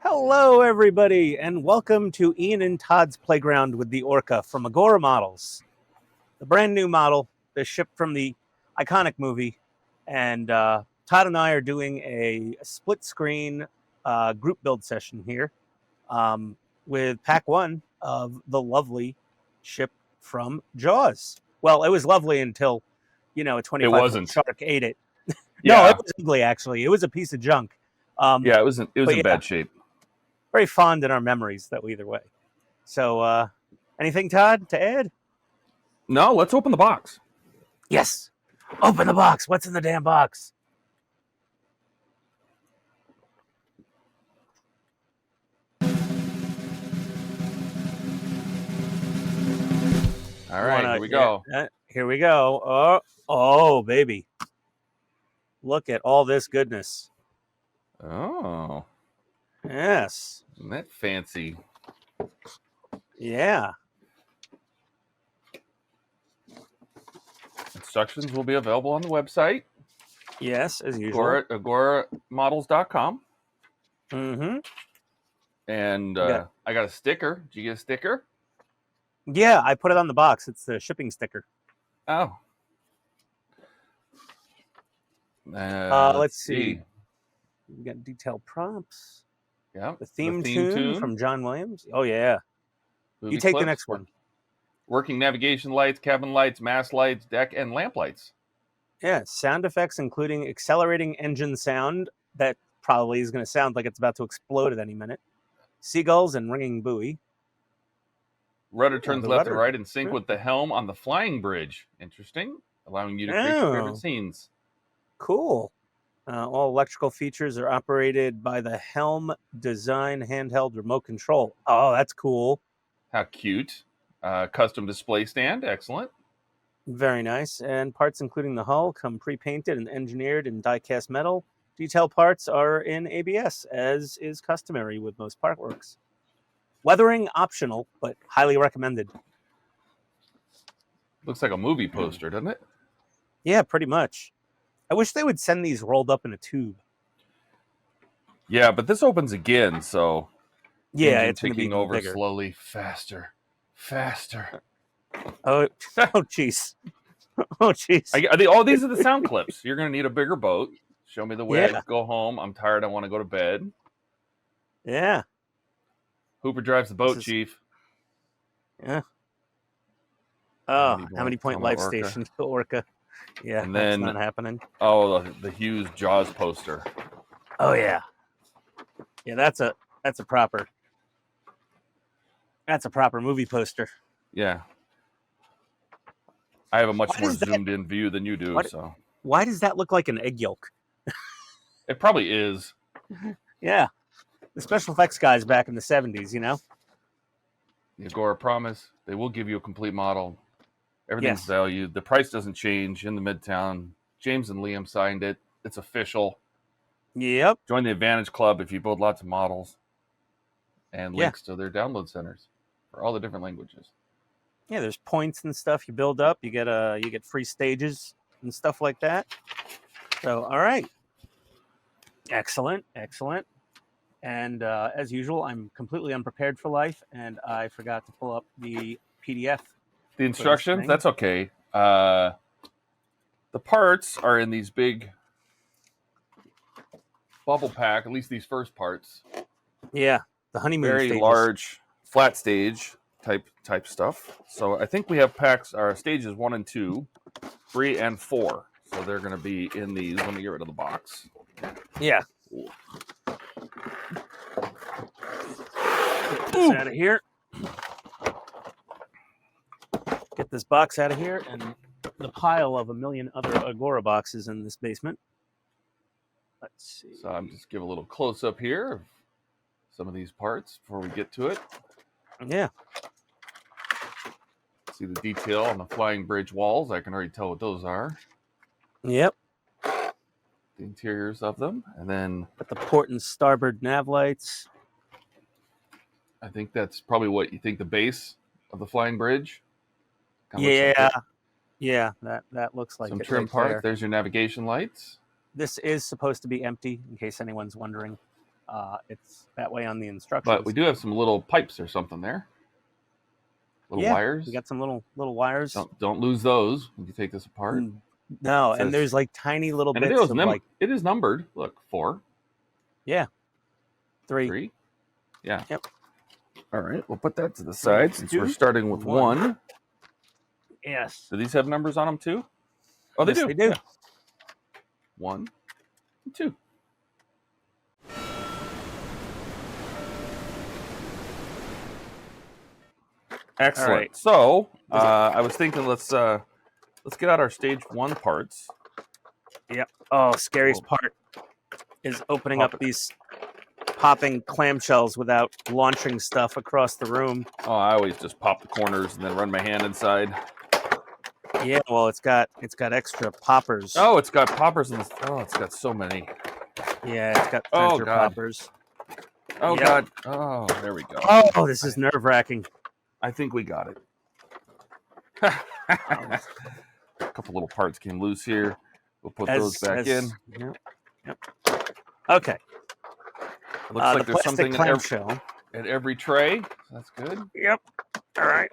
Hello, everybody, and welcome to Ian and Todd's Playground with the ORCA from Agora Models. The brand new model, the ship from the iconic movie, and Todd and I are doing a split screen group build session here with pack one of the lovely ship from Jaws. Well, it was lovely until, a 25-foot shark ate it. No, it was ugly, actually. It was a piece of junk. It was in bad shape. Very fond in our memories, though, either way. So, anything, Todd, to add? No, let's open the box. Yes. Open the box. What's in the damn box? All right, here we go. Here we go. Oh, baby. Look at all this goodness. Oh. Yes. Isn't that fancy? Yeah. Instructions will be available on the website. Yes, as usual. AgoraModels.com. Mm-hmm. And I got a sticker. Did you get a sticker? Yeah, I put it on the box. It's the shipping sticker. Oh. Let's see. We got detailed prompts. Yeah. The theme tune from John Williams. Oh, yeah. Movie You take clips, the next one. Working navigation lights, cabin lights, mast lights, deck, and lamp lights. Yeah, sound effects, including accelerating engine sound that probably is going to sound like it's about to explode at any minute. Seagulls and ringing buoy. Rudder turns left and right in sync with the helm on the flying bridge. Interesting. Allowing you to create your favorite scenes. Cool. All electrical features are operated by the Helm design handheld remote control. Oh, that's cool. How cute. Custom display stand. Excellent. Very nice. And parts including the hull come pre-painted and engineered in die-cast metal. Detail parts are in ABS, as is customary with most partworks. Weathering optional, but highly recommended. Looks like a movie poster, doesn't it? Yeah, pretty much. I wish they would send these rolled up in a tube. Yeah, but this opens again, so yeah, it's ticking over bigger. Slowly, faster. Oh, jeez. Oh, jeez. These are the sound clips. You're going to need a bigger boat. Show me the way I go home. I'm tired. I want to go to bed. Yeah. Hooper drives the boat, Chief. Yeah. Oh, how many point life station to ORCA? Yeah, and then, that's not happening. Oh, the Hughes Jaws poster. Oh yeah. Yeah, that's a proper movie poster. Yeah. I have a much more zoomed in view than you do. Why does that look like an egg yolk? It probably is. Yeah. The special effects guys back in the 70s, The Agora promise, they will give you a complete model. Everything's valued. The price doesn't change in the Midtown. James and Liam signed it. It's official. Yep. Join the Advantage Club if you build lots of models. And links to their download centers for all the different languages. Yeah, there's points and stuff you build up. You get free stages and stuff like that. So, all right. Excellent. And as usual, I'm completely unprepared for life, and I forgot to pull up the PDF. The instructions? That's okay. The parts are in these big bubble pack, at least these first parts. Yeah, the honeymoon very stages. Large flat stage type stuff. So I think we have packs are stages 1 and 2, 3 and 4. So they're going to be in these. Let me get rid of the box. Yeah. Get this out of here. Get this box out of here and the pile of a million other Agora boxes in this basement. Let's see. So I'm just give a little close up here of some of these parts before we get to it. Yeah. See the detail on the flying bridge walls. I can already tell what those are. Yep. The interiors of them. And then with the port and starboard nav lights. I think that's probably what you think the base of the flying bridge. Yeah. Yeah, that looks like some trim parts. There's your navigation lights. This is supposed to be empty, in case anyone's wondering. it's that way on the instructions. But we do have some little pipes or something there. Little wires. We got some little wires. Don't lose those when you take this apart. No, and there's like tiny little bits of like. It is numbered. Look, 4. Yeah. 3. 3. Yeah. Yep. All right, we'll put that to the side since we're starting with 1. Yes. Do these have numbers on them too? Oh, they do. They do. Yeah. 1 and 2. Excellent. Right. So I was thinking, let's get out our stage 1 parts. Yep. Oh, scariest part is opening up these popping clamshells without launching stuff across the room. Oh, I always just pop the corners and then run my hand inside. Yeah, well, it's got extra poppers. Oh, it's got poppers in this. Oh, it's got so many. Yeah, it's got extra poppers. Oh, God. Oh, there we go. Oh, this is nerve-wracking. I think we got it. A couple little parts came loose here. We'll put those back in. Yep. Okay. It looks like there's something in every tray. So that's good. Yep. All right.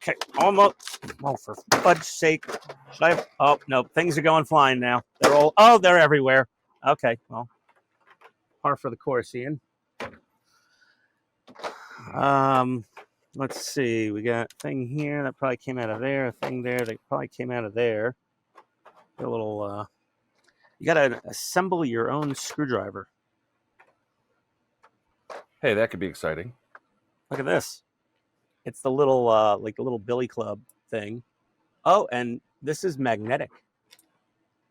Okay. Almost. Oh, for fudge's sake. Should I? Oh, no. Things are going flying now. They're everywhere. Okay. Well, par for the course, Ian. Let's see. We got a thing here that probably came out of there. A thing there that probably came out of there. A little. You got to assemble your own screwdriver. Hey, that could be exciting. Look at this. It's the little, like a little billy club thing. Oh, and this is magnetic.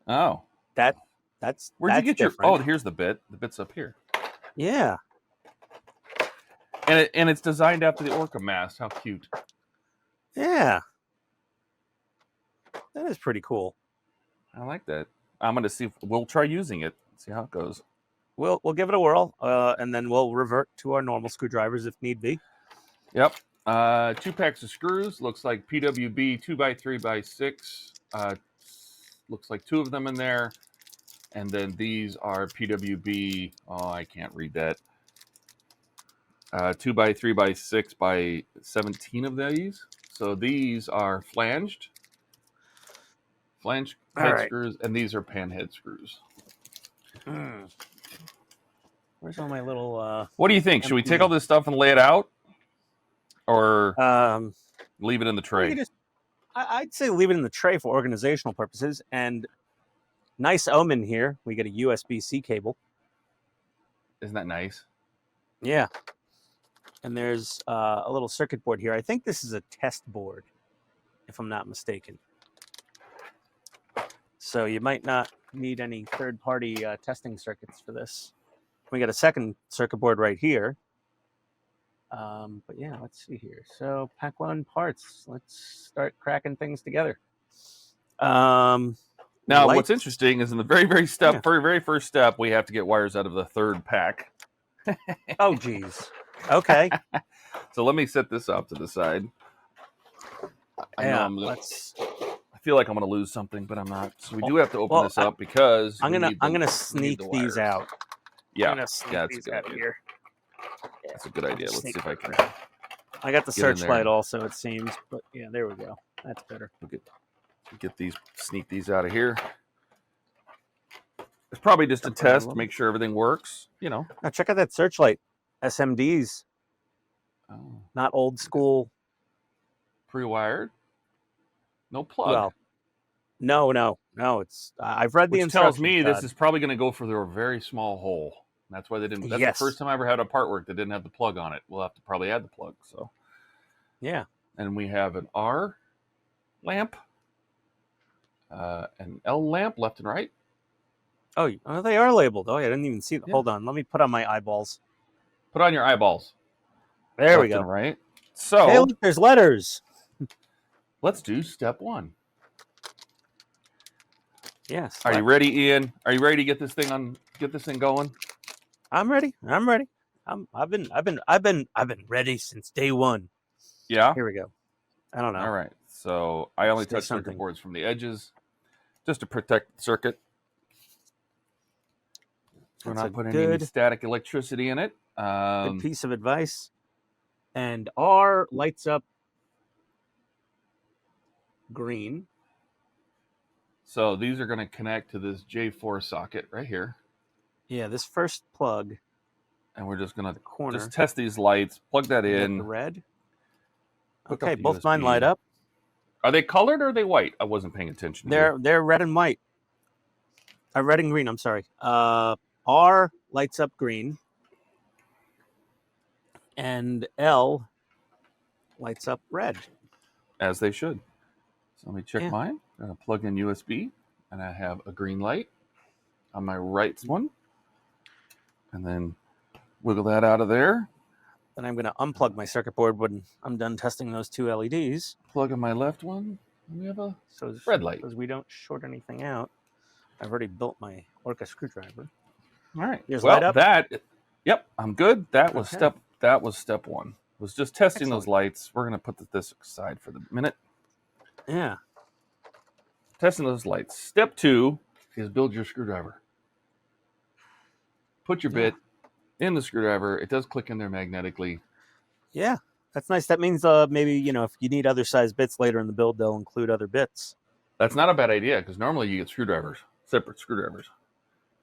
Oh. That's Where'd you get different. Oh, here's the bit. The bit's up here. Yeah. And it's designed after the ORCA mast. How cute. Yeah. That is pretty cool. I like that. I'm going to see if we'll try using it. See how it goes. We'll give it a whirl, and then we'll revert to our normal screwdrivers if need be. Yep. 2 packs of screws. Looks like PWB 2x3x6. Looks like 2 of them in there. And then these are PWB. Oh, I can't read that. 2x3x6 by 17 of these. So these are flanged head screws, and these are pan head screws. Where's all my little? What do you think? Should we take all this stuff and lay it out, or leave it in the tray? I'd say leave it in the tray for organizational purposes. And nice omen here. We get a USB-C cable. Isn't that nice? Yeah. And there's a little circuit board here. I think this is a test board, if I'm not mistaken. So you might not need any third-party testing circuits for this. We got a second circuit board right here. But yeah, let's see here. So pack 1 parts. Let's start cracking things together. Now, what's interesting is in the very first step, we have to get wires out of the 3rd pack. Oh, geez. Okay. So let me set this off to the side. I feel like I'm going to lose something, but I'm not. So we do have to open this up because I'm gonna sneak these out. Yeah, I'm gonna sneak these out of here. Yeah, that's a good idea. Let's see if I can. I got the Searchlight also, it seems, but yeah, there we go. That's better. Sneak these out of here. It's probably just a test to make sure everything works. Now check out that Searchlight SMDs. Oh. Not old school. Pre-wired. No plug. Well, no. It's I've read the instructions. Tells me this is probably going to go for a very small hole. That's why they didn't. That's the first time I ever had a part work that didn't have the plug on it. We'll have to probably add the plug. So, yeah. And we have an R lamp, an L lamp left and right. Oh, they are labeled. Oh, I didn't even see them. Yeah. Hold on, let me put on my eyeballs. Put on your eyeballs. There we go. Right. So hey, look, there's letters. Let's do step 1. Yes. Are you ready, Ian? Are you ready to get this thing going? I'm ready. I've been ready since day 1. Yeah. Here we go. I don't know. All right. So I only touch circuit boards from the edges, just to protect the circuit. We're That's a not putting any good static electricity in it. piece of advice. And R lights up green. So these are going to connect to this J4 socket right here. Yeah, this first plug. And we're just going to Corner. just test these lights, plug that in. The red. Hook Okay, up the both USB. mine light up. Are they colored or are they white? I wasn't paying attention. They're red and white. Red and green, I'm sorry. R lights up green. And L lights up red. As they should. So let me check mine. I'm going to plug in USB, and I have a green light on my right one. And then wiggle that out of there. Then I'm going to unplug my circuit board when I'm done testing those two LEDs. Plug in my left one. And we have a red light. Because we don't short anything out. I've already built my ORCA screwdriver. All right. Here's light up. Yep, I'm good. That was step one. Was just testing those lights. We're going to put this aside for the minute. Yeah. Testing those lights. Step 2 is build your screwdriver. Put your bit in the screwdriver. It does click in there magnetically. Yeah, that's nice. That means maybe, if you need other size bits later in the build, they'll include other bits. That's not a bad idea because normally you get screwdrivers, separate screwdrivers.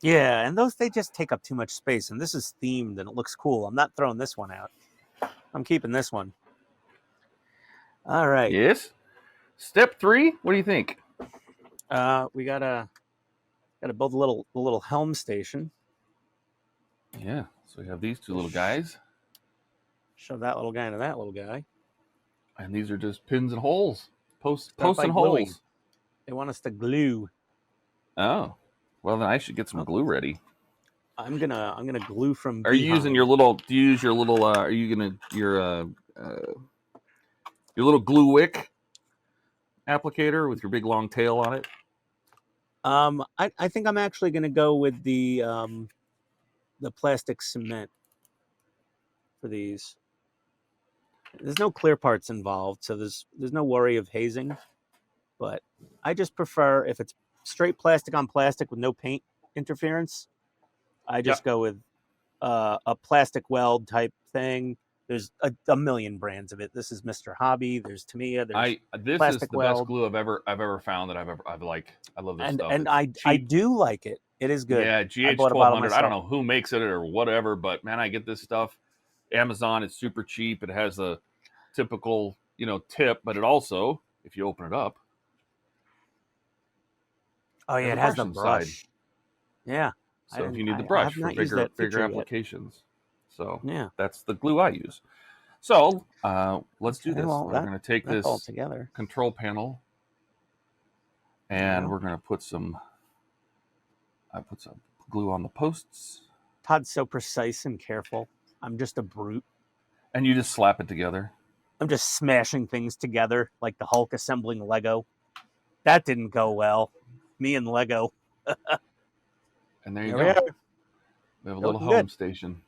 Yeah, and they just take up too much space. And this is themed and it looks cool. I'm not throwing this one out. I'm keeping this one. All right. Yes. Step 3. What do you think? We gotta build a little Helm station. Yeah. So we have these two little guys. Shove that little guy into that little guy. And these are just pins and holes. Posts and holes. They want us to glue. Oh. Well, then I should get some glue ready. I'm gonna glue from. Are you using your little? Do you use your little? Are you gonna your little glue wick applicator with your big long tail on it? I think I'm actually gonna go with the plastic cement for these. There's no clear parts involved, so there's no worry of hazing. But I just prefer if it's straight plastic on plastic with no paint interference. I just go with a plastic weld type thing. There's a million brands of it. This is Mr. Hobby. There's Tamiya. This is the best glue I've ever found that I've liked. I love this stuff. And I do like it. It is good. Yeah, GH1200. I don't know who makes it or whatever, but man, I get this stuff. Amazon, it's super cheap. It has a typical, tip, but it also, if you open it up, it has the brush. Side. Yeah. So if you need the brush for bigger applications. So that's the glue I use. So let's do this. We're going to take this control panel and we're going to put I put some glue on the posts. Todd's so precise and careful. I'm just a brute. And you just slap it together. I'm just smashing things together like the Hulk assembling Lego. That didn't go well. Me and Lego. And there you go. We have a little home station.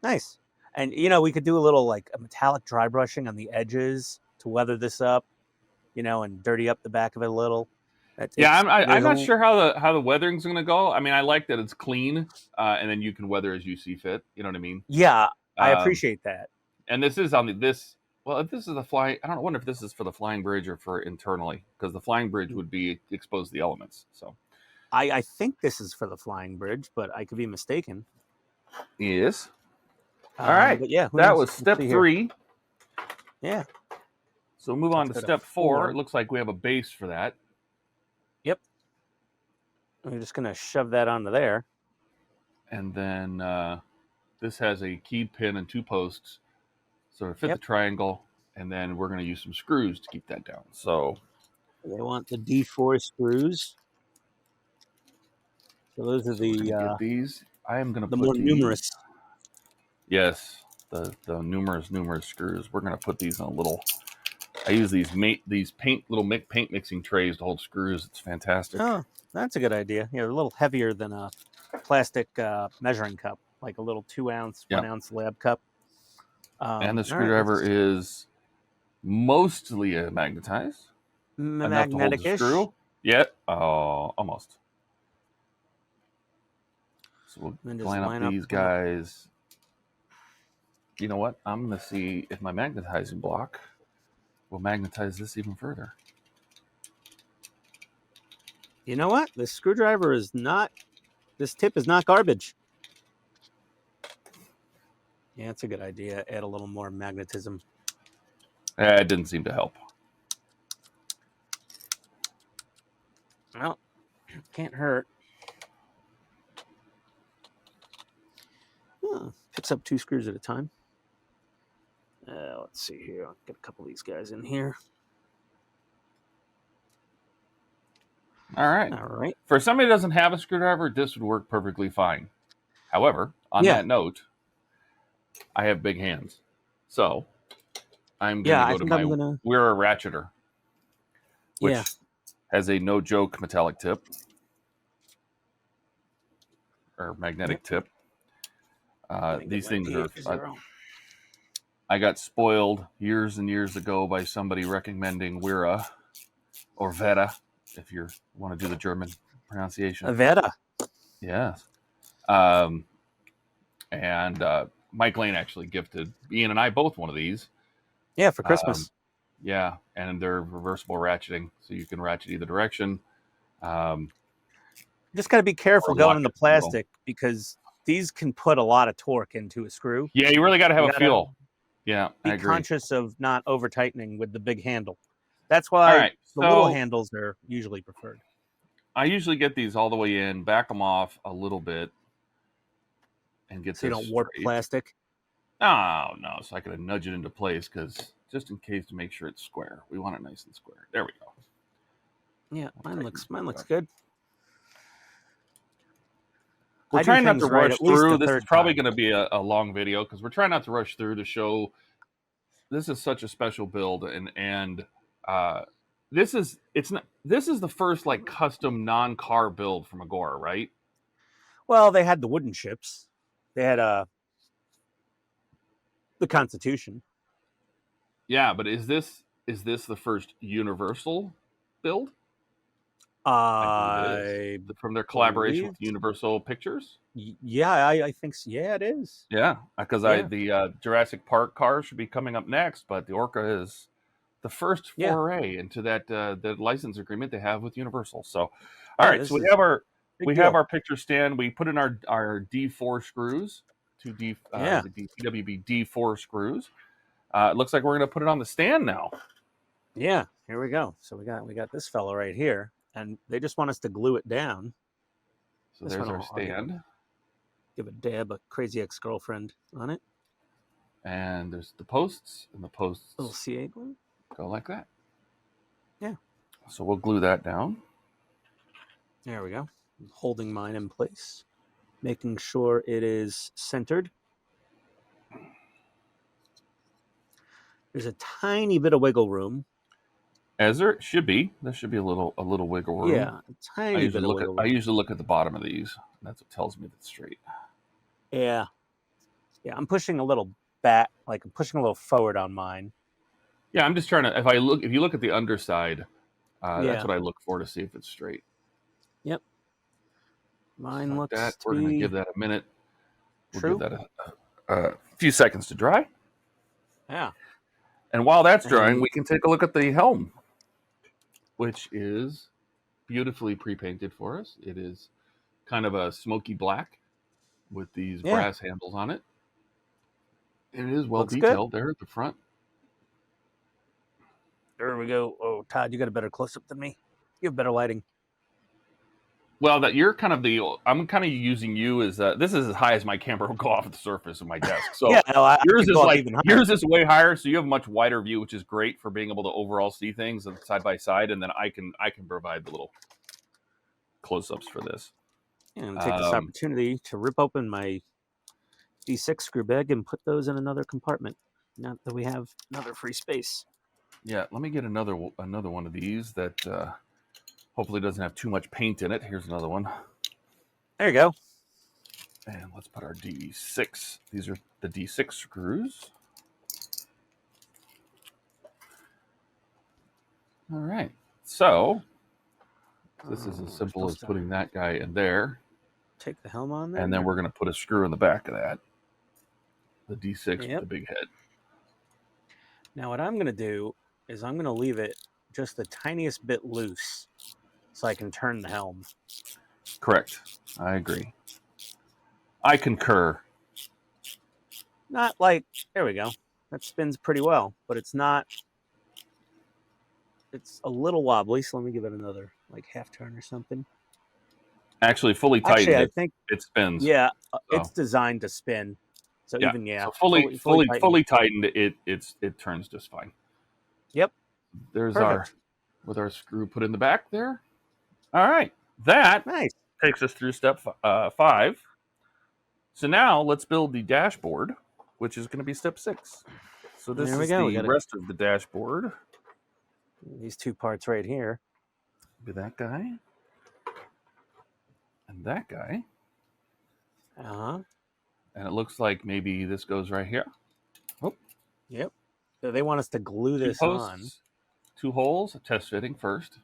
Nice. And, we could do a little like a metallic dry brushing on the edges to weather this up, and dirty up the back of it a little. I'm not sure how the weathering's going to go. I mean, I like that it's clean, and then you can weather as you see fit. You know what I mean? Yeah, I appreciate that. And this is on this. Well, if this is the flying, I wonder if this is for the flying bridge or for internally, because the flying bridge would be exposed to the elements. So, I think this is for the flying bridge, but I could be mistaken. Yes. All right. But yeah, that was step 3. Yeah. So move on to step 4. It looks like we have a base for that. Yep. I'm just going to shove that onto there. And then this has a keyed pin and 2 posts. So to fit the triangle. And then we're going to use some screws to keep that down. So they want the D4 screws. So those are these. I am going to put more numerous. Yes, the numerous screws. We're going to put these in a little. I use these little paint mixing trays to hold screws. It's fantastic. Oh, that's a good idea. They're a little heavier than a plastic measuring cup, like a little 2-ounce, 1-ounce lab cup. And the screwdriver is mostly magnetized. Enough to hold the screw. Yeah. Almost. So And we'll just line up line up these guys. You know what? I'm going to see if my magnetizing block will magnetize this even further. You know what? This screwdriver is not, this tip is not garbage. Yeah, it's a good idea. Add a little more magnetism. It didn't seem to help. Well, can't hurt. Oh, picks up 2 screws at a time. Let's see here. I'll get a couple of these guys in here. All right. All right. For somebody that doesn't have a screwdriver, this would work perfectly fine. However, on that note, I have big hands. So I'm going to go to my Wera ratcheter, which has a no joke metallic tip or magnetic tip. These things are. I got spoiled years and years ago by somebody recommending Wera or Vera, if you want to do the German pronunciation. Vera. Yes. And Mike Lane actually gifted Ian and I both one of these. Yeah, for Christmas. Yeah, and they're reversible ratcheting, so you can ratchet either direction. Just got to be careful going in the plastic because these can put a lot of torque into a screw. Yeah, you really got to have a feel. Yeah, I agree. Be conscious of not over tightening with the big handle. That's why the little handles are usually preferred. I usually get these all the way in, back them off a little bit, and get so you don't warp plastic. No, so I can nudge it into place because just in case to make sure it's square. We want it nice and square. There we go. Yeah, mine looks good. We're trying not to rush through. This is probably going to be a long video because we're trying not to rush through to show. This is such a special build, and this is the first like custom non-car build from Agora, right? Well, they had the wooden ships. They had the Constitution. Yeah, but is this the first universal build? From their collaboration with Universal Pictures. Yeah, I think so. Yeah, it is. Yeah, because the Jurassic Park car should be coming up next, but the ORCA is the first foray into that the license agreement they have with Universal. So, all right, so we have our picture stand. We put in our D4 screws, the PWB D4 screws. It looks like we're going to put it on the stand now. Yeah, here we go. So we got this fellow right here, and they just want us to glue it down. So there's our stand. Give a dab of Crazy Ex-Girlfriend on it. And there's the posts, and the posts little CA glue. Go like that. Yeah. So we'll glue that down. There we go. Holding mine in place, making sure it is centered. There's a tiny bit of wiggle room. As there should be. There should be a little wiggle room. Yeah, a tiny bit of wiggle room. I usually look at the bottom of these. That's what tells me that's straight. Yeah. Yeah, I'm pushing a little back, like I'm pushing a little forward on mine. Yeah, I'm just trying to. If you look at the underside, that's what I look for to see if it's straight. Yep. Mine looks that. To We're be going to give that a minute. True. We'll give that a few seconds to dry. Yeah. And while that's drying, we can take a look at the helm, which is beautifully pre-painted for us. It is kind of a smoky black with these brass handles on it. And it is well detailed there at the front. There we go. Oh, Todd, you got a better close-up than me. You have better lighting. Well, you're kind of I'm kind of using you as this is as high as my camera will go off at the surface of my desk. So yours is way higher, so you have a much wider view, which is great for being able to overall see things side by side, and then I can provide the little close-ups for this. Yeah, and take this opportunity to rip open my D6 screw bag and put those in another compartment. Now that we have another free space. Yeah, let me get another one of these that hopefully doesn't have too much paint in it. Here's another one. There you go. And let's put our D6. These are the D6 screws. All right. So this is as simple as putting that guy in there. take the helm on there. And then we're going to put a screw in the back of that. The D6 with Yep. the big head. Now what I'm going to do is I'm going to leave it just the tiniest bit loose so I can turn the helm. Correct. I agree. I concur. Not like, there we go. That spins pretty well, but it's not, it's a little wobbly, so let me give it another like half turn or something. Actually, fully Actually, tightened, I think, it spins. yeah, So, it's designed to spin. So yeah. even, yeah, So fully tightened, it turns just fine. Yep. There's Perfect. with our screw put in the back there. All right. That Nice. takes us through step 5. So now let's build the dashboard, which is going to be step 6. So this There we is go. We the got rest of the dashboard. these two parts right here. Be that guy and that guy. Uh-huh. And it looks like maybe this goes right here. Oh, Yep. So they want us to glue 2 this posts, on. 2 holes, test fitting first.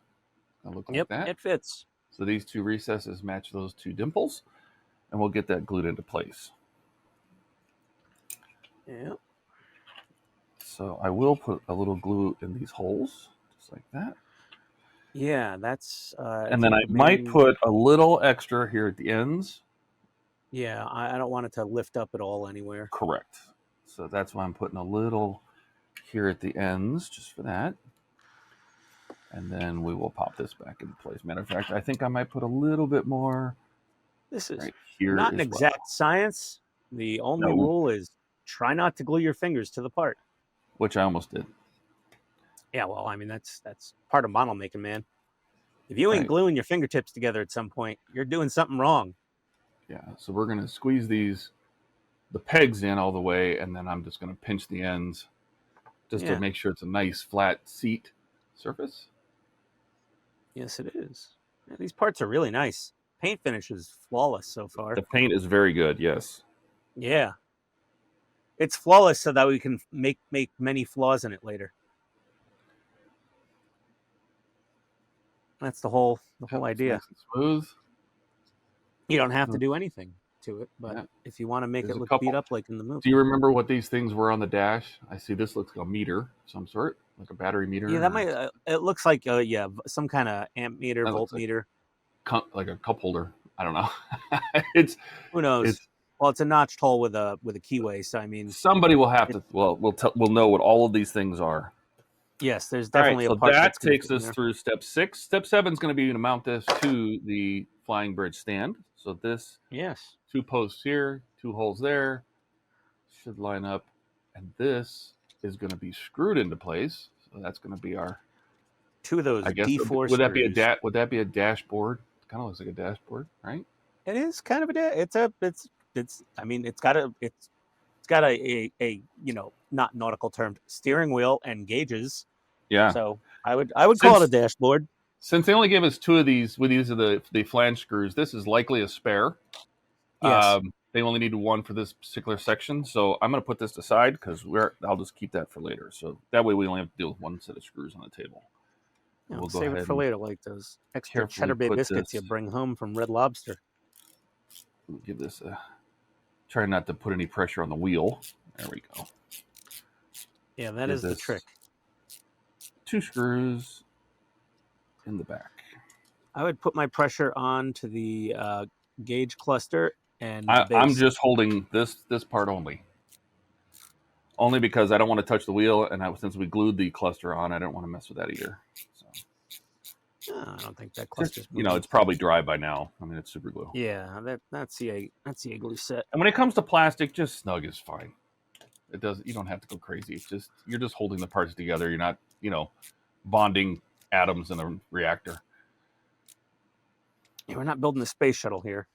It'll look like that. It fits. So these 2 recesses match those 2 dimples, and we'll get that glued into place. Yep. So I will put a little glue in these holes, just like that. Yeah, that's. And then I might put a little extra here at the ends. Yeah, I don't want it to lift up at all anywhere. Correct. So that's why I'm putting a little here at the ends, just for that. And then we will pop this back into place. Matter of fact, I think I might put a little bit more. This is right here not an as exact well. science. The only No. rule is try not to glue your fingers to the part. Which I almost did. Yeah, well, I mean that's part of model making, man. If you ain't Right. gluing your fingertips together at some point, you're doing something wrong. Yeah, so we're going to squeeze the pegs in all the way, and then I'm just going to pinch the ends just to make sure it's a nice flat seat surface. Yes, it is. Yeah, these parts are really nice. Paint finish is flawless so far. The paint is very good, yes. Yeah. It's flawless so that we can make many flaws in it later. That's the whole idea. Nice and smooth. You don't have to do anything to it, but if you want to make There's it a look couple. beat up like in the movie. Do you remember what these things were on the dash? I see this looks like a meter of some sort, like a battery meter. Yeah, that might. It looks like some kind of amp meter, volt meter, like a cup holder. I don't know. It's who knows. Well, it's a notched hole with a keyway. So I mean, somebody will have to. Well, we'll know what all of these things are. Yes, there's definitely a part. So that takes us through step 6. Step 7 is going to be to mount this to the flying bridge stand. So this 2 posts here, 2 holes there, should line up, and this is going to be screwed into place. So that's going to be our 2 of those. I guess D4 would that be a would that be a dashboard? It kind of looks like a dashboard, right? It is kind of it's. I mean, it's got a not nautical termed steering wheel and gauges. Yeah. So I would call it a dashboard. Since they only gave us 2 of these, with these are the flange screws, this is likely a spare. Yes. They only needed 1 for this particular section, so I'm going to put this aside because I'll just keep that for later. So that way we only have to deal with 1 set of screws on the table. Yeah, we'll save it for later, like those extra cheddar bay biscuits you bring home from Red Lobster. We'll give this a try not to put any pressure on the wheel. There we go. Yeah, that is the trick. 2 screws in the back. I would put my pressure on to the gauge cluster, and I'm just holding this part only because I don't want to touch the wheel, and since we glued the cluster on, I don't want to mess with that either. So. I don't think that cluster's it's probably dry by now. I mean, it's super glue. Yeah, that's the glue set. And when it comes to plastic, just snug is fine. It does. You don't have to go crazy. It's just you're just holding the parts together. You're not, bonding atoms in a reactor. Yeah, we're not building a space shuttle here.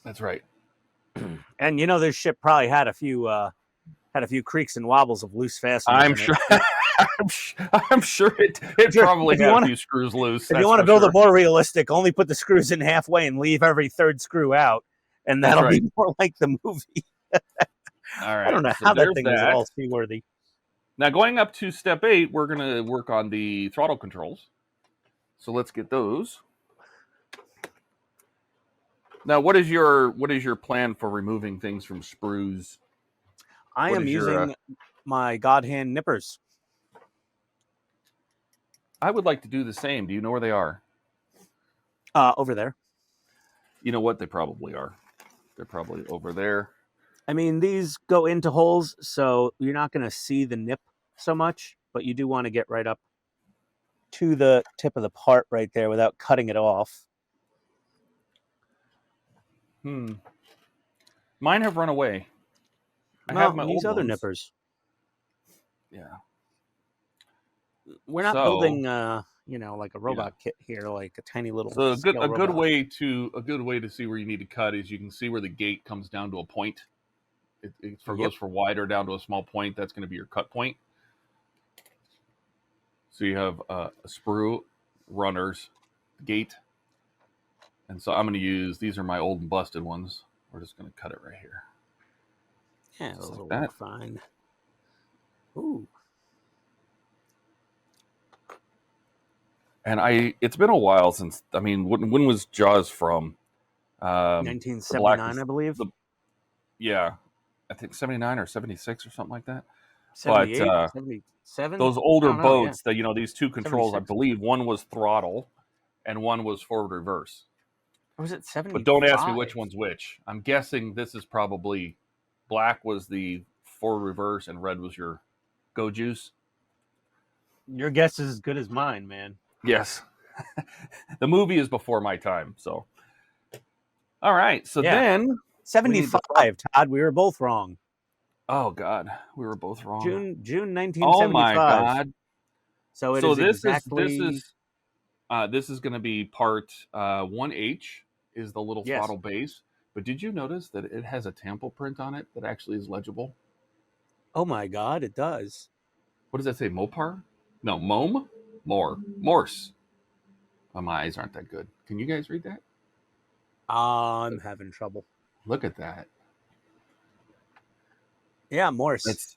That's right. And this ship probably had a few creaks and wobbles of loose fasteners. I'm sure. I'm sure it probably had a few screws loose. If you want to build it more realistic, only put the screws in halfway and leave every third screw out, and that'll be more like the movie. All right. I don't know how that thing is at all seaworthy. Now, going up to step 8, we're going to work on the throttle controls. So let's get those. Now, what is your plan for removing things from sprues? I What am is your? using my God Hand nippers. I would like to do the same. Do you know where they are? Over there. You know what? They probably are. They're probably over there. I mean, these go into holes, so you're not going to see the nip so much, but you do want to get right up to the tip of the part right there without cutting it off. Mine have run away. I have my Use old other ones. nippers. Yeah. We're not building, like a robot kit here, like a tiny little. So a good robot. way to see where you need to cut is you can see where the gate comes down to a point. It goes for wider down to a small point. That's going to be your cut point. So you have a sprue, runners, gate, and so I'm going to use these are my old and busted ones. We're just going to cut it right here. Yeah, those will work fine. Ooh. And it's been a while since. I mean, when was Jaws from? 1979, I believe. Yeah, I think 79 or 76 or something like that. 78, but 77. Those older boats yeah. that these two controls, 76. I believe one was throttle, and one was forward reverse. Or was it 75? But don't ask me which one's which. I'm guessing this is probably black was the forward reverse and red was your go juice. Your guess is as good as mine, man. Yes. The movie is before my time, so. All right, so then 75, Todd. We were both wrong. Oh God, we were both wrong. June 1975. Oh my God. So this is going to be part 1H is the little throttle base. But did you notice that it has a tampo print on it that actually is legible? Oh my God, it does. What does that say? Mopar? No, Mome? Morse. Oh, my eyes aren't that good. Can you guys read that? I'm having trouble. Look at that. Yeah, Morse.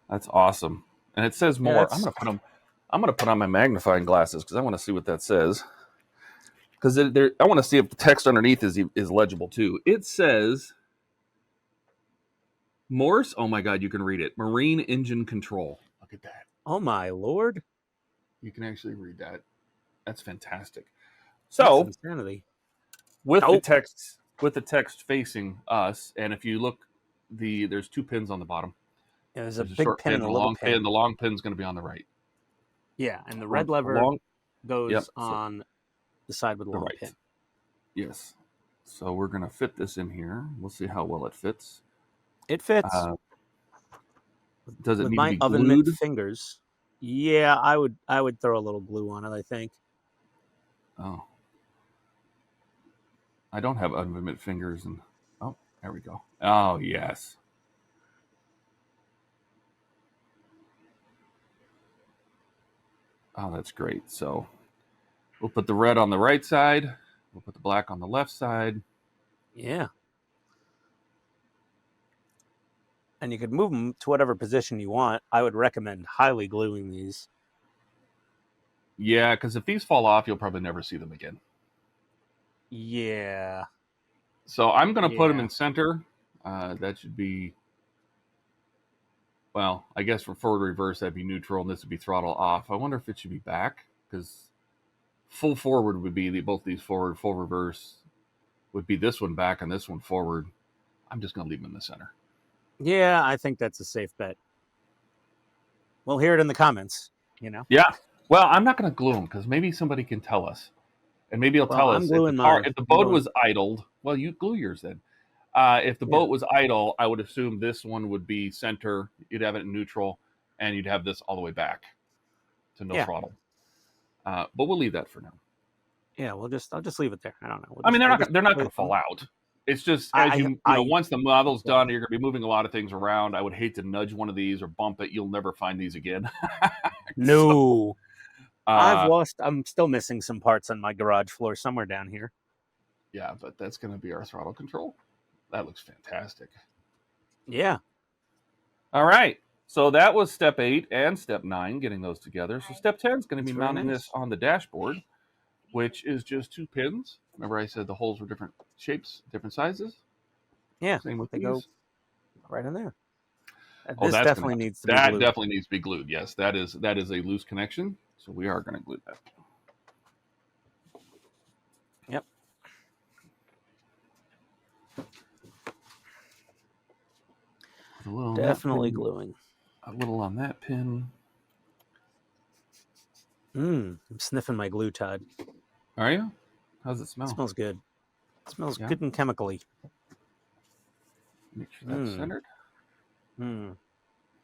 That's awesome. And it says more. I'm gonna put on my magnifying glasses because I want to see what that says. Because I want to see if the text underneath is legible too. It says Morse. Oh my God, you can read it. Marine engine control. Look at that. Oh my Lord. You can actually read that. That's fantastic. So that's insanity. With the text facing us, and if you look, there's two pins on the bottom. Yeah, there's a big pin and a little pin. And the long pin's going to be on the right. Yeah, and the red lever goes on the side with the long pin. Yes. So we're going to fit this in here. We'll see how well it fits. It fits. Does it with need my to be oven glued? mitt fingers? Yeah, I would throw a little glue on it, I think. Oh. I don't have oven mitt fingers. Oh, there we go. Oh, yes. Oh, that's great. So we'll put the red on the right side. We'll put the black on the left side. Yeah. And you could move them to whatever position you want. I would recommend highly gluing these. Yeah, because if these fall off, you'll probably never see them again. Yeah. So I'm going to put them in center. That should be, well, I guess for forward reverse, that'd be neutral, and this would be throttle off. I wonder if it should be back, because full forward would be both these forward, full reverse would be this one back and this one forward. I'm just going to leave them in the center. Yeah, I think that's a safe bet. We'll hear it in the comments, Yeah. Well, I'm not going to glue them, because maybe somebody can tell us. And maybe he'll tell us if the boat was idled. Well, you glue yours then. If the boat was idle, I would assume this one would be center. You'd have it in neutral, and you'd have this all the way back to no throttle. But we'll leave that for now. Yeah, I'll just leave it there. I don't know. They're not going to fall out. It's just once the model's done, you're going to be moving a lot of things around. I would hate to nudge one of these or bump it. You'll never find these again. No. I'm still missing some parts on my garage floor somewhere down here. Yeah, but that's going to be our throttle control. That looks fantastic. Yeah. All right. So that was step 8 and step 9, getting those together. So step 10 is going to be mounting this on the dashboard. which is just 2 pins. Remember I said the holes were different shapes, different sizes? Yeah, Same with they these. go right in there. Oh, This definitely needs to be that glued. definitely needs to be glued. Yes, that is a loose connection, so we are going to glue that. Yep. Put a little Definitely on that pin, gluing. a little on that pin. I'm sniffing my glue, Todd. Are you? How's it smell? It smells good. It smells Yeah? good and chemically. Make sure that's centered.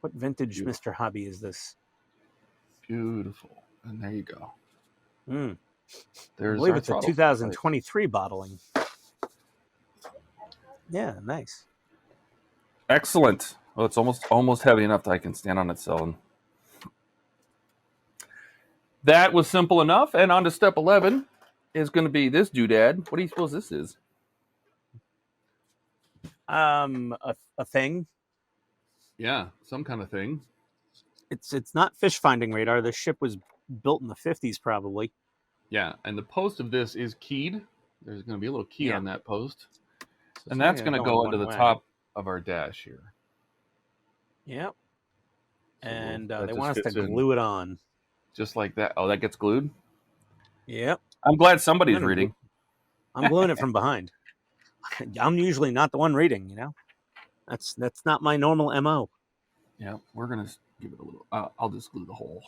What vintage Beautiful. Mr. Hobby is this? Beautiful. And there you go. I There's believe our it's a throttle set plate. 2023 bottling. Yeah, nice. Excellent. Well, it's almost heavy enough that I can stand on it. So that was simple enough. And on to step 11 is going to be this doodad. What do you suppose this is? A thing. Yeah, some kind of thing. It's not fish finding radar. The ship was built in the 50s, probably. Yeah, and the post of this is keyed. There's going to be a little key on that post. So And that's going to go into the top of our dash here. Yep. So And that they just want us to fits in glue it on. just like that. Oh, that gets glued? Yep. I'm glad somebody's reading. I'm gluing it from behind. I'm usually not the one reading, you know? That's not my normal MO. Yeah, we're going to give it a little. I'll just glue the hole.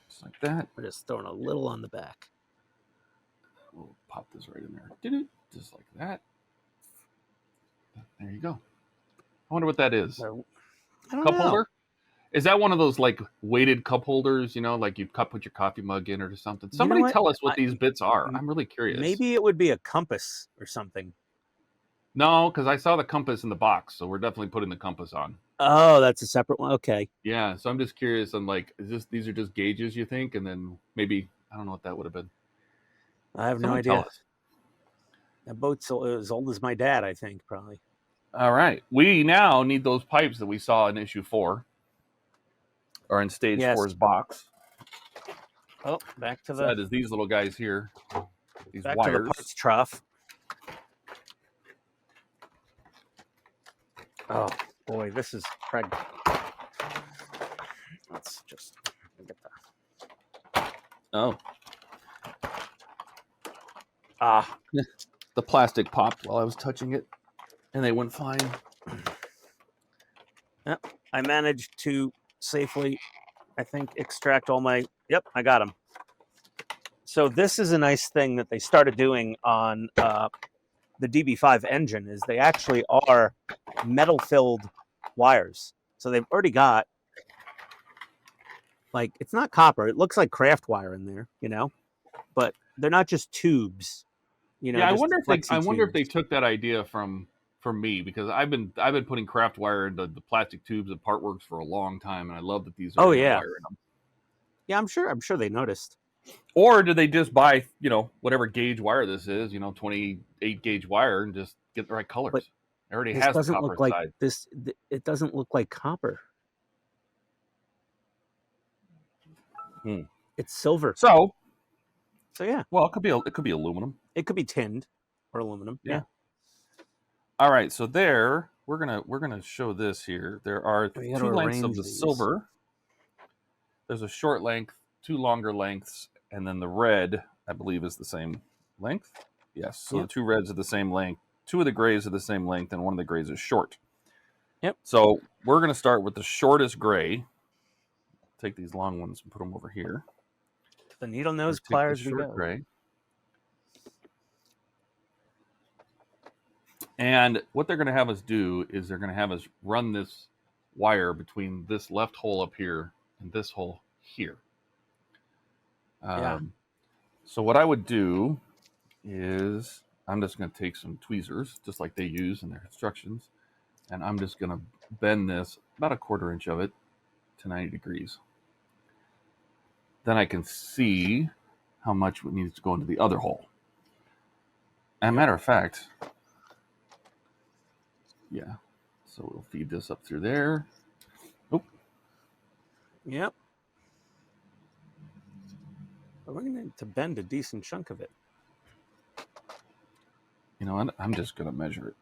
Just like that. We're just throwing a little on the back. We'll pop this right in there. Just like that. There you go. I wonder what that is. I don't Cup know. holder? Is that one of those like weighted cup holders, like you put your coffee mug in it or something? Somebody tell us what these bits are. I'm really curious. Maybe it would be a compass or something. No, because I saw the compass in the box, so we're definitely putting the compass on. Oh, that's a separate one. Okay. Yeah, so I'm just curious on like, these are just gauges, you think, and then maybe I don't know what that would have been. I have no idea. That boat's as old as my dad, I think, probably. All right, we now need those pipes that we saw in issue 4, or in stage 4's box. Oh, back to that is these little guys here. These back wires. to the parts trough. Oh boy, this is pregnant. Let's just get that. Oh. The plastic popped while I was touching it, and they went fine. Yep, I managed to safely, I think, extract all my. Yep, I got them. So this is a nice thing that they started doing on the DB5 engine. Is they actually are metal-filled wires. So they've already got, like, it's not copper. It looks like craft wire in there, but they're not just tubes. Yeah, I wonder if they took that idea from me, because I've been putting craft wire into the plastic tubes at Partworks for a long time, and I love that these are wire in them. Yeah, I'm sure they noticed. Or did they just buy, whatever gauge wire this is, 28 gauge wire, and just get the right colors? But it already has doesn't copper look like side. this. It doesn't look like copper. It's silver. So yeah. Well, it could be aluminum. It could be tinned or aluminum. Yeah. All right. So we're gonna show this here. There are 2 lengths of the silver. There's a short length, 2 longer lengths, and then the red, I believe, is the same length. Yes. So the 2 reds are the same length. 2 of the grays are the same length, and 1 of the grays is short. Yep. So we're gonna start with the shortest gray. Take these long ones and put them over here. The needle nose pliers we go. Gray. And what they're going to have us do is they're going to have us run this wire between this left hole up here and this hole here. So what I would do is I'm just going to take some tweezers, just like they use in their instructions, and I'm just going to bend this about a 1/4 inch of it to 90 degrees. Then I can see how much needs to go into the other hole. As a matter of fact, yeah. So we'll feed this up through there. Oh. Yep. But we're going to need to bend a decent chunk of it. You know what? I'm just going to measure it.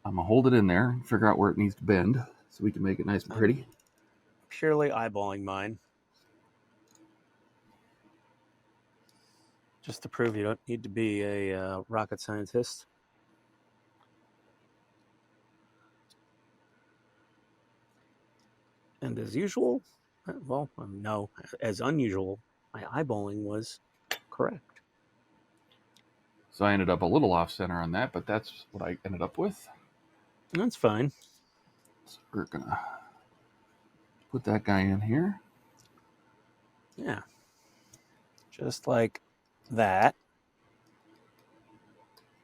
I'm going to hold it in there, figure out where it needs to bend so we can make it nice and pretty. Purely eyeballing mine. Just to prove you don't need to be a rocket scientist. And as usual, well, no, as unusual, my eyeballing was correct. So I ended up a little off center on that, but that's what I ended up with. That's fine. So we're going to put that guy in here. Yeah. Just like that.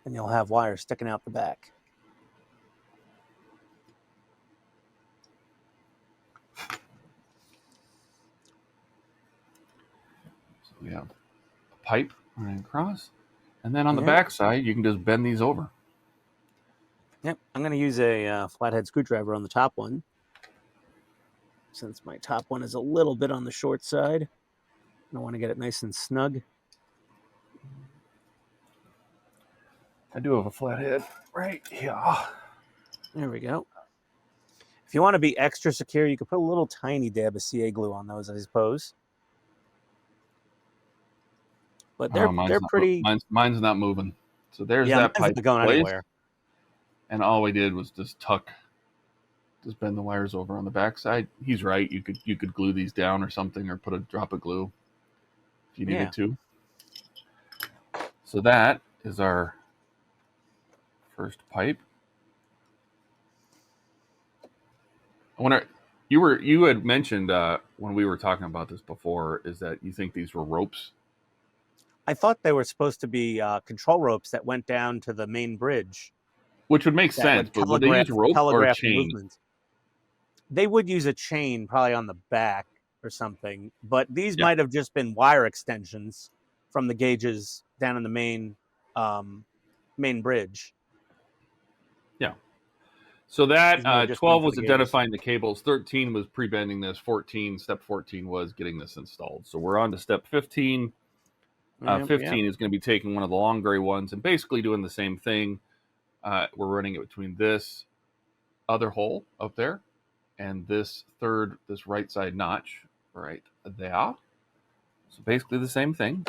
And you'll have wires sticking out the back. So we have a pipe running across. And then on the back side, you can just bend these over. Yep. I'm going to use a flathead screwdriver on the top one, since my top one is a little bit on the short side. I want to get it nice and snug. I do have a flathead right here. There we go. If you want to be extra secure, you could put a little tiny dab of CA glue on those, I suppose. But they're pretty. Mine's not moving. So there's that pipe not going anywhere. And all we did was just bend the wires over on the backside. He's right. You could glue these down or something, or put a drop of glue if you needed to. So that is our first pipe. I wonder, you had mentioned when we were talking about this before, is that you think these were ropes? I thought they were supposed to be control ropes that went down to the main bridge. Which would make sense, but would they use rope or a chain? Movements. They would use a chain probably on the back or something, but these might have just been wire extensions from the gauges down in the main bridge. Yeah. So that 12 was identifying the cables, 13 was pre-bending this, step 14 was getting this installed. So we're on to step 15. 15 is going to be taking one of the long gray ones and basically doing the same thing. We're running it between this other hole up there and this right side notch right there. So basically the same thing.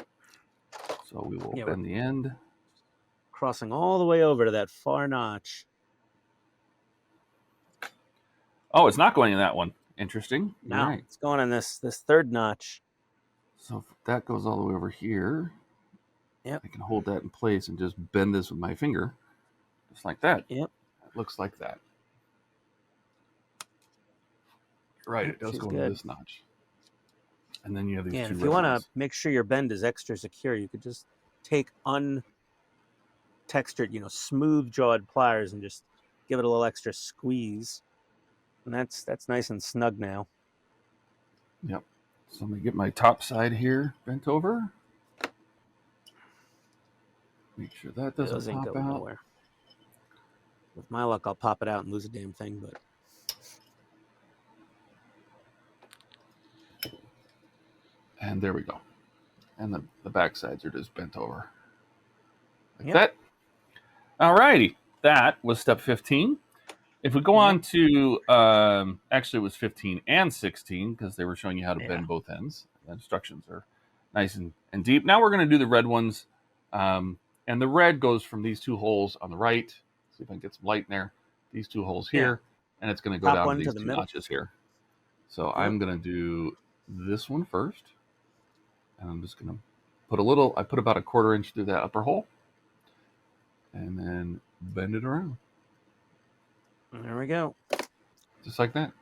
So we will bend the end. Crossing all the way over to that far notch. Oh, it's not going in that one. Interesting. No, right. It's going in this third notch. So if that goes all the way over here. Yep. I can hold that in place and just bend this with my finger. Just like that. Yep. It looks like that. Right, it does go into this notch. And then you have these two. If you want to make sure your bend is extra secure, you could just take untextured, smooth jawed pliers and just give it a little extra squeeze. And that's nice and snug now. Yep. So I'm going to get my top side here bent over. Make sure that doesn't pop out. Nowhere. With my luck, I'll pop it out and lose a damn thing, but... And there we go. And the back sides are just bent over. Like that. All righty. That was step 15. If we go on to, actually it was 15 and 16, because they were showing you how to bend both ends. The instructions are nice and deep. Now we're going to do the red ones. And the red goes from these two holes on the right. See if I can get some light in there. These two holes here. And it's going to go down to these two notches here. So I'm going to do this one first. And I'm just going to put I put about a 1/4 inch through that upper hole. And then bend it around. There we go. Just like that.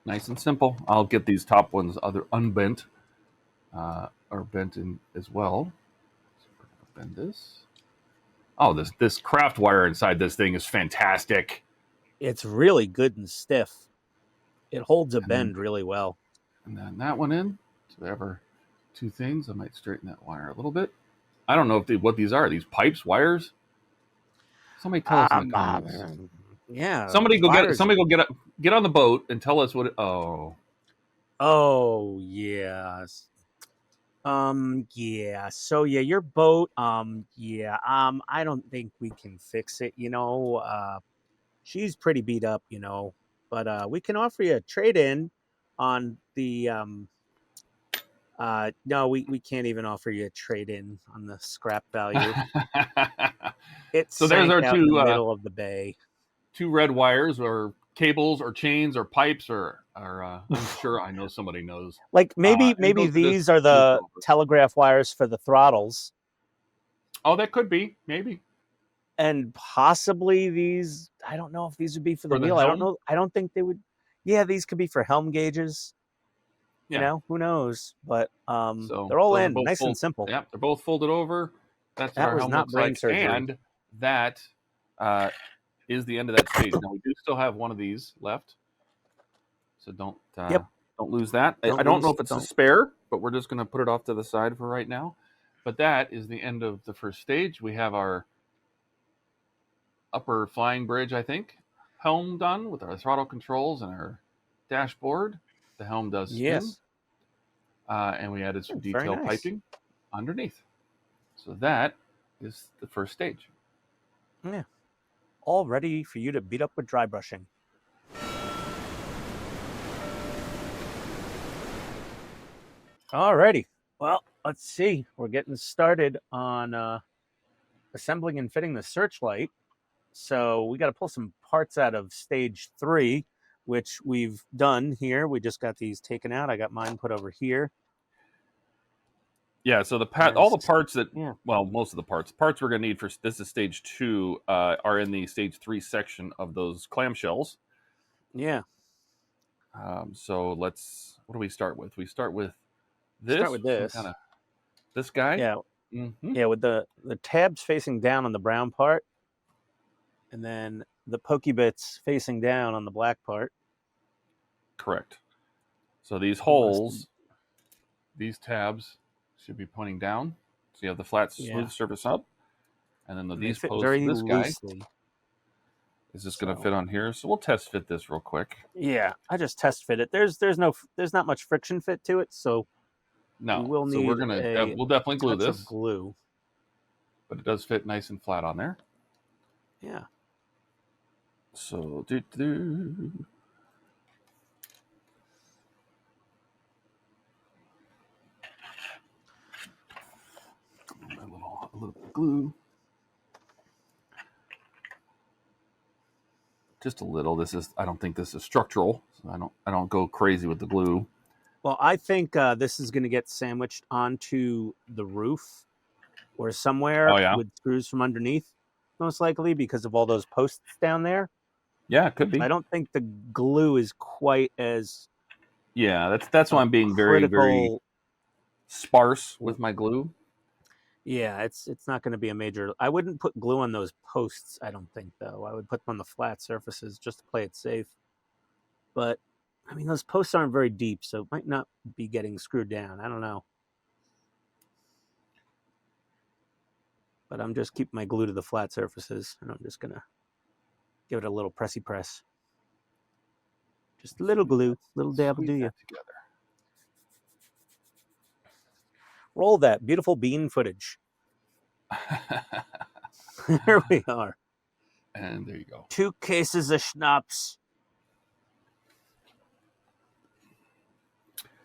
Nice and simple. I'll get these top ones unbent or bent in as well. So we're going to bend this. Oh, this craft wire inside this thing is fantastic. It's really good and stiff. It holds a bend really well. And then that one in. So we have our two things. I might straighten that wire a little bit. I don't know what these are. Are these pipes, wires? Somebody tell us in the comments. Yeah. Somebody go get on the boat and tell us what. Oh. Oh yeah. Yeah. So yeah, your boat. Yeah. I don't think we can fix it. She's pretty beat up. But we can offer you a trade in on the No, we can't even offer you a trade in on the scrap value. It So there's sank our out in the middle of the bay. two red wires, or cables, or chains, or pipes, or I'm sure I know somebody knows. Like And maybe those are just these are looped the over. telegraph wires for the throttles, Oh, that could be maybe and possibly these. I don't know if these would be for the for the wheel. I don't helm. know. I don't think they would. Yeah, these could be for helm gauges. Yeah. Who knows? But So they're all those are in, both nice and simple. Yeah, they're both folded over. That's what That our was helm not looks brain like, surgery. and that uh, is the end of that stage. Now we do still have one of these left, so Yep. don't lose that. I Don't don't know lose. if it's a Don't. spare, but we're just going to put it off to the side for right now. But that is the end of the first stage. We have our upper flying bridge, I think, helm done with our throttle controls and our dashboard. The helm does spin, Yes. and we added some Very detail nice. piping underneath. So that is the first stage. Yeah. All ready for you to beat up with dry brushing. Alrighty. Well, let's see. We're getting started on assembling and fitting the Searchlight. So we got to pull some parts out of stage 3, which we've done here. We just got these taken out. I got mine put over here. Yeah, so all the parts that, well, most of the parts we're going to need for this is stage 2 are in the stage 3 section of those clamshells. Yeah. So what do we start with? We start with this. Start with this. Some kind of this guy. Yeah. Mm-hmm. Yeah, with the tabs facing down on the brown part, and then the pokey bits facing down on the black part. Correct. So these holes, these tabs should be pointing down. So you have the flat, smooth surface up, and then these fit posts. very This loosely. guy is just going to fit on here. So we'll test fit this real quick. Yeah, I just test fit it. There's not much friction fit to it, so no. We'll need we'll definitely glue touch this. of glue, but it does fit nice and flat on there. Yeah. So a little glue. Just a little. I don't think this is structural, so I don't go crazy with the glue. Well, I think this is going to get sandwiched onto the roof or somewhere with screws from underneath, most likely because of all those posts down there. Yeah, it could be. I don't think the glue is quite as. Yeah, that's why I'm being very sparse with my glue. Yeah, it's not going to be a major. I wouldn't put glue on those posts, I don't think, though. I would put them on the flat surfaces just to play it safe. But, I mean, those posts aren't very deep, so it might not be getting screwed down. I don't know. But I'm just keeping my glue to the flat surfaces, and I'm just going to give it a little pressy press. Just a little glue, little dab will do you. Together. Roll that beautiful bean footage. There we are. And there you go. 2 cases of schnapps.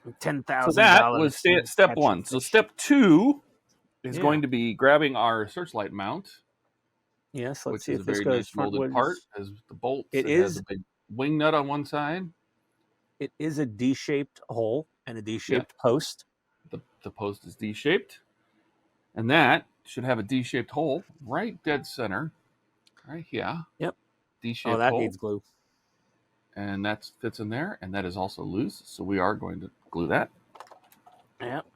$10,000. So that was step 1. So step 2 is going to be grabbing our Searchlight mount. Yes, let's see if this goes frontwards. Molded part as the bolts. It has a big wing nut on one side. It is a D-shaped hole and a D-shaped post. The post is D-shaped, and that should have a D-shaped hole right dead center, right here. Yep. D-shaped hole. Oh, that needs glue. And that fits in there, and that is also loose, so we are going to glue that. Yep.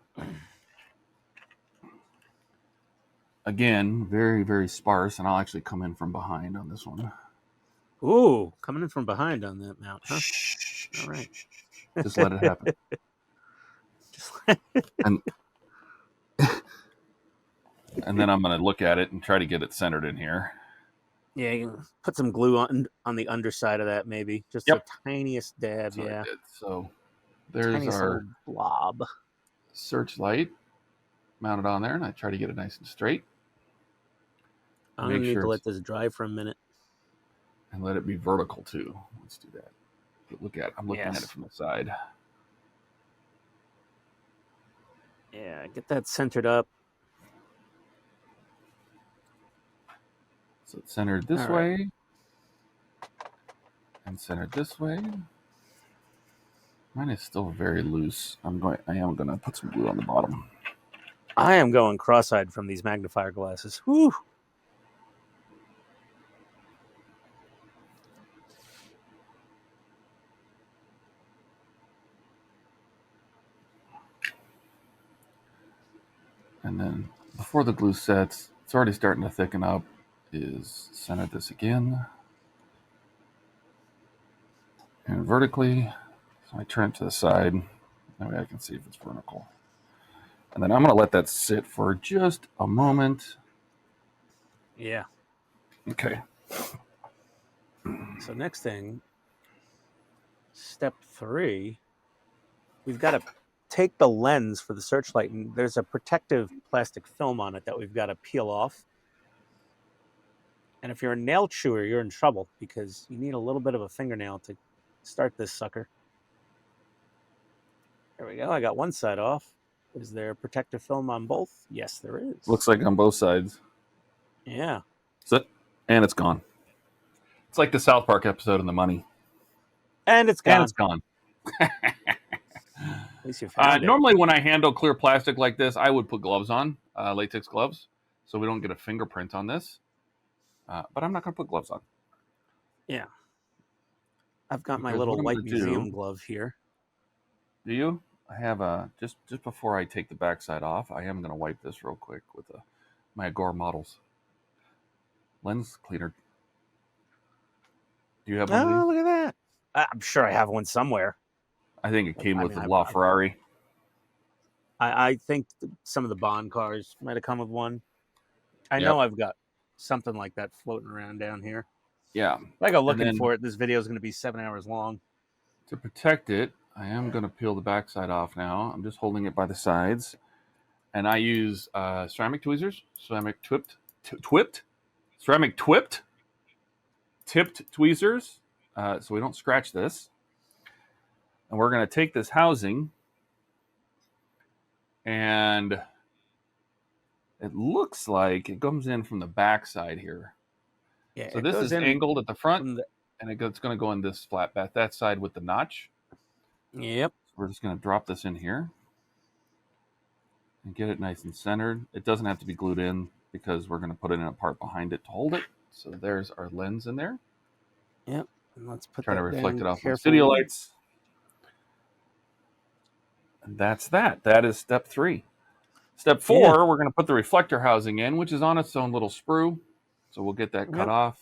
Again, very, very sparse, and I'll actually come in from behind on this one. Ooh, coming in from behind on that mount, huh? All right. Just let it happen. And then I'm going to look at it and try to get it centered in here. Yeah, you can put some glue on the underside of that, maybe. Just the tiniest dab, So There's tiniest our little blob. Searchlight mounted on there, and I try to get it nice and straight. I'm going to need to let this dry for a minute. And let it be vertical too. Let's do that. But I'm looking at it from the side. Yeah, get that centered up. So it's centered this way. And centered this way. Mine is still very loose. I am gonna put some glue on the bottom. I am going cross-eyed from these magnifier glasses. Whew. And then before the glue sets, it's already starting to thicken up, is center this again. And vertically, so I turn it to the side. That way I can see if it's vertical. And then I'm going to let that sit for just a moment. Yeah. Okay. So next thing, step 3, we've got to take the lens for the Searchlight, and there's a protective plastic film on it that we've got to peel off. And if you're a nail chewer, you're in trouble because you need a little bit of a fingernail to start this sucker. There we go. I got one side off. Is there protective film on both? Yes, there is. Looks like on both sides. Yeah. And it's gone. It's like the South Park episode in The Money. And it's gone. And it's gone. At least you found it. Normally when I handle clear plastic like this, I would put gloves on, latex gloves, so we don't get a fingerprint on this. But I'm not going to put gloves on. Yeah. I've got my little white museum glove here. Do you? I have just before I take the backside off, I am going to wipe this real quick with my Agora Models lens cleaner. Do you have one of these? Oh, look at that. I'm sure I have one somewhere. I think it came with the LaFerrari. I think some of the Bond cars might have come with one. I know I've got something like that floating around down here. Yeah. If I go looking for it, this video is going to be 7 hours long. To protect it, I am going to peel the backside off now. I'm just holding it by the sides. And I use ceramic tweezers, ceramic tipped tweezers, so we don't scratch this. And we're going to take this housing, and it looks like it comes in from the back side here. Yeah. So this is angled at the front, and it's going to go in this flat back, that side with the notch. Yep. So we're just going to drop this in here and get it nice and centered. It doesn't have to be glued in because we're going to put it in a part behind it to hold it. So there's our lens in there. Yep. And let's put trying to reflect it off my studio lights. And that's that. That is step 3. Step 4, we're going to put the reflector housing in, which is on its own little sprue. So we'll get that cut off.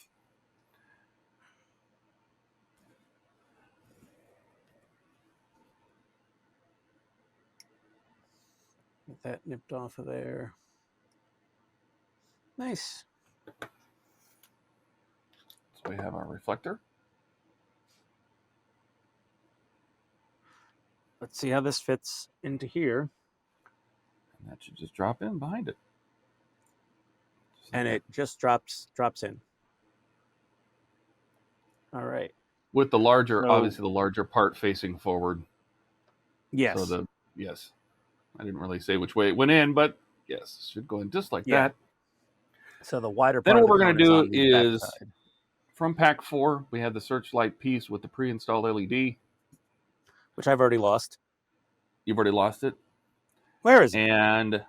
Get that nipped off of there. Nice. So we have our reflector. Let's see how this fits into here. And that should just drop in behind it. And it just drops in. All right. With the larger, obviously the larger part facing forward. Yes. So yes. I didn't really say which way it went in, but yes, it should go in just like that. So the wider part. Then what we're going to do is, from pack 4, we have the Searchlight piece with the pre-installed LED. Which I've already lost. You've already lost it? Where is it? And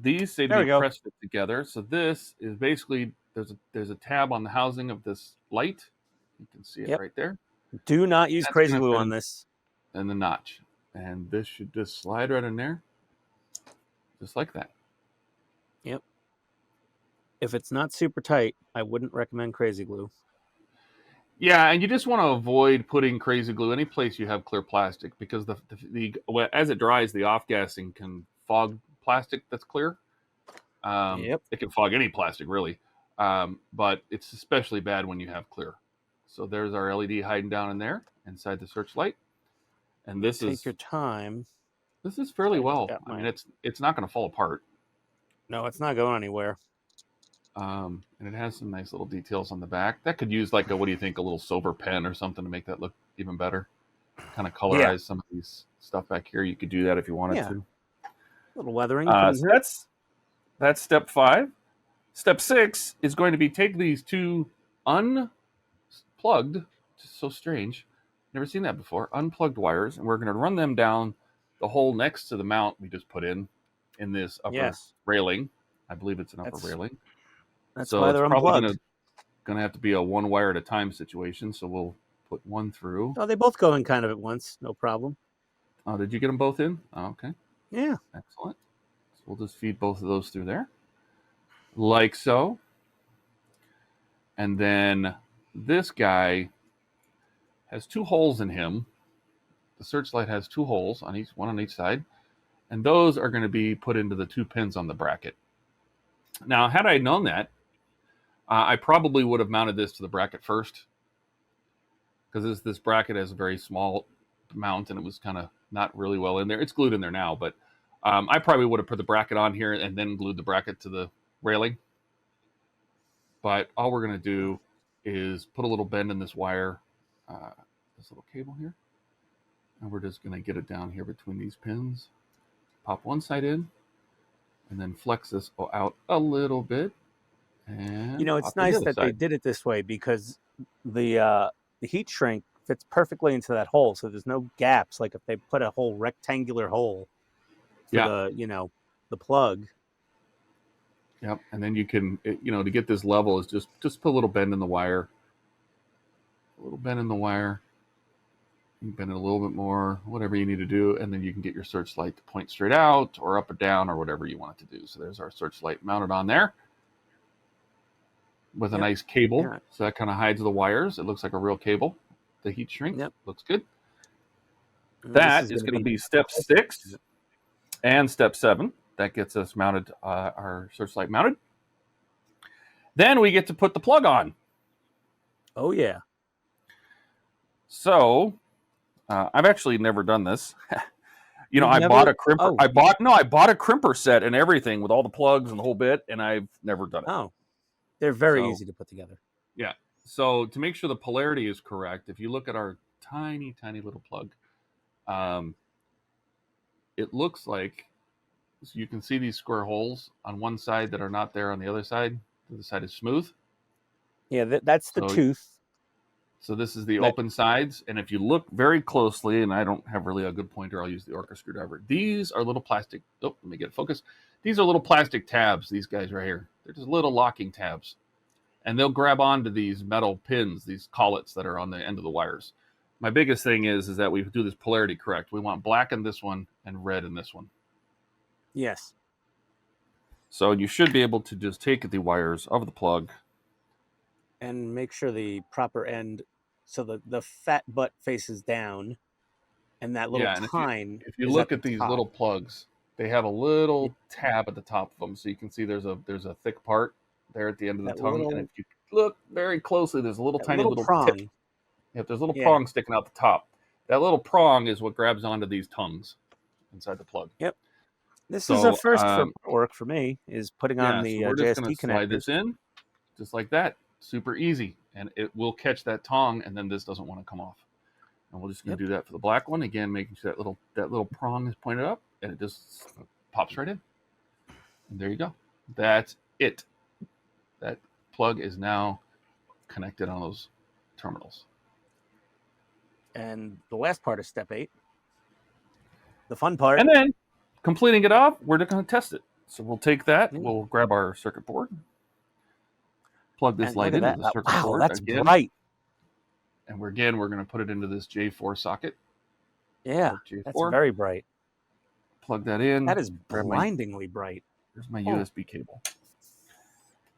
these say to be pressed together. So this is basically, there's a tab on the housing of this light. You can see it right there. Do not use crazy glue on this. And the notch. And this should just slide right in there. Just like that. Yep. If it's not super tight, I wouldn't recommend crazy glue. Yeah, and you just want to avoid putting crazy glue any place you have clear plastic, because as it dries, the off-gassing can fog plastic that's clear. It can fog any plastic, really. But it's especially bad when you have clear. So there's our LED hiding down in there inside the Searchlight. And this Take your time. is fairly well. Got I my- mean, it's not going to fall apart. No, it's not going anywhere. And it has some nice little details on the back. That could use like a, what do you think, a little silver pen or something to make that look even better. Kind of colorize some of these stuff back here. You could do that if you wanted to. A little weathering. So that's step 5. Step 6 is going to be take these 2 unplugged, just so strange, never seen that before, unplugged wires, and we're going to run them down the hole next to the mount we just put in this upper railing. I believe it's an upper railing. That's so why it's they're probably unplugged. going to have to be a 1 wire at a time situation, so we'll put 1 through. Oh, they both go in kind of at once, no problem. Oh, did you get them both in? Oh, okay. Yeah. Excellent. So we'll just feed both of those through there. Like so. And then this guy has 2 holes in him. The Searchlight has 2 holes on each, one on each side. And those are going to be put into the 2 pins on the bracket. Now, had I known that, I probably would have mounted this to the bracket first. Because this bracket has a very small mount and it was kind of not really well in there. It's glued in there now, but I probably would have put the bracket on here and then glued the bracket to the railing. But all we're going to do is put a little bend in this wire, this little cable here. And we're just going to get it down here between these pins. Pop one side in, and then flex this out a little bit. And it's nice that they did it this way because the heat shrink fits perfectly into that hole, so there's no gaps. Like if they put a whole rectangular hole for the plug. Yep, and then you can, to get this level is just put a little bend in the wire. A little bend in the wire. You can bend it a little bit more, whatever you need to do, and then you can get your Searchlight to point straight out or up or down or whatever you want it to do. So there's our Searchlight mounted on there with a nice cable. Yeah. So that kind of hides the wires. It looks like a real cable. The heat shrink looks good. And that is going to be step 6 and step 7. That gets us mounted, our Searchlight mounted. Then we get to put the plug on. Oh, yeah. So I've actually never done this. I bought a crimper. Oh. I bought a crimper set and everything with all the plugs and the whole bit, and I've never done it. Oh, they're very easy to put together. Yeah. So to make sure the polarity is correct, if you look at our tiny, tiny little plug, it looks like, so you can see these square holes on one side that are not there on the other side. The other side is smooth. Yeah, that's the tooth. So this is the open sides, and if you look very closely, and I don't have really a good pointer, I'll use the ORCA screwdriver. These are little plastic, let me get it focused. These are little plastic tabs, these guys right here. They're just little locking tabs. And they'll grab onto these metal pins, these collets that are on the end of the wires. My biggest thing is that we do this polarity correct. We want black in this one and red in this one. Yes. So you should be able to just take the wires of the plug. And make sure the proper end, so the fat butt faces down, and that little tine. If you look at these little plugs, they have a little tab at the top of them, so you can see there's a thick part there at the end of the tongue. And if you look very closely, there's a little tiny little prong. Tip. Yep, there's a little prong sticking out the top. That little prong is what grabs onto these tongues inside the plug. Yep. This is a first for work for me, is putting on the so we're just JST connector. Slide this in, just like that. Super easy. And it will catch that tongue, and then this doesn't want to come off. And we're just going to do that for the black one. Again, making sure that little prong is pointed up, and it just pops right in. And there you go. That's it. That plug is now connected on those terminals. And the last part is step 8. The fun part. And then, completing it off, we're going to test it. So we'll take that. We'll grab our circuit board. Plug this light into the circuit board. Wow, that's bright. And we're going to put it into this J4 socket. Yeah, that's very bright. Plug that in. That is blindingly bright. There's my USB cable.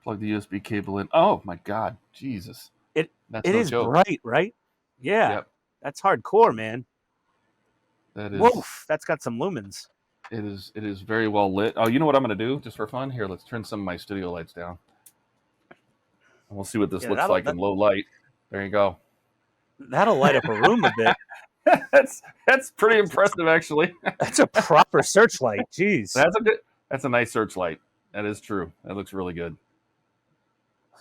Plug the USB cable in. Oh my God, Jesus! It is bright, right? Yeah, yep. That's hardcore, man. That is. Woof! That's got some lumens. It is very well lit. Oh, you know what I'm going to do just for fun? Here, let's turn some of my studio lights down. And we'll see what this looks like in low light. There you go. That'll light up a room a bit. That's pretty impressive, actually. That's a proper Searchlight. Jeez. That's a nice Searchlight. That is true. That looks really good.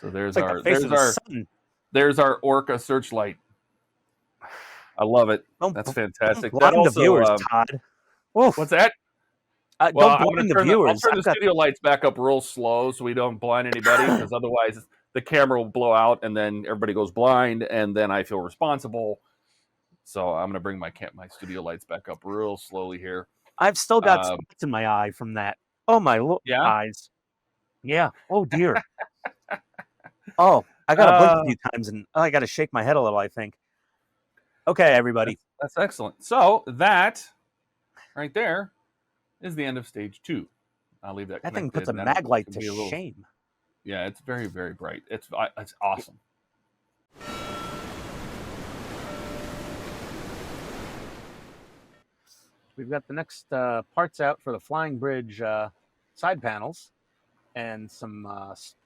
So It's like the face of the sun. there's our ORCA Searchlight. I love it. That's fantastic. That Blind the also, viewers, Todd. Oof. what's that? Well, Don't blind the viewers. I'll turn the studio lights back up real slow so we don't blind anybody, because otherwise the camera will blow out and then everybody goes blind, and then I feel responsible. So I'm going to bring my studio lights back up real slowly here. I've still got spots in my eye from that. Oh, my eyes. Yeah. Oh, dear. Oh, I got to blink a few times, and I got to shake my head a little, I think. Okay, everybody. That's excellent. So that right there is the end of stage 2. I'll leave that. That thing puts a mag light to shame. Yeah, it's very, very bright. It's awesome. We've got the next parts out for the flying bridge side panels, and some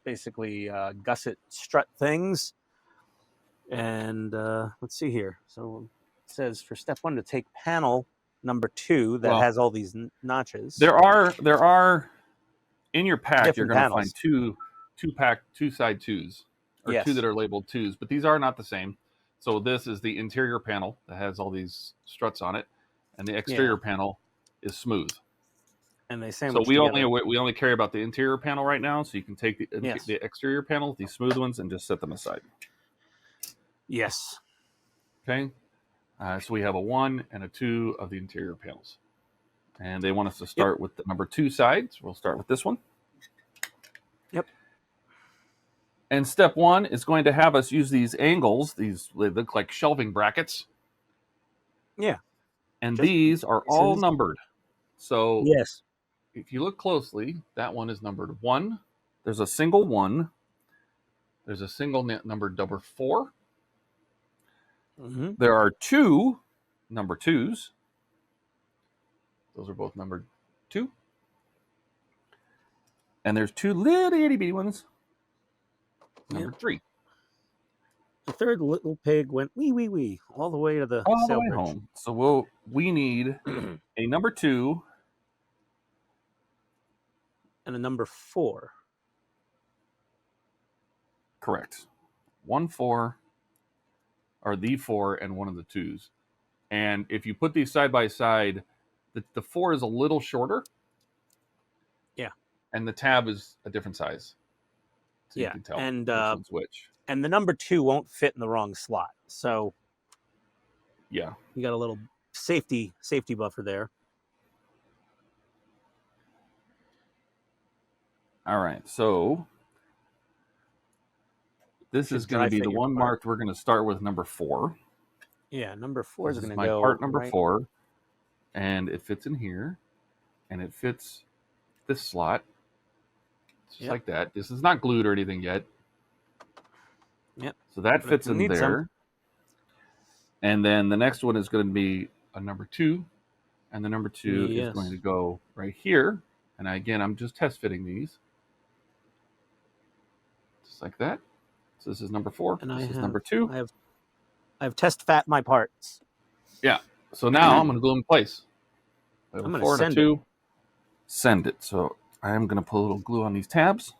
basically gusset strut things. And let's see here. So it says for step 1 to take panel number 2 that has all these notches. There are in your pack. Different you're going to panels. find two side 2s, or Yes. 2 that are labeled 2s, but these are not the same. So this is the interior panel that has all these struts on it, and the exterior panel is smooth. And they sandwich. So we only care about the interior panel right now. So you can take the exterior panel, these smooth ones, and just set them aside. Yes. Okay. So we have a 1 and a 2 of the interior panels, and they want us to start with the number 2 side. So we'll start with this one. Yep. And step 1 is going to have us use these angles. They look like shelving brackets. Yeah. And these are all numbered. So yes, if you look closely, that one is numbered 1. There's a single 1. There's a single numbered number 4. Mm-hmm. There are 2 number 2s. Those are both numbered 2. And there's 2 little itty bitty ones. Number 3. The third little pig went wee wee wee all the way to the sail bridge. Home. So we need a number 2 and a number 4. Correct. 1 4, or the 4 and one of the 2s. And if you put these side by side, the 4 is a little shorter. Yeah. And the tab is a different size. So you can tell and which one's which. And the number 2 won't fit in the wrong slot. So yeah, you got a little safety buffer there. All right, so this is going to be the one marked. We're going to start with number 4. Yeah, number 4 is going to go. My part number 4, and it fits in here, and it fits this slot, just like that. This is not glued or anything yet. Yep. So that fits in there. And then the next one is going to be a number 2, and the number 2 is going to go right here. And again, I'm just test fitting these, just like that. So this is number 4. And this is number 2. I have test fat my parts. Yeah. So now I'm going to glue them in place. I'm going to send it. Send it. So I am going to put a little glue on these tabs.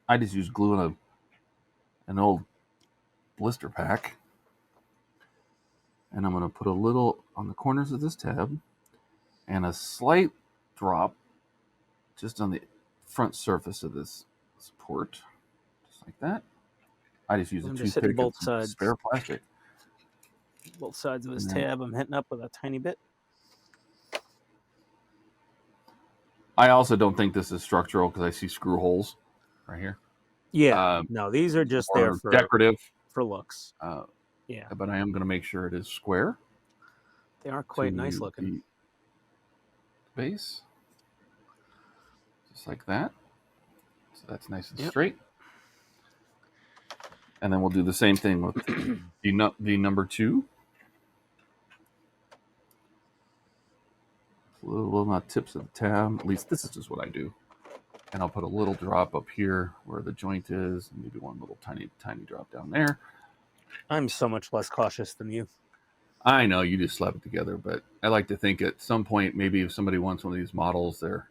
I just use glue in an old blister pack. And I'm going to put a little on the corners of this tab and a slight drop just on the front surface of this support. Just like that. I just use a toothpick and some spare plastic. Both sides of this tab I'm hitting up with a tiny bit. I also don't think this is structural because I see screw holes right here. Yeah, no, these are just there for decorative, for looks. Yeah, but I am going to make sure it is square. They are quite nice looking. Base, just like that. So that's nice and straight. And then we'll do the same thing with the number 2. A little on the tips of the tab. At least this is just what I do. And I'll put a little drop up here where the joint is, and maybe one little tiny drop down there. I'm so much less cautious than you. I know you just slap it together, but I like to think at some point, maybe if somebody wants one of these models, they're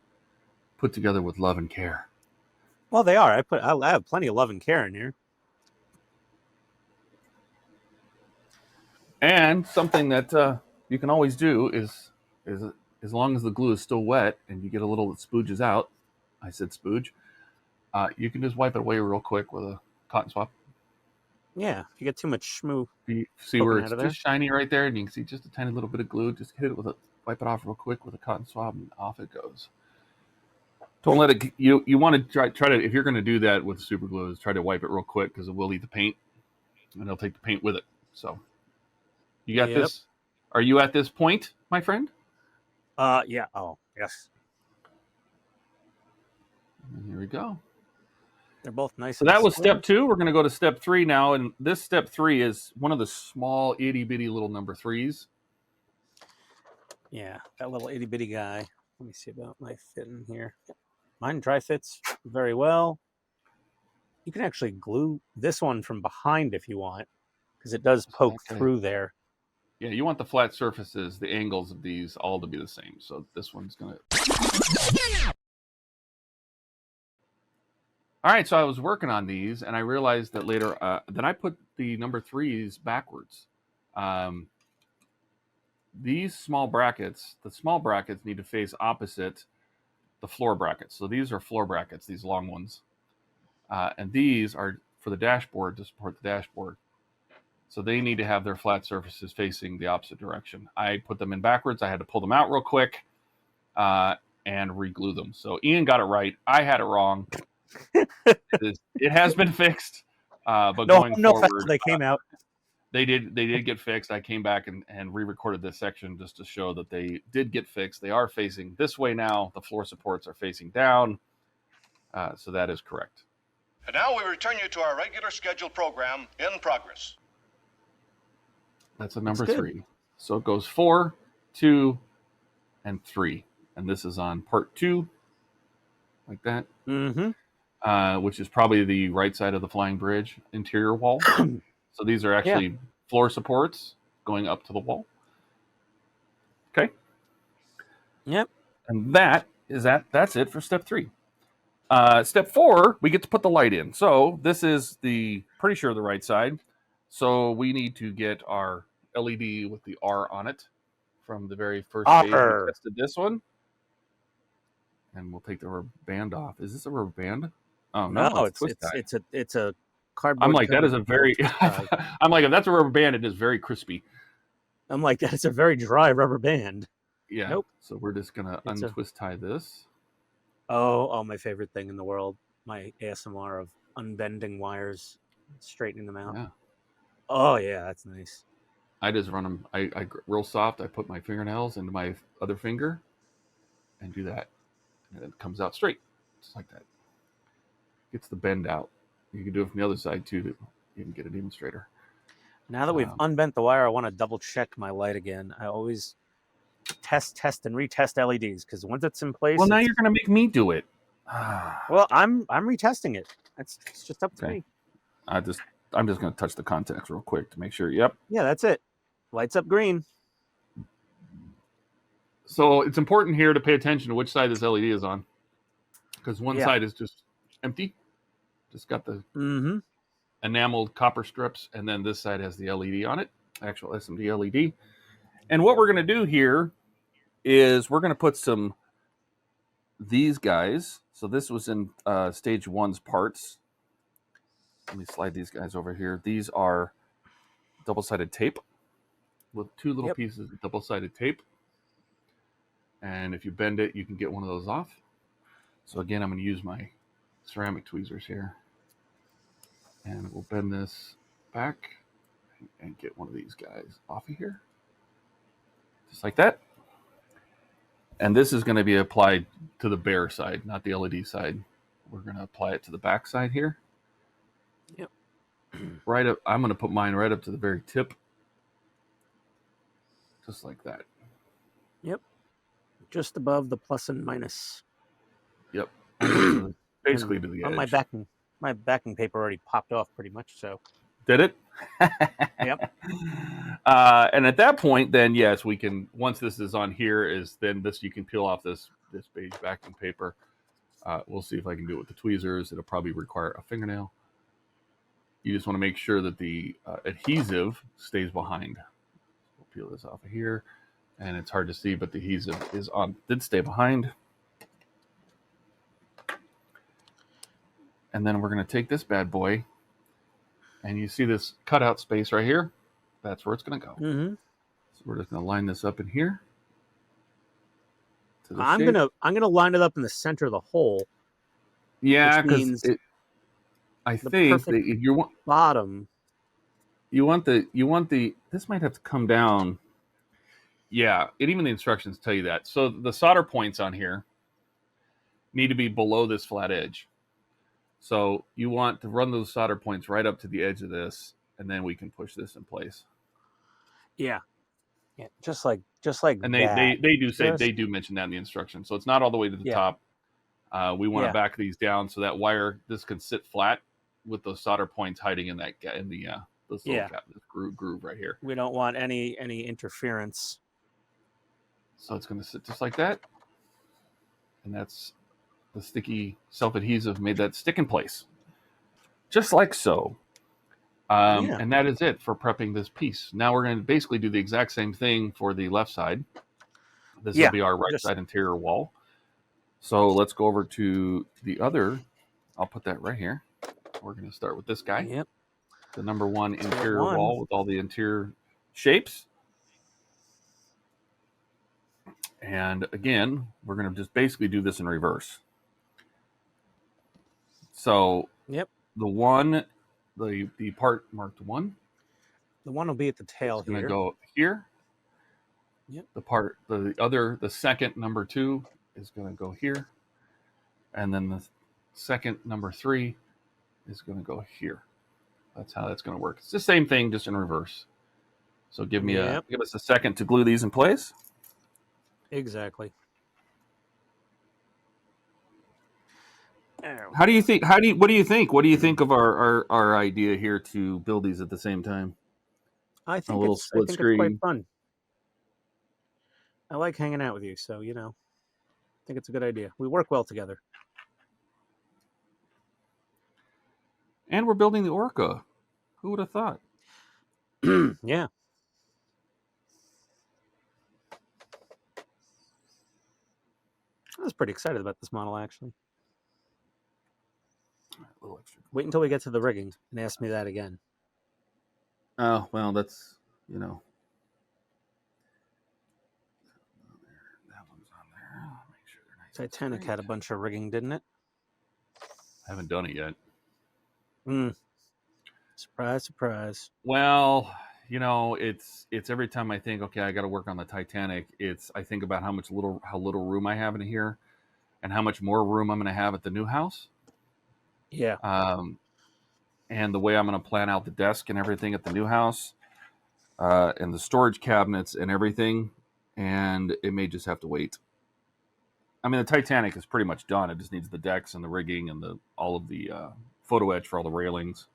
put together with love and care. Well, they are. I have plenty of love and care in here. And something that you can always do is as long as the glue is still wet and you get a little that spooges out, I said spooge, you can just wipe it away real quick with a cotton swab. Yeah, if you get too much schmoo You see where poking it's out of there. just shiny right there, and you can see just a tiny little bit of glue. Just hit it with wipe it off real quick with a cotton swab, and off it goes. Don't let it. You want to try to, if you're going to do that with super glue, is try to wipe it real quick because it will eat the paint, and it'll take the paint with it. So you got Yep. this. Are you at this point, my friend? Yeah. Oh, yes. And here we go. They're both nice. So and that was square. step 2. We're going to go to step 3 now, and this step 3 is one of the small itty bitty little number 3s. Yeah, that little itty bitty guy. Let me see about my fitting here. Mine dry fits very well. You can actually glue this one from behind if you want, because it does poke through there. Yeah, you want the flat surfaces, the angles of these all to be the same. So this one's going to... All right, so I was working on these, and I realized that later, then I put the number 3s backwards. These small brackets, the small brackets need to face opposite the floor brackets. So these are floor brackets, these long ones. And these are for the dashboard to support the dashboard. So they need to have their flat surfaces facing the opposite direction. I put them in backwards. I had to pull them out real quick and reglue them. So Ian got it right. I had it wrong. It has been fixed, but going forward, they came out. They did get fixed. I came back and re-recorded this section just to show that they did get fixed. They are facing this way now. The floor supports are facing down, so that is correct. And now we return you to our regular scheduled program in progress. That's a number 3. So it goes 4, 2, and 3, and this is on part 2, like that. Mm-hmm. Which is probably the right side of the flying bridge interior wall. So these are actually floor supports going up to the wall. Okay. Yep. And that's it for step 3. Step 4, we get to put the light in. So this is pretty sure the right side. So we need to get our LED with the R on it from the very first page. We tested this one. And we'll take the rubber band off. Is this a rubber band? Oh no, it's a cardboard. I'm like, that is a very I'm like, if that's a rubber band, it is very crispy. I'm like, that's a very dry rubber band. Yeah. Nope. So we're just gonna untwist tie this. Oh, my favorite thing in the world. My ASMR of unbending wires, straightening them out. Yeah. Oh yeah, that's nice. I just run them I real soft. I put my fingernails into my other finger and do that. And it comes out straight. Just like that. Gets the bend out. You can do it from the other side too to even get it even straighter. Now that we've unbent the wire, I want to double check my light again. I always test and retest LEDs because once it's in place. Well, now you're gonna make me do it. Well, I'm retesting it. It's just up to me. I'm just gonna touch the contacts real quick to make sure. Yep. Yeah, that's it. Lights up green. So it's important here to pay attention to which side this LED is on, because one side is just empty, just got the enameled copper strips, and then this side has the LED on it, actual SMD LED. And what we're going to do here is we're going to put these guys. So this was in stage 1's parts. Let me slide these guys over here. These are double-sided tape with 2 little pieces of double-sided tape. And if you bend it, you can get one of those off. So again, I'm going to use my ceramic tweezers here. And we'll bend this back and get one of these guys off of here. Just like that. And this is going to be applied to the bare side, not the LED side. We're going to apply it to the back side here. Yep. Right up. I'm going to put mine right up to the very tip. Just like that. Yep. Just above the plus and minus. Yep. Basically to the edge. My backing paper already popped off pretty much, so. Did it? Yep. And at that point, then yes, we can. Once this is on here, then you can peel off this beige backing paper. We'll see if I can do it with the tweezers. It'll probably require a fingernail. You just want to make sure that the adhesive stays behind. We'll peel this off of here, and it's hard to see, but the adhesive did stay behind. And then we're going to take this bad boy, and you see this cutout space right here. That's where it's going to go. Mm-hmm. So we're just going to line this up in here. I'm gonna line it up in the center of the hole. Yeah, because I think that if you want bottom, you want the this might have to come down. Yeah, even the instructions tell you that. So the solder points on here need to be below this flat edge. So you want to run those solder points right up to the edge of this, and then we can push this in place. Yeah, just like and that. They do mention that in the instructions. So it's not all the way to the top. We want to back these down so that this can sit flat with those solder points hiding in this little this groove right here. We don't want any interference. So it's going to sit just like that, and that's the sticky self-adhesive made that stick in place, just like so. And that is it for prepping this piece. Now we're going to basically do the exact same thing for the left side. This will be our right side interior wall. So let's go over to the other. I'll put that right here. We're going to start with this guy. Yep. The number 1 interior wall with all the interior shapes. And again, we're going to just basically do this in reverse. So the part marked 1. The 1 will be at the tail here. It's going to go here. Yep. The second number 2 is going to go here. And then the second number 3 is going to go here. That's how that's going to work. It's the same thing, just in reverse. So give us a second to glue these in place. Exactly. What do you think? What do you think of our idea here to build these at the same time? I think it's quite fun. I like hanging out with you, so I think it's a good idea. We work well together. And we're building the ORCA. Who would have thought? Yeah. I was pretty excited about this model, actually. Wait until we get to the rigging and ask me that again. Oh, well, that's, That one's on there. Make sure they're nice. Titanic had a bunch of rigging, didn't it? I haven't done it yet. Surprise, surprise. Well, it's every time I think, okay, I got to work on the Titanic. I think about how little room I have in here, and how much more room I'm going to have at the new house. Yeah. And the way I'm going to plan out the desk and everything at the new house, and the storage cabinets and everything, and it may just have to wait. I mean, the Titanic is pretty much done. It just needs the decks and the rigging and all of the photo etch for all the railings.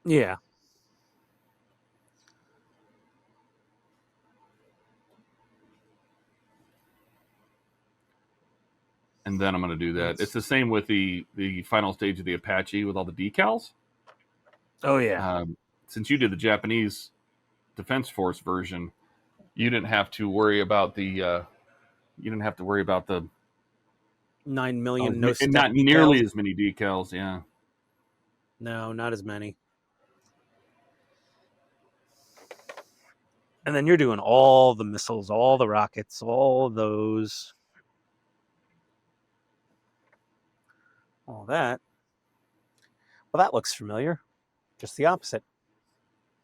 Yeah. And then I'm going to do that. It's the same with the final stage of the Apache with all the decals. Oh, yeah. Since you did the Japanese Defense Force version, you didn't have to worry about the 9 million and not nearly as many decals. Yeah. No, not as many. And then you're doing all the missiles, all the rockets, all those. All that. Well, that looks familiar. Just the opposite.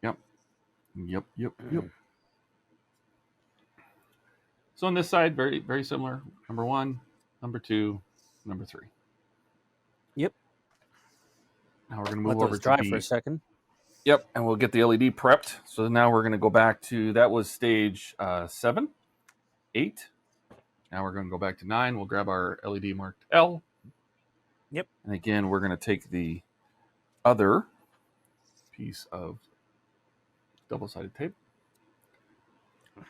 Yep. So on this side, very, very similar. Number 1, number 2, number 3. Yep. Now we're going to move over to dry for a second. Yep, and we'll get the LED prepped. So now we're going to go back to, that was stage 7, 8. Now we're going to go back to 9. We'll grab our LED marked L. Yep. And again, we're going to take the other piece of double-sided tape.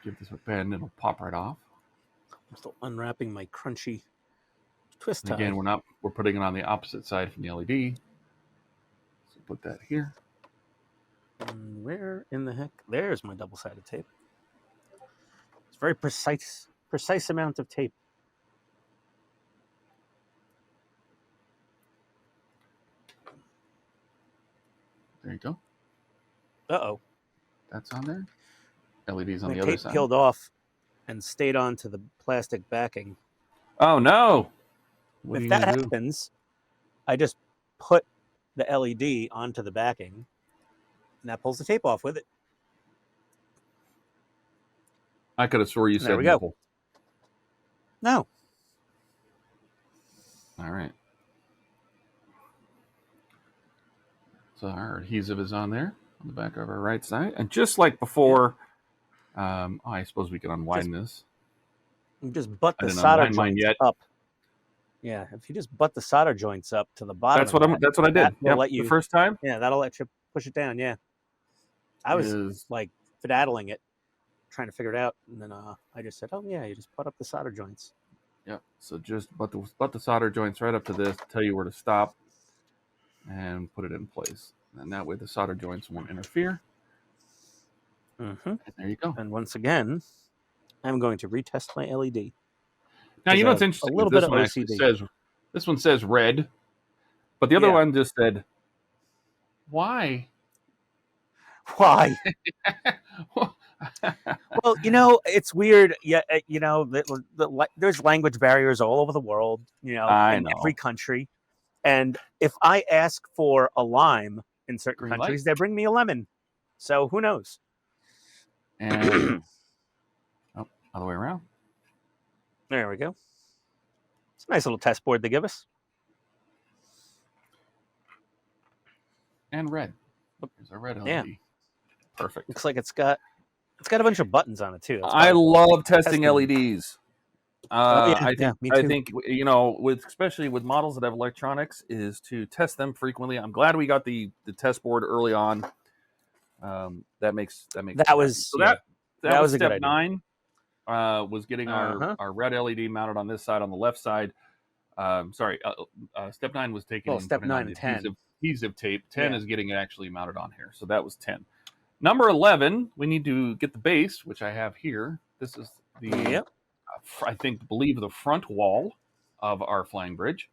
Give this a bend, and it'll pop right off. I'm still unwrapping my crunchy twist tie. And again, we're putting it on the opposite side from the LED. So put that here. And where in the heck? There's my double-sided tape. It's very precise amount of tape. There you go. Uh-oh. That's on there. LEDs on My the other tape side. peeled off and stayed onto the plastic backing. Oh no! What are If you that gonna do? happens, I just put the LED onto the backing, and that pulls the tape off with it. I could have swore you There said we go. nipple. No. All right. So our adhesive is on there on the back of our right side, and just like before, I suppose we can unwind this. You just butt I the didn't solder unwind mine joints yet. up. Yeah, if you just butt the solder joints up to the bottom. That's what I did. That will Yep, let you. the first time. Yeah, that'll let you push it down. Yeah, I was like fiddling it, trying to figure it out, and then I just said, "Oh yeah, you just put up the solder joints." Yep. So just butt the solder joints right up to this, tell you where to stop, and put it in place. And that way the solder joints won't interfere. Mm-hmm. And there you go. And once again, I'm going to retest my LED. Now you know what's A interesting. little This bit of one actually OCD. says, this one says red, but the other one just said, why? Why? Well, it's weird. Yeah, there's language barriers all over the world. I in know. every country. And if I ask for a lime in certain Green countries, light. they bring me a lemon. So who knows? And other way around. There we go. It's a nice little test board they give us. And red. There's a red LED. Yeah. Perfect. Looks like it's got a bunch of buttons on it too. I love testing LEDs. Me too. I think especially with models that have electronics, is to test them frequently. I'm glad we got the test board early on. That makes that was so yeah, that was a good step idea. 9. Was getting our red LED mounted on this side on the left side. Step 9 was taking step 9 and 10 adhesive tape. 10 is getting it actually mounted on here. So that was 10. Number 11, we need to get the base, which I have here. This is the believe the front wall of our flying bridge.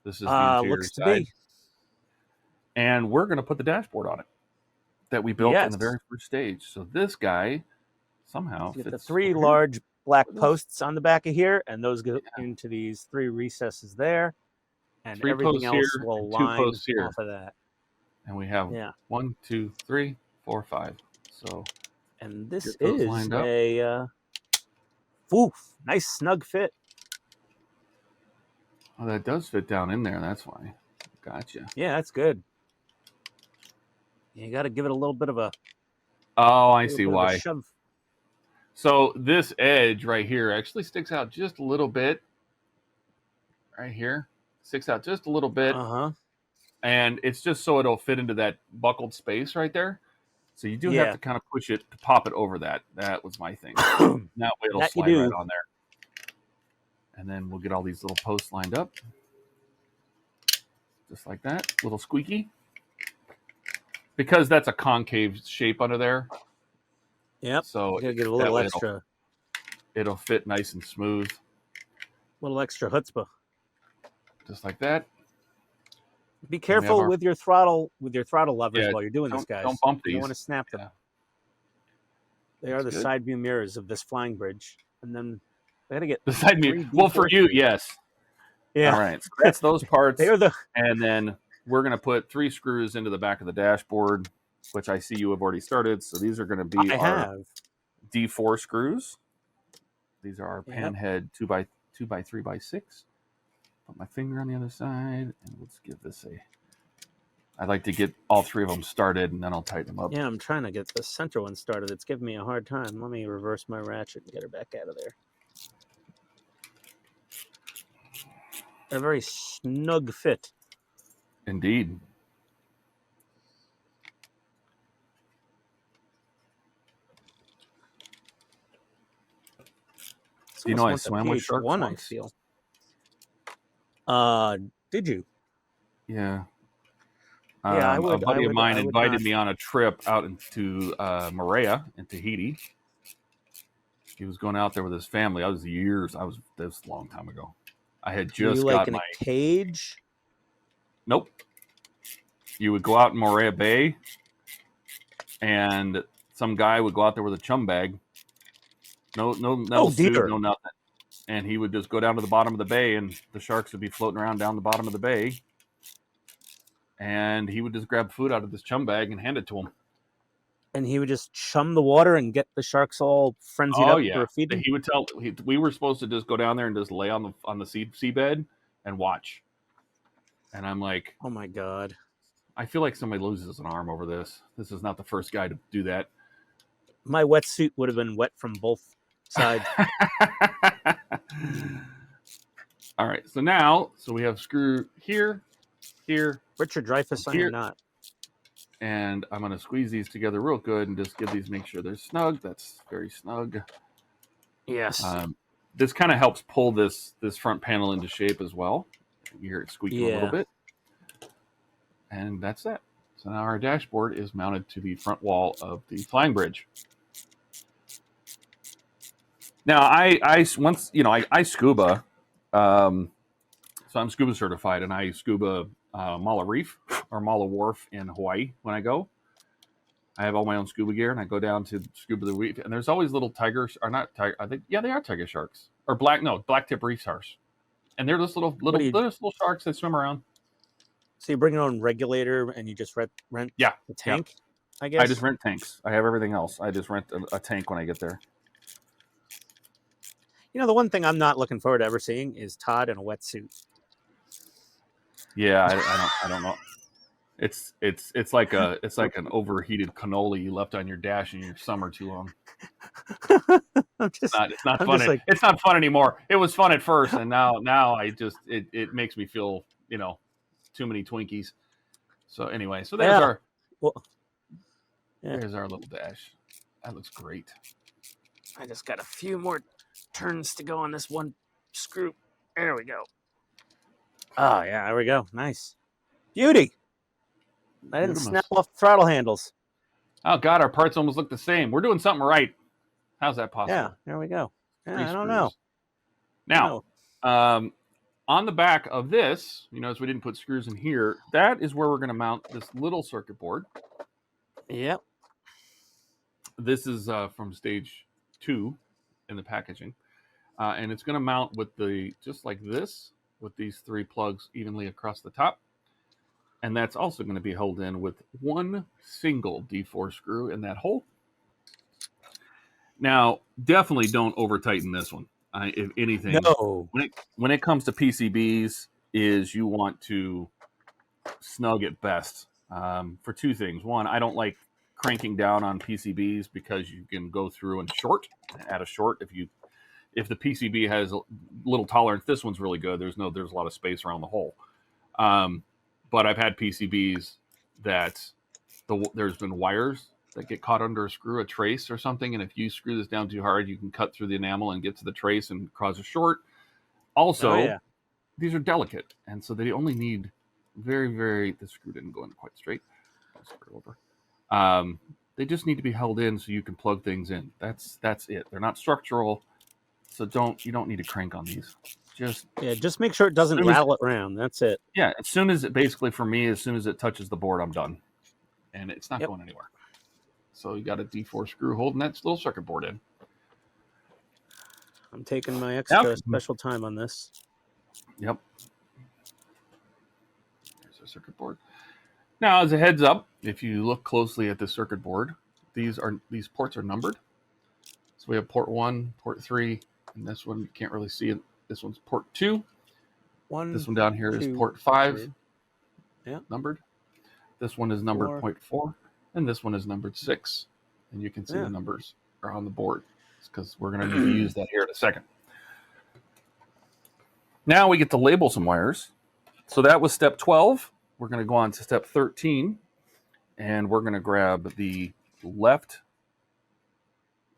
This is the interior looks to side. be. And we're going to put the dashboard on it that we built in the very first stage. So this guy somehow get fits the 3 large black posts on the back of here, and those go into these 3 recesses there, and 3 everything posts else here will and 2 line posts here. off of that. And we have 1, 2, 3, 4, 5. So, and this is a nice snug fit. Oh, that does fit down in there. That's why. Gotcha. Yeah, that's good. You got to give it a little bit of a. Oh, I see why. Shove. So this edge right here actually sticks out just a little bit. Right here, sticks out just a little bit. And it's just so it'll fit into that buckled space right there. So you do have to kind of push it to pop it over that. That was my thing. That way it'll slide right on there. And then we'll get all these little posts lined up. Just like that. Little squeaky. Because that's a concave shape under there. Yep. So you get a little extra. It'll fit nice and smooth. A little extra chutzpah. Just like that. Be careful with your throttle levers while you're doing this, guys. Don't bump these. You don't want to snap them. They are the side view mirrors of this flying bridge. And then I gotta get the side view. Well, for you, yes. Yeah. All right. So that's those parts. They are and then we're gonna put 3 screws into the back of the dashboard, which I see you have already started. So these are gonna be our D4 screws. These are our pan head 2x3 by 6. Put my finger on the other side, and let's give this I'd like to get all 3 of them started, and then I'll tighten them up. Yeah, I'm trying to get the center one started. It's giving me a hard time. Let me reverse my ratchet and get her back out of there. A very snug fit. Indeed. You know, I went to swam with pH sharks 1, I once. feel. Did you? Yeah. Yeah, I A would. buddy of mine I would not. invited me on a trip out into Moorea in Tahiti. He was going out there with his family. This was a long time ago. I had Were you just like got in my. a cage? Nope. You would go out in Moorea Bay, and some guy would go out there with a chum bag. No Oh suit, dear. no nothing. And he would just go down to the bottom of the bay, and the sharks would be floating around down the bottom of the bay. And he would just grab food out of this chum bag and hand it to him. And he would just chum the water and get the sharks all frenzied Oh up yeah, for a feeding. he would tell. We were supposed to just go down there and just lay on the seabed and watch. And I'm like, Oh my god. I feel like somebody loses an arm over this. This is not the first guy to do that. My wetsuit would have been wet from both sides. All right, so we have screw here, Richard Dreyfuss, I here, am not. and I'm gonna squeeze these together real good and just make sure they're snug. That's very snug. Yes. This kind of helps pull this front panel into shape as well. You hear it squeaking a little bit, and that's that. So now our dashboard is mounted to the front wall of the flying bridge. Now I scuba, so I'm scuba certified, and I scuba Mala Reef or Mala Wharf in Hawaii when I go. I have all my own scuba gear, and I go down to scuba the reef, and there's always little tigers, or not tiger. I think they are tiger sharks or black tip reef sharks, and they're just little sharks that swim around. So you bring your own regulator and you just rent the tank, I guess? I just rent tanks. I have everything else. I just rent a tank when I get there. You know, the one thing I'm not looking forward to ever seeing is Todd in a wetsuit. Yeah, I don't know. It's like an overheated cannoli you left on your dash in your summer too long. It's not fun. It's not fun anymore. It was fun at first, and now it makes me feel, too many Twinkies. So anyway, so there's there's our little dash. That looks great. I just got a few more turns to go on this one screw. There we go. Oh yeah, there we go. Nice. Beauty. I didn't snap off the throttle handles. Oh God, our parts almost look the same. We're doing something right. How's that possible? Yeah, there we go. Yeah, I don't know. Now, on the back of this, you notice we didn't put screws in here. That is where we're going to mount this little circuit board. Yep. This is from stage 2 in the packaging. And it's going to mount with just like this, with these 3 plugs evenly across the top. And that's also going to be held in with one single D4 screw in that hole. Now, definitely don't over tighten this one. If anything, no. When it comes to PCBs, is you want to snug it best for 2 things. One, I don't like cranking down on PCBs because you can go through and add a short if the PCB has a little tolerance. This one's really good. There's a lot of space around the hole. But I've had PCBs that there's been wires that get caught under a trace or something, and if you screw this down too hard, you can cut through the enamel and get to the trace and cause a short. Also, these are delicate, and so they only need very, very. The screw didn't go in quite straight. I'll screw it over. They just need to be held in so you can plug things in. That's it. They're not structural, so you don't need to crank on these. Just make sure it doesn't rattle it around. That's it. Yeah, as soon as it touches the board, I'm done, and it's not going anywhere. So you got a D4 screw holding that little circuit board in. I'm taking my extra special time on this. Yep. There's our circuit board. Now, as a heads up, if you look closely at the circuit board, these ports are numbered. So we have port 1, port 3, and this one you can't really see it. This one's port 2. This one down here is port 5. Numbered. This one is numbered port 4, and this one is numbered 6. And you can see the numbers are on the board. It's because we're going to need to use that here in a second. Now we get to label some wires. So that was step 12. We're going to go on to step 13, and we're going to grab the left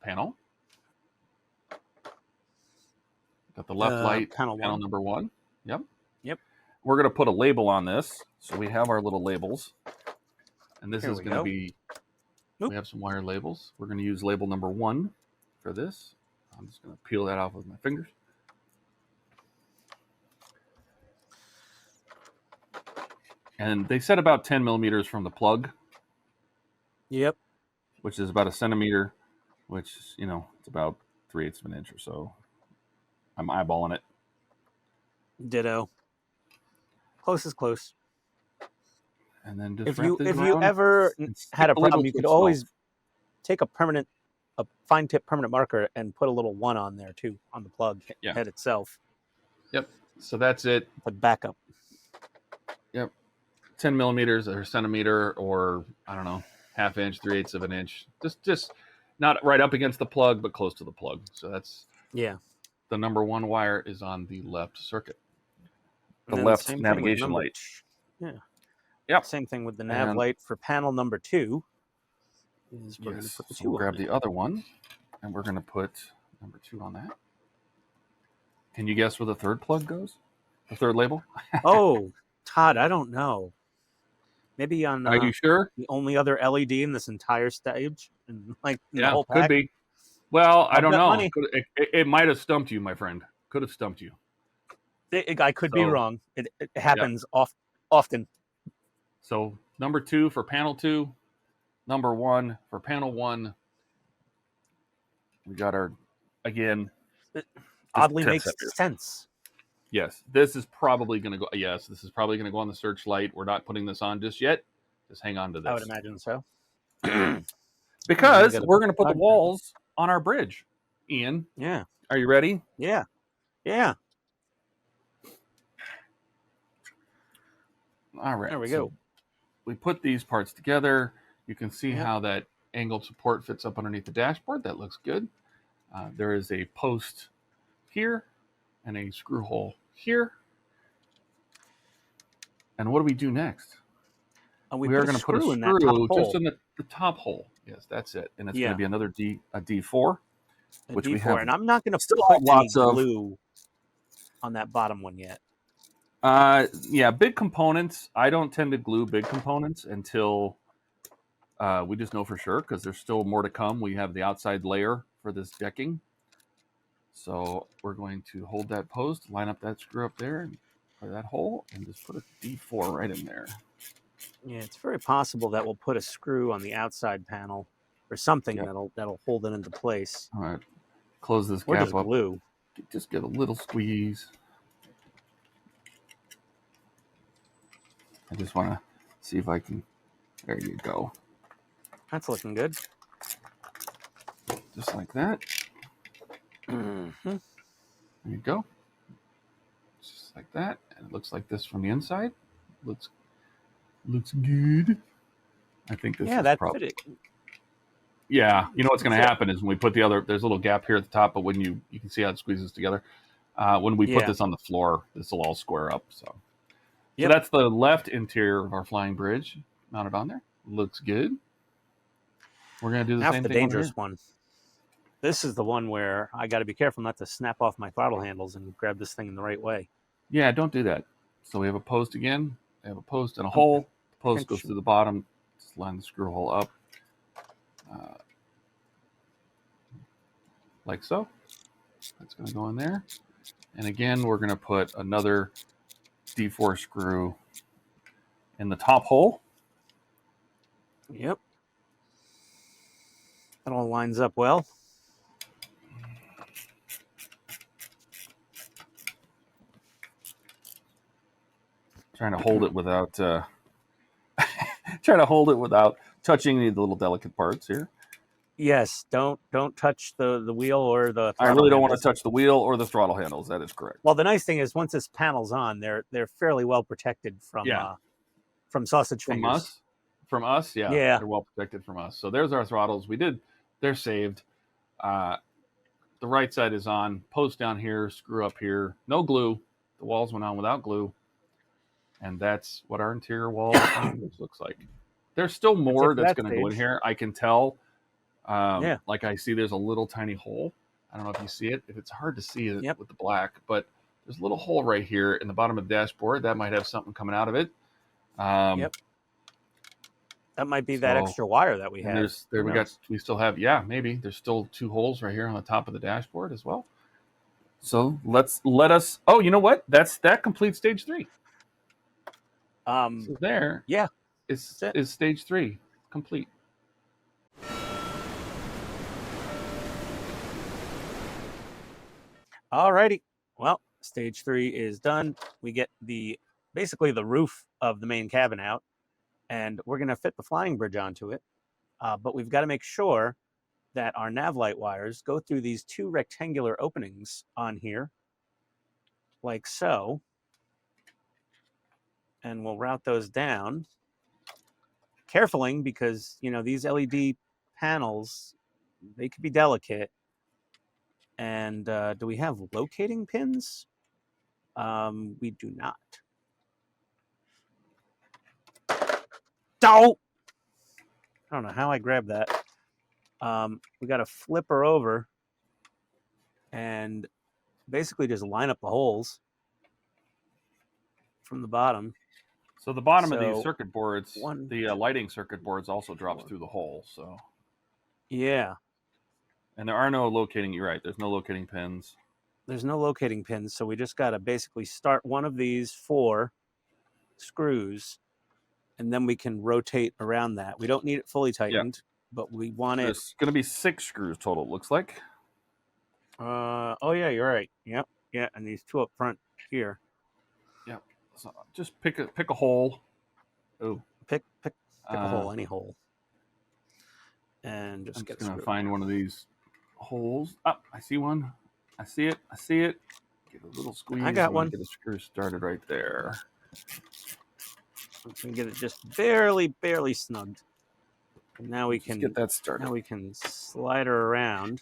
panel. Got the left light, panel panel one. number 1. Yep. Yep. We're going to put a label on this. So we have our little labels. And this Here is we going to go. be, Oop. we have some wire labels. We're going to use label number 1 for this. I'm just going to peel that off with my fingers. And they said about 10 millimeters from the plug. Yep. Which is about a centimeter, which, you know, it's about 3/8 of an inch or so. I'm eyeballing it. Ditto. Close is close. And then just If wrap you this if you around ever and had stick a the label problem, you to could itself. always take a fine tip permanent marker and put a little 1 on there too, on the plug head itself. Yep. So that's it. The backup. Yep. 10 millimeters or a centimeter, or I don't know, 1/2 inch, 3/8 of an inch. Just not right up against the plug, but close to the plug. So that's the number 1 wire is on the left circuit. The left navigation light. Yeah. Yep. Same thing with the nav light for panel number 2. Is we're going to put the 2 we'll grab on the other one, and we're going to put number 2 on that. Can you guess where the third plug goes? The third label? Oh, Todd, I don't know. Maybe on. Are you sure? The only other LED in this entire stage, and like the whole pack? Could be. Well, I don't know. Money. It might have stumped you, my friend. Could have stumped you. I could be wrong. It happens often. So number 2 for panel 2, number 1 for panel 1. We got our, again. It oddly makes sense. Yes, this is probably going to go. Yes, this is probably going to go on the Searchlight. We're not putting this on just yet. Just hang on to this. I would imagine so. Because we're going to put the walls on our bridge. Ian. Yeah. Are you ready? Yeah. Yeah. All right. There we go. We put these parts together. You can see how that angled support fits up underneath the dashboard. That looks good. There is a post here and a screw hole here. And what do we do next? We are going to put a screw just in the top hole. Yes, that's it. And it's going to be another a D4. Which we have. And I'm not going to still put lots any of glue on that bottom one yet. Big components. I don't tend to glue big components until we just know for sure, because there's still more to come. We have the outside layer for this decking. So we're going to hold that post, line up that screw up there, and for that hole, and just put a D4 right in there. Yeah, it's very possible that we'll put a screw on the outside panel or something that'll hold it into place. All right, close this or gap just up. Glue. Just get a little squeeze. I just want to see if I can. There you go. That's looking good. Just like that. Mm-hmm. There you go. Just like that. And it looks like this from the inside. Looks good. I think this is probably. Yeah, you know what's going to happen is when we put the other, there's a little gap here at the top, but when you can see how it squeezes together. When we put this on the floor, this will all square up. So that's the left interior of our flying bridge mounted on there. Looks good. We're going to do the same thing. That's the dangerous one. This is the one where I got to be careful not to snap off my throttle handles and grab this thing in the right way. Yeah, don't do that. So we have a post again. We have a post and a hole. The post goes through the bottom. Just line the screw hole up. Like so. That's going to go in there. And again, we're going to put another D4 screw in the top hole. Yep. That all lines up well. Trying to hold it without touching any of the little delicate parts here. Yes, don't touch the wheel or the throttle I really don't handles. want to touch the wheel or the throttle handles. That is correct. Well, the nice thing is once this panel's on, they're fairly well protected from sausage fingers. From us, yeah. They're well protected from us. So there's our throttles. They're saved. The right side is on. Post down here, screw up here. No glue. The walls went on without glue. And that's what our interior wall looks like. There's still more that's going to go in here. I can tell. Like I see there's a little tiny hole. I don't know if you see it. If it's hard to see it Yep. with the black, but there's a little hole right here in the bottom of the dashboard that might have something coming out of it. Yep. That might be that So- extra wire that we And had. we still have, maybe there's still 2 holes right here on the top of the dashboard as well. So let us. Oh, you know what? That completes stage 3. So there, Yeah, is that's it. stage 3 complete. Alrighty. Well, stage 3 is done. We get basically the roof of the main cabin out, and we're going to fit the flying bridge onto it. But we've got to make sure that our nav light wires go through these 2 rectangular openings on here, like so. And we'll route those down. Carefully, because, these LED panels, they could be delicate. And do we have locating pins? We do not. Oh! I don't know how I grabbed that. We got to flip her over and basically just line up the holes from the bottom. So the bottom of So, these circuit boards, one, the lighting circuit boards also drops through the hole. So yeah, and there are no locating. You're right. There's no locating pins. there's no locating pins, so we just got to basically start one of these 4 screws, and then we can rotate around that. We don't need it fully tightened, but we want it. There's going to be 6 screws total. It looks like. Oh yeah, you're right. Yep, yeah, and these 2 up front here. Yep. So just pick a hole. Oh, Pick a hole, any hole, and just I'm get just gonna screwed. find one of these holes. Oh, I see one. I see it. Give it a little squeeze. I got I'm gonna one. Get a screw started right there. We can get it just barely snugged. And now we can get that started. Now we can slide her around.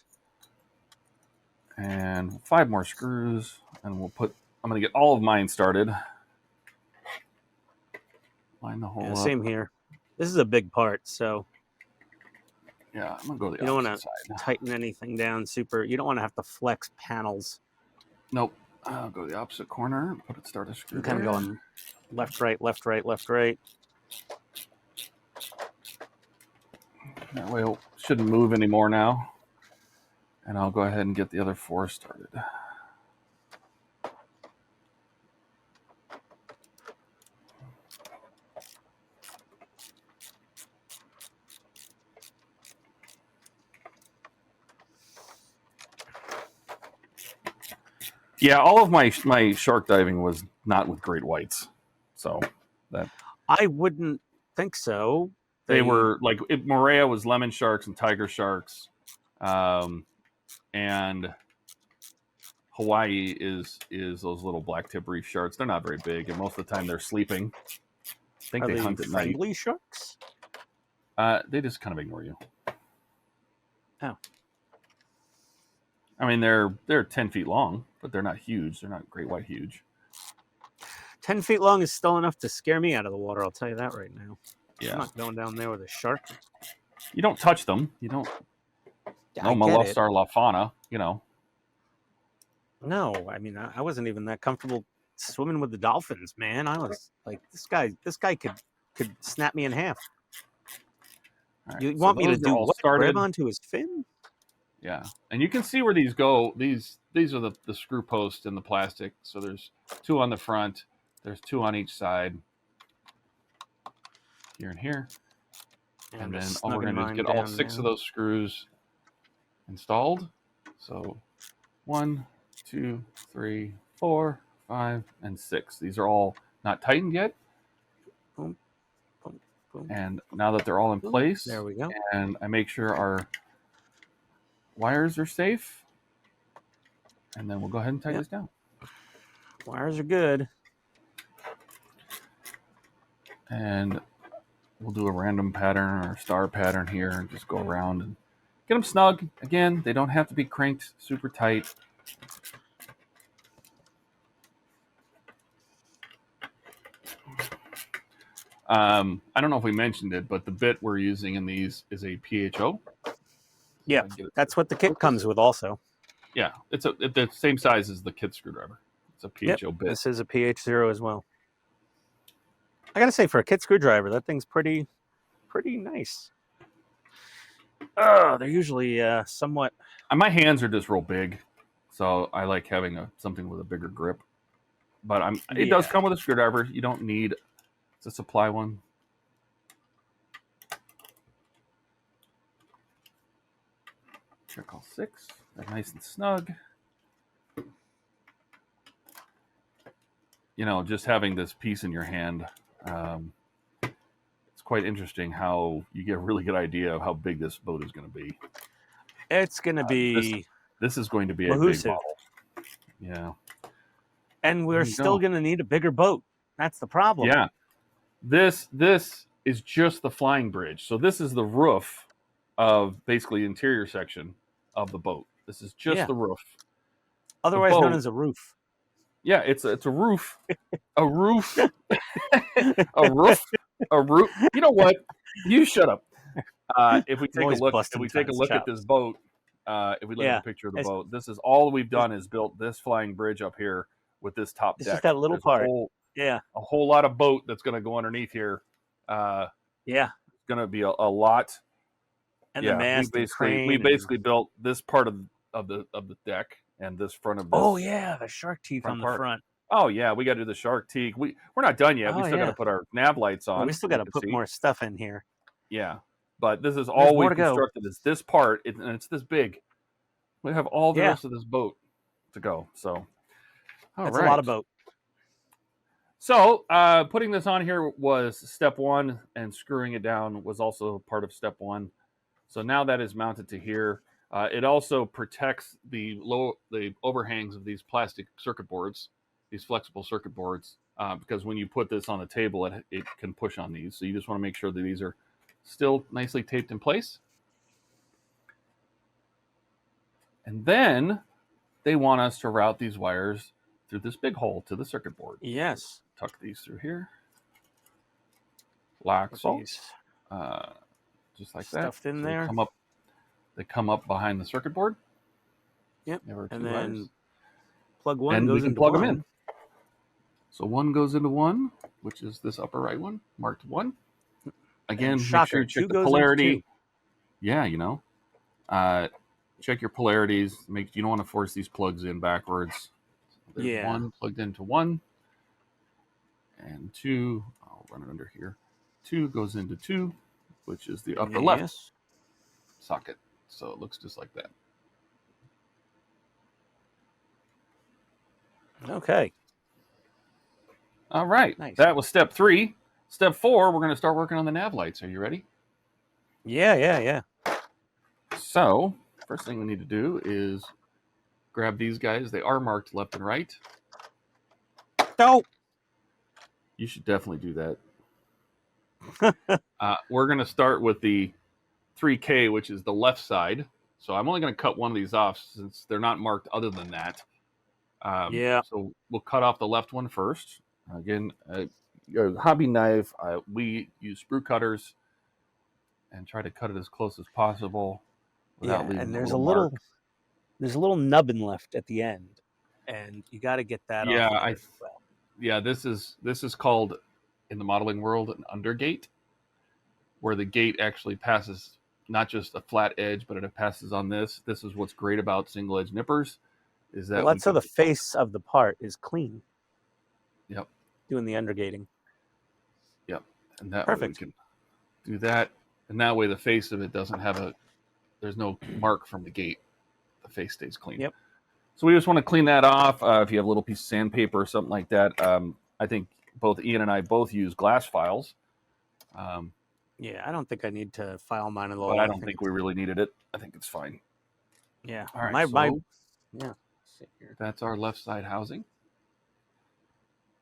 And 5 more screws, and I'm gonna get all of mine started. Line the hole up. Same here. This is a big part, so Yeah, I'm gonna go to the you don't opposite want to side. tighten anything down super. You don't want to have to flex panels. Nope. I'll go to the opposite corner. Put it start a screw. I'm kind of going left, right, left, right, left, right. That way it shouldn't move anymore now. And I'll go ahead and get the other 4 started. Yeah, all of my shark diving was not with great whites. So that I wouldn't think so. they were like Morea was lemon sharks and tiger sharks. And Hawaii is those little black tip reef sharks. They're not very big, and most of the time they're sleeping. I think they hunt at night. Friendly sharks? They just kind of ignore you. Oh. I mean, they're 10 feet long, but they're not huge. They're not great white huge. 10 feet long is still enough to scare me out of the water. I'll tell you that right now. Yeah. I'm not going down there with a shark. You don't touch them. You don't. I No get it. mollustar la fauna. No, I mean, I wasn't even that comfortable swimming with the dolphins, man. I was like, this guy could snap me in half. Right, You so want me to those are do all what? started. Grab onto his fin? Yeah, and you can see where these go. These are the screw posts in the plastic. So there's 2 on the front. There's 2 on each side. Here and here. And then all we're going to do is get all 6 of those screws installed. So 1, 2, 3, 4, 5, and 6. These are all not tightened yet. Boom, boom, boom. And now that they're all in place, There we go. And I make sure our wires are safe. And then we'll go ahead and tighten this down. Wires are good. And we'll do a random pattern or a star pattern here and just go around and get them snug. Again, they don't have to be cranked super tight. I don't know if we mentioned it, but the bit we're using in these is a PHO. Yeah, that's what the kit comes with also. Yeah, it's the same size as the kit screwdriver. It's a PHO bit. This is a PH0 as well. I gotta say, for a kit screwdriver, that thing's pretty nice. Oh, they're usually somewhat. And my hands are just real big, so I like having something with a bigger grip. But it does come with a screwdriver. You don't need to supply one. Check all 6. They're nice and snug. You know, just having this piece in your hand, it's quite interesting how you get a really good idea of how big this boat is going to be. It's going to be. This is going to be a big model. Yeah. And we're still going to need a bigger boat. That's the problem. Yeah. This is just the flying bridge. So this is the roof of basically the interior section of the boat. This is just the roof. Otherwise known as a roof. Yeah, it's a roof. A roof. A roof. A roof. You know what? You shut up. If we take a look at this boat, if we look at a picture of the boat, this is all we've done is built this flying bridge up here with this top deck. Just that little part. A whole lot of boat that's going to go underneath here. It's going to be a lot. And the mast, we basically built this part of the deck and this front of this. Oh yeah, the shark teeth on the front. Oh yeah, we got to do the shark teeth. We're not done yet. We still got to put our nav lights on. We still got to put more stuff in here. Yeah, but this is all we constructed. Is this part, and it's this big. We have all the rest of this boat to go. So that's a lot of boat. So putting this on here was step 1, and screwing it down was also part of step 1. So now that is mounted to here. It also protects the overhangs of these plastic circuit boards, these flexible circuit boards, because when you put this on the table, it can push on these. So you just want to make sure that these are still nicely taped in place. And then they want us to route these wires through this big hole to the circuit board. Yes. Tuck these through here. Black salt. Just like that. Stuffed in there. They come up behind the circuit board. Yep. And then wires. plug one and goes we can into plug one. them in. So one goes into one, which is this upper right one, marked 1. Again, make sure you check the polarity. Yeah, you know. Check your polarities. You don't want to force these plugs in backwards. There's 1 plugged into 1. And 2, I'll run it under here. 2 goes into 2, which is the upper left socket. So it looks just like that. Okay. All right. Nice. That was step 3. Step 4, we're going to start working on the nav lights. Are you ready? Yeah. So, first thing we need to do is grab these guys. They are marked left and right. No. You should definitely do that. We're going to start with the 3K, which is the left side. So I'm only going to cut one of these off since they're not marked other than that. So we'll cut off the left one first. Again, your hobby knife, we use sprue cutters and try to cut it as close as possible without leaving. And there's a little nubbin left at the end, and you got to get that off. This is called in the modeling world an undergate, where the gate actually passes not just a flat edge, but it passes on this. This is what's great about single edge nippers, is that that's so the face of the part is clean. Yep. Doing the undergating. Yep. And that way we can do that. And that way the face of it doesn't have there's no mark from the gate. The face stays clean. Yep. So we just want to clean that off. If you have a little piece of sandpaper or something like that, I think both Ian and I both use glass files. I don't think I need to file mine at all. But I don't think we really needed it. I think it's fine. Yeah. All right. Sit here. That's our left side housing.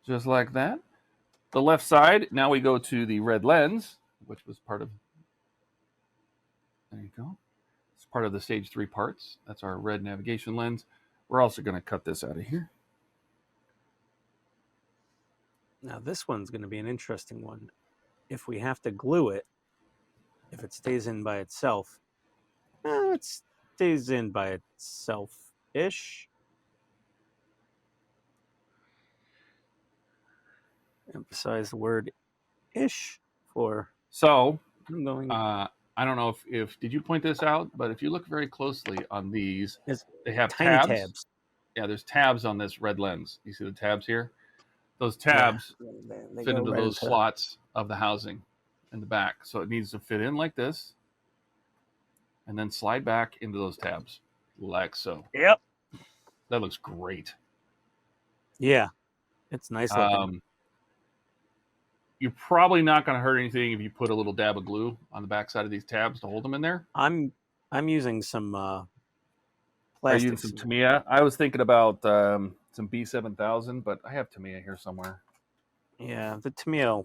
Just like that. The left side, now we go to the red lens, which was part of, there you go. It's part of the stage 3 parts. That's our red navigation lens. We're also going to cut this out of here. Now this one's going to be an interesting one. If we have to glue it, if it stays in by itself, it stays in by itself ish. Emphasize the word ish for So ongoing. I don't know if did you point this out, but if you look very closely on these, It's they have tiny tabs. tabs. Yeah, there's tabs on this red lens. You see the tabs here? Those Yeah, tabs they fit go into right those slots of the housing in the back. So it needs to fit in like this and then slide back into those tabs like so. Yep. That looks great. Yeah, it's nice looking. You're probably not going to hurt anything if you put a little dab of glue on the back side of these tabs to hold them in there. I'm using some Are you plastic using some cement. Tamiya? I was thinking about some B7000, but I have Tamiya here somewhere. Yeah, the Tamiya.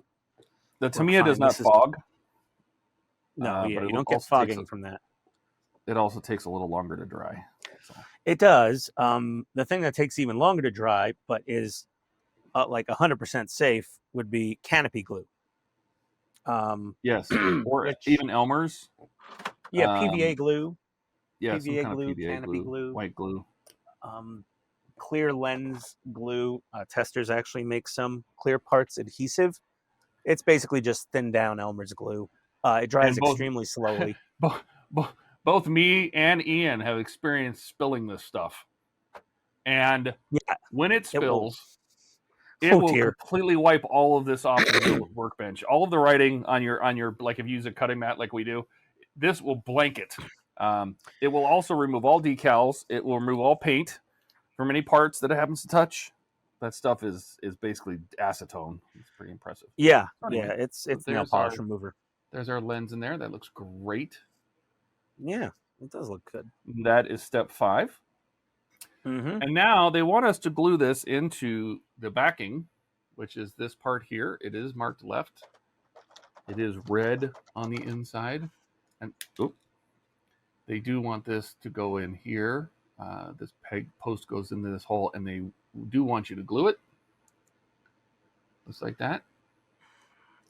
The Tamiya does fine. not fog. No, yeah, but you it don't get also takes fogging from that. it also takes a little longer to dry. So. It does. The thing that takes even longer to dry, but is like 100% safe, would be canopy glue. Yes, or which even Elmer's. PVA glue, Yeah, some PVA kind of glue, PVA canopy glue, glue, white glue. clear lens glue. Testers actually make some clear parts adhesive. It's basically just thinned down Elmer's glue. It dries And both, extremely slowly. both me and Ian have experienced spilling this stuff. And Yeah, when it spills, it oh will dear. completely wipe all of this off the middle of the workbench. All of the writing on your like if you use a cutting mat like we do, this will blanket. It will also remove all decals. It will remove all paint from any parts that it happens to touch. That stuff is basically acetone. It's pretty impressive. Yeah, So anyway, it's so nail polish remover. There's our lens in there. That looks great. Yeah, it does look good. That is step 5. Mm-hmm. And now they want us to glue this into the backing, which is this part here. It is marked left. It is red on the inside. And they do want this to go in here. This peg post goes into this hole, and they do want you to glue it. Just like that.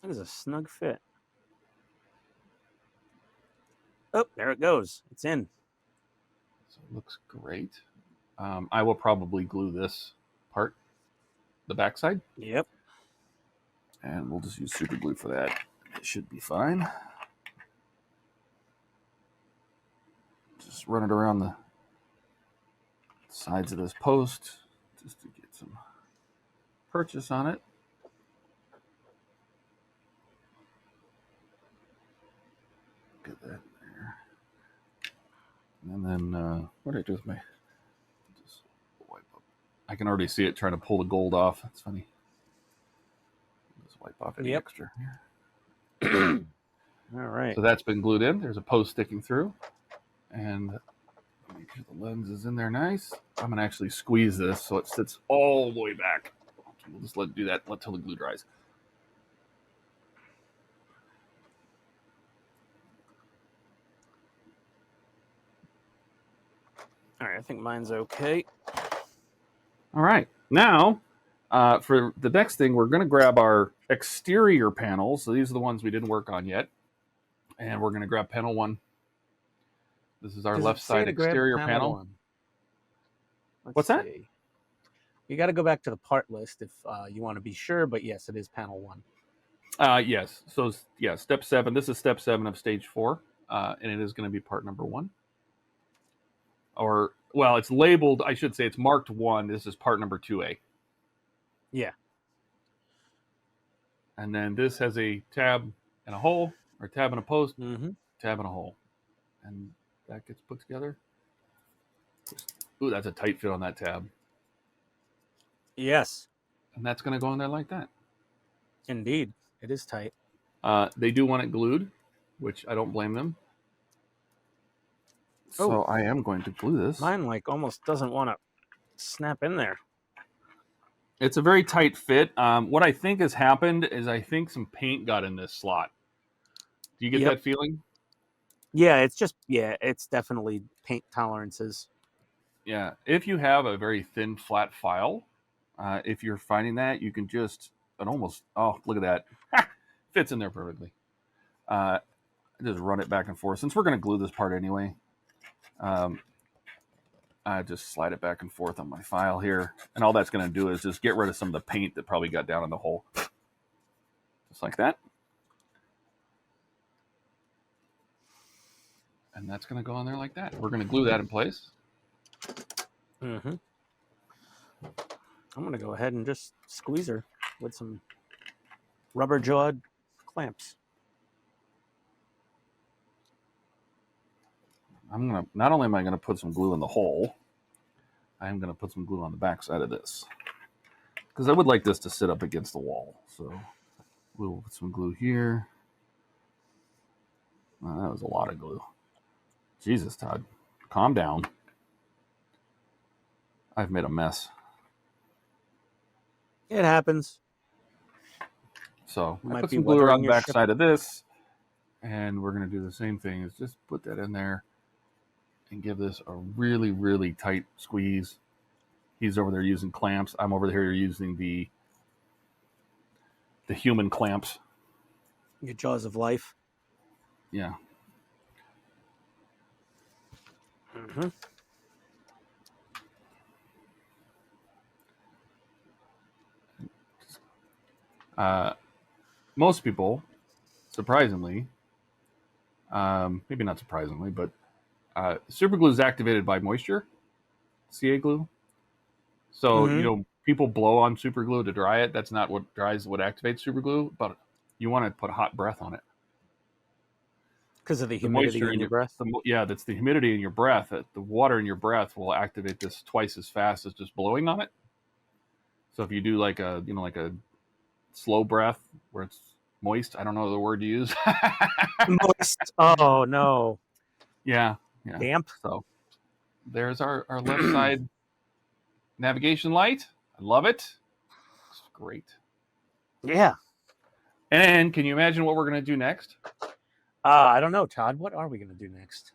That is a snug fit. Oh, there it goes. It's in. So it looks great. I will probably glue this part, the backside. Yep. And we'll just use super glue for that. It should be fine. Just run it around the sides of this post just to get some purchase on it. Get that there. And then, what did I do with my... Just wipe up. I can already see it trying to pull the gold off. That's funny. Just wipe off any extra here. All right. So that's been glued in. There's a post sticking through. And make sure the lens is in there nice. I'm going to actually squeeze this so it sits all the way back. We'll just let it do that until the glue dries. All right, I think mine's okay. All right. Now, for the next thing, we're going to grab our exterior panels. So these are the ones we didn't work on yet. And we're going to grab panel 1. This is our left side exterior panel. What's that? You got to go back to the part list if you want to be sure, but yes, it is panel 1. Yes. So, yeah, step 7. This is step 7 of stage 4, and it is going to be part number 1. Or, well, it's labeled, I should say it's marked 1. This is part number 2A. Yeah. And then this has a tab and a hole, or a tab and a post, tab and a hole. And that gets put together. Ooh, that's a tight fit on that tab. Yes. And that's going to go in there like that. Indeed. It is tight. They do want it glued, which I don't blame them. So I am going to glue this. Mine like almost doesn't want to snap in there. It's a very tight fit. What I think has happened is I think some paint got in this slot. Do you get that feeling? Yeah, it's definitely paint tolerances. Yeah, if you have a very thin, flat file, if you're finding that, you can just, look at that. Fits in there perfectly. Just run it back and forth. Since we're going to glue this part anyway, I I just slide it back and forth on my file here. And all that's going to do is just get rid of some of the paint that probably got down in the hole. Just like that. And that's going to go on there like that. We're going to glue that in place. Mm-hmm. I'm going to go ahead and just squeeze her with some rubber-jawed clamps. Not only am I going to put some glue in the hole, I'm going to put some glue on the back side of this. Because I would like this to sit up against the wall. So we'll put some glue here. Oh, that was a lot of glue. Jesus, Todd. Calm down. I've made a mess. It happens. So I Might put be some glue around weathering the your back ship. side of this. And we're going to do the same thing. Is just put that in there. And give this a really, really tight squeeze. He's over there using clamps. I'm over here using the human clamps. Your jaws of life. Yeah. Mm-hmm. Most people, surprisingly, maybe not surprisingly, but super glue is activated by moisture, CA glue. So, people blow on super glue to dry it. That's not what activates super glue, but you want to put hot breath on it. Because of the humidity in your breath? That's the humidity in your breath. The water in your breath will activate this twice as fast as just blowing on it. So if you do like a slow breath where it's moist, I don't know the word to use. Moist. Oh, no. Yeah. Damp. So there's our left side navigation light. I love it. It's great. Yeah. And can you imagine what we're going to do next? I don't know, Todd. What are we going to do next?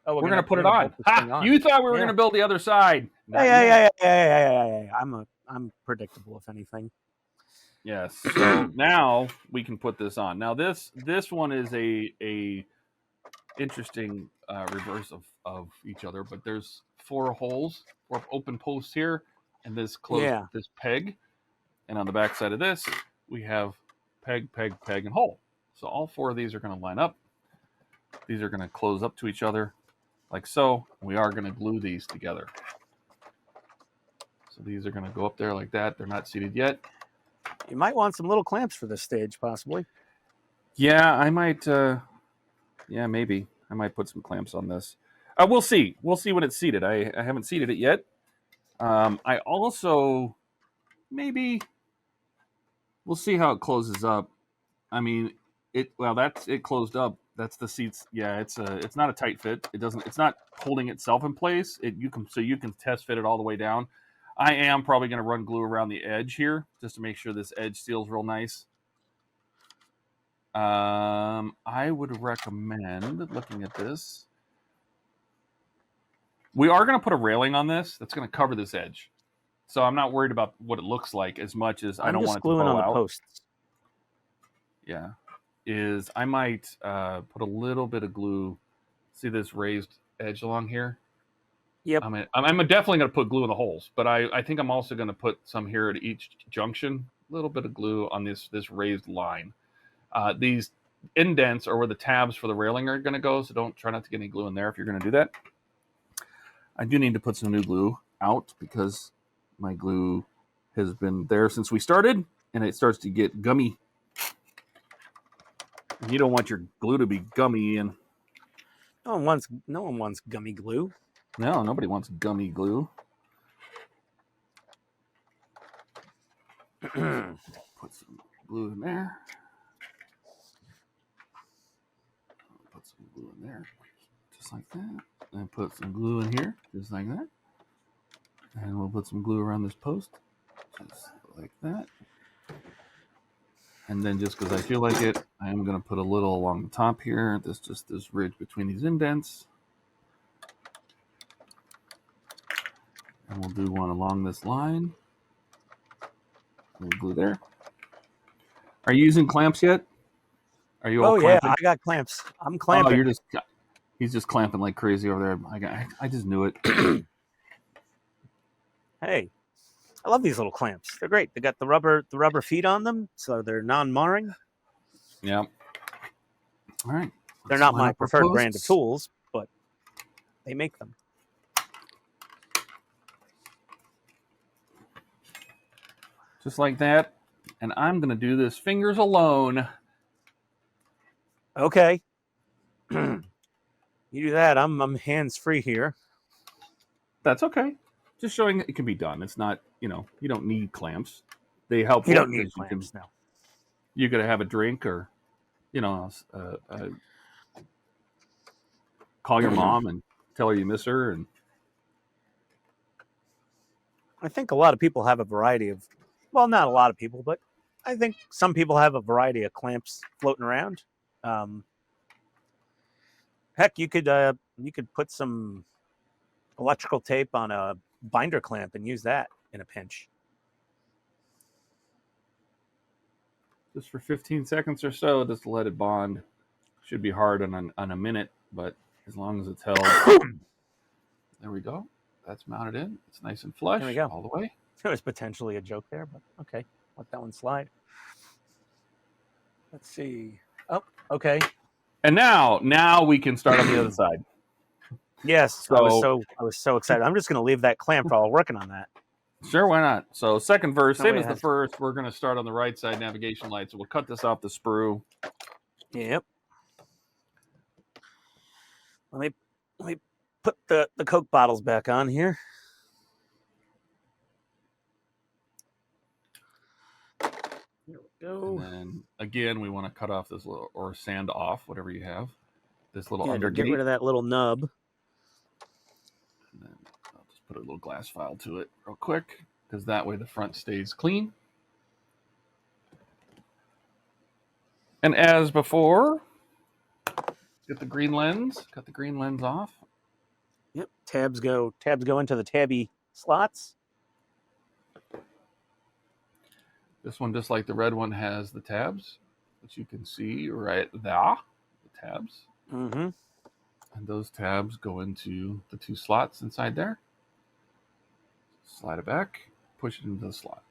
Oh, we're going to put it on. On. You thought we were going to build the other side. Yeah. I'm predictable, if anything. Yes. So now we can put this on. Now this one is a interesting reverse of each other, but there's 4 holes, 4 open posts here, and this this peg. And on the back side of this, we have peg, peg, peg, and hole. So all 4 of these are going to line up. These are going to close up to each other like so. We are going to glue these together. So these are going to go up there like that. They're not seated yet. You might want some little clamps for this stage, possibly. Yeah, I might. Maybe I might put some clamps on this. We'll see. We'll see when it's seated. I haven't seated it yet. I also maybe we'll see how it closes up. I mean, it closed up. That's the seats. Yeah, it's not a tight fit. It's not holding itself in place. You can test fit it all the way down. I am probably going to run glue around the edge here just to make sure this edge seals real nice. I would recommend looking at this. We are going to put a railing on this that's going to cover this edge. So I'm not worried about what it looks like as much as I don't want it to blow out. I'm just gluing on the posts. Yeah. I might put a little bit of glue. See this raised edge along here? Yep. I'm definitely going to put glue in the holes, but I think I'm also going to put some here at each junction. A little bit of glue on this raised line. These indents are where the tabs for the railing are going to go, so try not to get any glue in there if you're going to do that. I do need to put some new glue out because my glue has been there since we started, and it starts to get gummy. You don't want your glue to be gummy, and no one wants gummy glue. No, nobody wants gummy glue. Put some glue in there. Put some glue in there, just like that. And put some glue in here, just like that. And we'll put some glue around this post, just like that. And then just because I feel like it, I am going to put a little along the top here. This ridge between these indents. And we'll do one along this line. We'll glue there. Are you using clamps yet? Are you all clamping? Yeah, I got clamps. I'm clamping. Oh, he's just clamping like crazy over there. I just knew it. Hey, I love these little clamps. They're great. They got the rubber feet on them, so they're non-marring. Yeah. All right. They're Let's not line my up our preferred brand of posts. tools, but they make them. Just like that. And I'm going to do this fingers alone. Okay. You do that. I'm hands-free here. That's okay. Just showing that it can be done. It's not, you don't need clamps. They helpful You don't need because clamps now. you could have a drink or, call your mom and tell her you miss her. And I think a lot of people have a variety of, well, not a lot of people, but I think some people have a variety of clamps floating around. Heck, you could put some electrical tape on a binder clamp and use that in a pinch. just for 15 seconds or so, just to let it bond. Should be hard on a minute, but as long as it's held. There we go. That's mounted in. It's nice and flush There we go. all the way. There was potentially a joke there, but okay. Let that one slide. Let's see. Oh, okay. And now we can start on the other side. Yes, I was so excited. I'm just going to leave that clamp while working on that. Sure, why not? So second verse, No, same wait, as the first. We're going to start on the right side navigation light. So we'll cut this off the sprue. Yep. Let me put the Coke bottles back on here. There we go. And then again, we want to cut off this little, or sand off, whatever you have. This little Yeah, under get rid of that little nub. And then I'll just put a little glass file to it real quick, because that way the front stays clean. And as before, get the green lens. Cut the green lens off. Yep. Tabs go into the tabby slots. This one, just like the red one, has the tabs, which you can see right there. The tabs. Mm-hmm. And those tabs go into the two slots inside there. Slide it back, push it into the slot.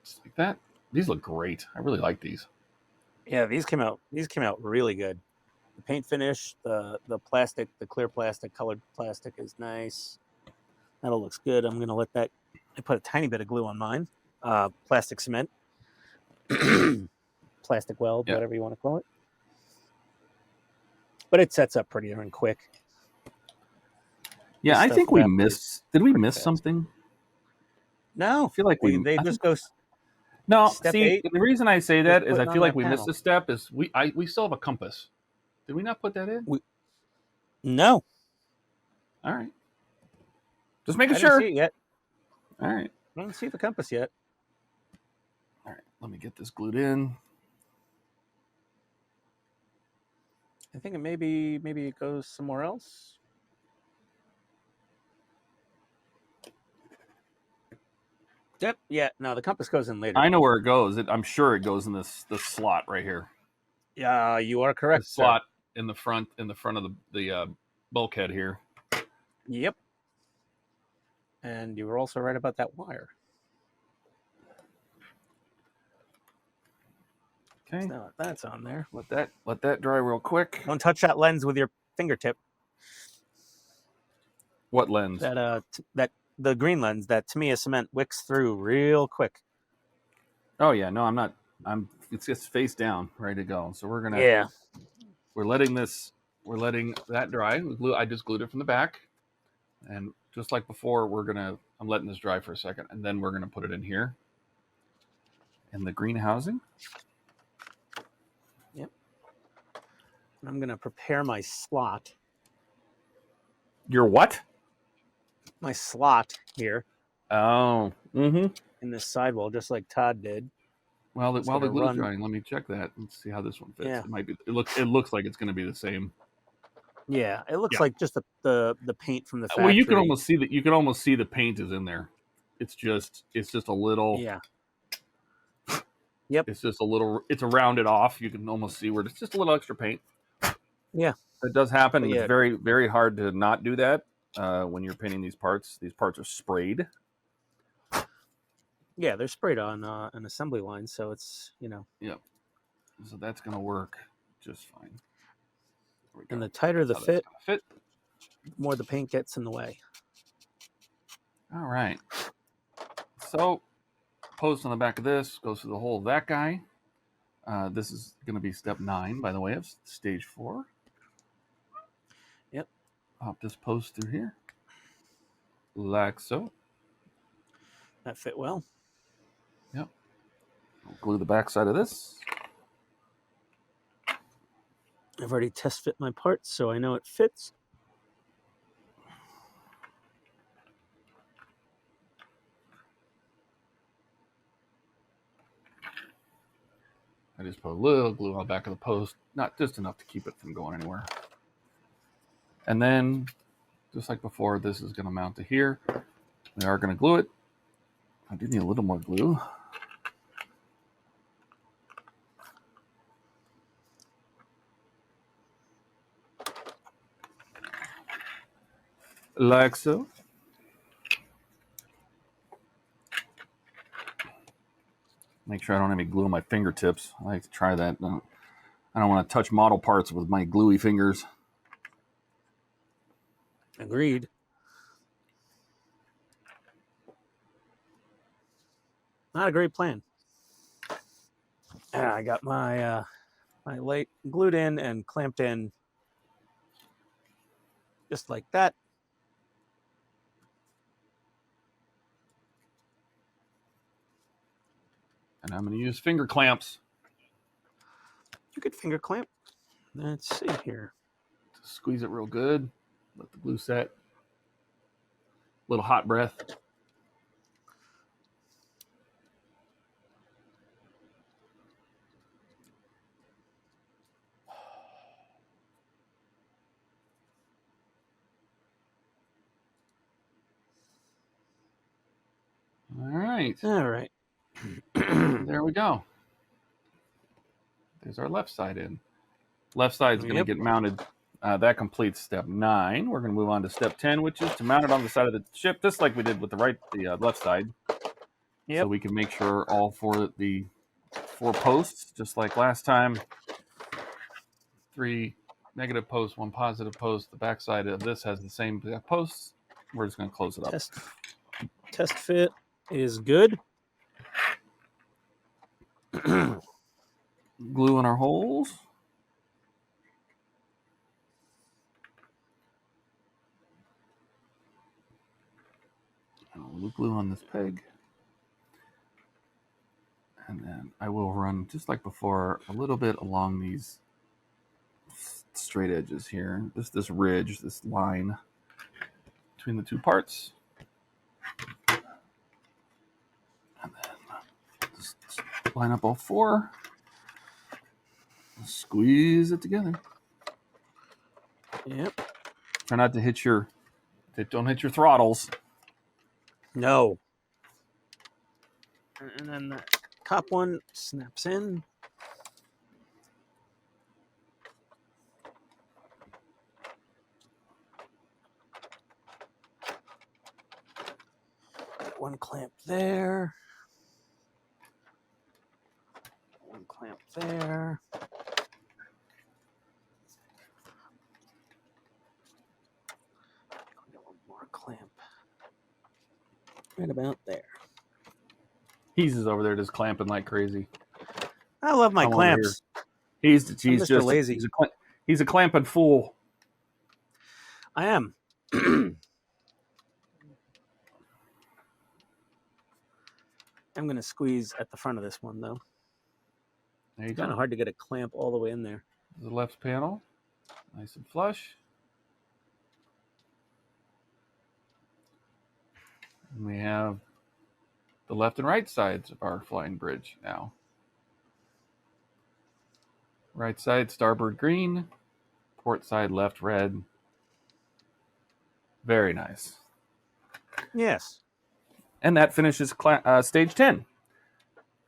Just like that. These look great. I really like these. Yeah, these came out really good. The paint finish, the plastic, the clear plastic, colored plastic is nice. That all looks good. I'm gonna let that. I put a tiny bit of glue on mine. Plastic cement, plastic weld, whatever you want to call it. But it sets up pretty darn quick. Yeah, I think we missed. Did we miss something? No, I feel like they just go. No, step see, 8, the reason I say that is I feel like we panel. missed a step. Is we still have a compass? Did we not put that in? No. All right. Just making I sure. didn't see it yet. All right. I don't see the compass yet. All right. Let me get this glued in. I think maybe it goes somewhere else. Yep. Yeah. No, the compass goes in later. I know where it goes. I'm sure it goes in this slot right here. Yeah, you are correct. The slot in the front of the bulkhead here. Yep. And you were also right about that wire. Okay. So now that's on there. Let that dry real quick. Don't touch that lens with your fingertip. What lens? That the green lens, that Tamiya cement wicks through real quick. Oh yeah, no, I'm not. It's just face down, ready to go. So we're gonna. We're letting that dry. I just glued it from the back, and just like before, I'm letting this dry for a second, and then we're gonna put it in here, in the green housing. Yep. I'm gonna prepare my slot. Your what? My slot here. Oh. Mm-hmm. In this sidewall, just like Todd did. While the glue's drying, let me check that and see how this one fits. Yeah. It might be. It looks like it's going to be the same. Yeah, it looks like just the paint from the factory. Well, you can almost see that. You can almost see the paint is in there. It's just a little. Yeah. Yep. It's just a little. It's a rounded off. You can almost see where it's just a little extra paint. Yeah. It does happen. Yeah. It's very, very hard to not do that when you're painting these parts. These parts are sprayed. Yeah, they're sprayed on an assembly line, so it's, Yep. So that's going to work just fine. There we go. And the tighter the That's how that's fit, gonna fit. the more the paint gets in the way. All right. So post on the back of this goes through the hole of that guy. This is going to be step 9, by the way, of stage 4. Yep. Pop this post through here, like so. That fit well. Yep. I'll glue the back side of this. I've already test fit my parts, so I know it fits. I just put a little glue on the back of the post, not just enough to keep it from going anywhere. And then, just like before, this is going to mount to here. We are going to glue it. I do need a little more glue. Like so. Make sure I don't have any glue on my fingertips. I like to try that. I don't want to touch model parts with my gluey fingers. Agreed. Not a great plan. I got my my light glued in and clamped in just like that. And I'm going to use finger clamps. You could finger clamp. Let's see here. To squeeze it real good. Let the glue set. A little hot breath. All right. All right. There we go. There's our left side in. Left side is going to Yep. get mounted. That completes step 9. We're going to move on to step 10, which is to mount it on the side of the ship, just like we did with the left side. Yep. So we can make sure all the 4 posts, just like last time, 3 negative posts, 1 positive post. The back side of this has the same posts. We're just going to close it up. Test fit is good. Glue in our holes. I'll glue on this peg. And then I will run, just like before, a little bit along these straight edges here. This ridge, this line between the 2 parts. And then just line up all 4. Squeeze it together. Yep. Try not to hit your, don't hit your throttles. No. And then the top one snaps in. Got 1 clamp there. 1 clamp there. Got 1 more clamp. Right about there. He's over there just clamping like crazy. I love my Come over clamps. He's I'm just Mr. Lazy. He's a clamping fool. I am. I'm going to squeeze at the front of this one, though. There you Kind go. of hard to get a clamp all the way in there. The left panel, nice and flush. And we have the left and right sides of our flying bridge now. Right side, starboard green. Port side, left red. Very nice. Yes. And that finishes stage 10.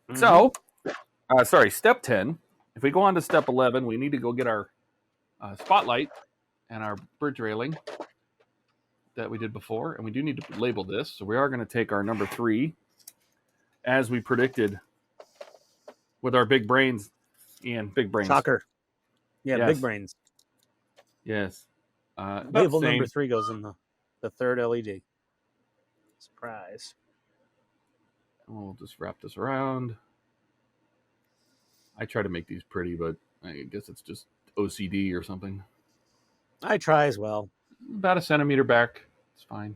Mm-hmm. So, step 10. If we go on to step 11, we need to go get our spotlight and our bridge railing that we did before. And we do need to label this. So we are going to take our number 3 as we predicted with our big brains, Ian. Big brains. Shocker. Yeah, Yes. big brains. Yes. About Label the same. number 3 goes in the third LED. Surprise. We'll just wrap this around. I try to make these pretty, but I guess it's just OCD or something. I try as well. About a centimeter back. It's fine.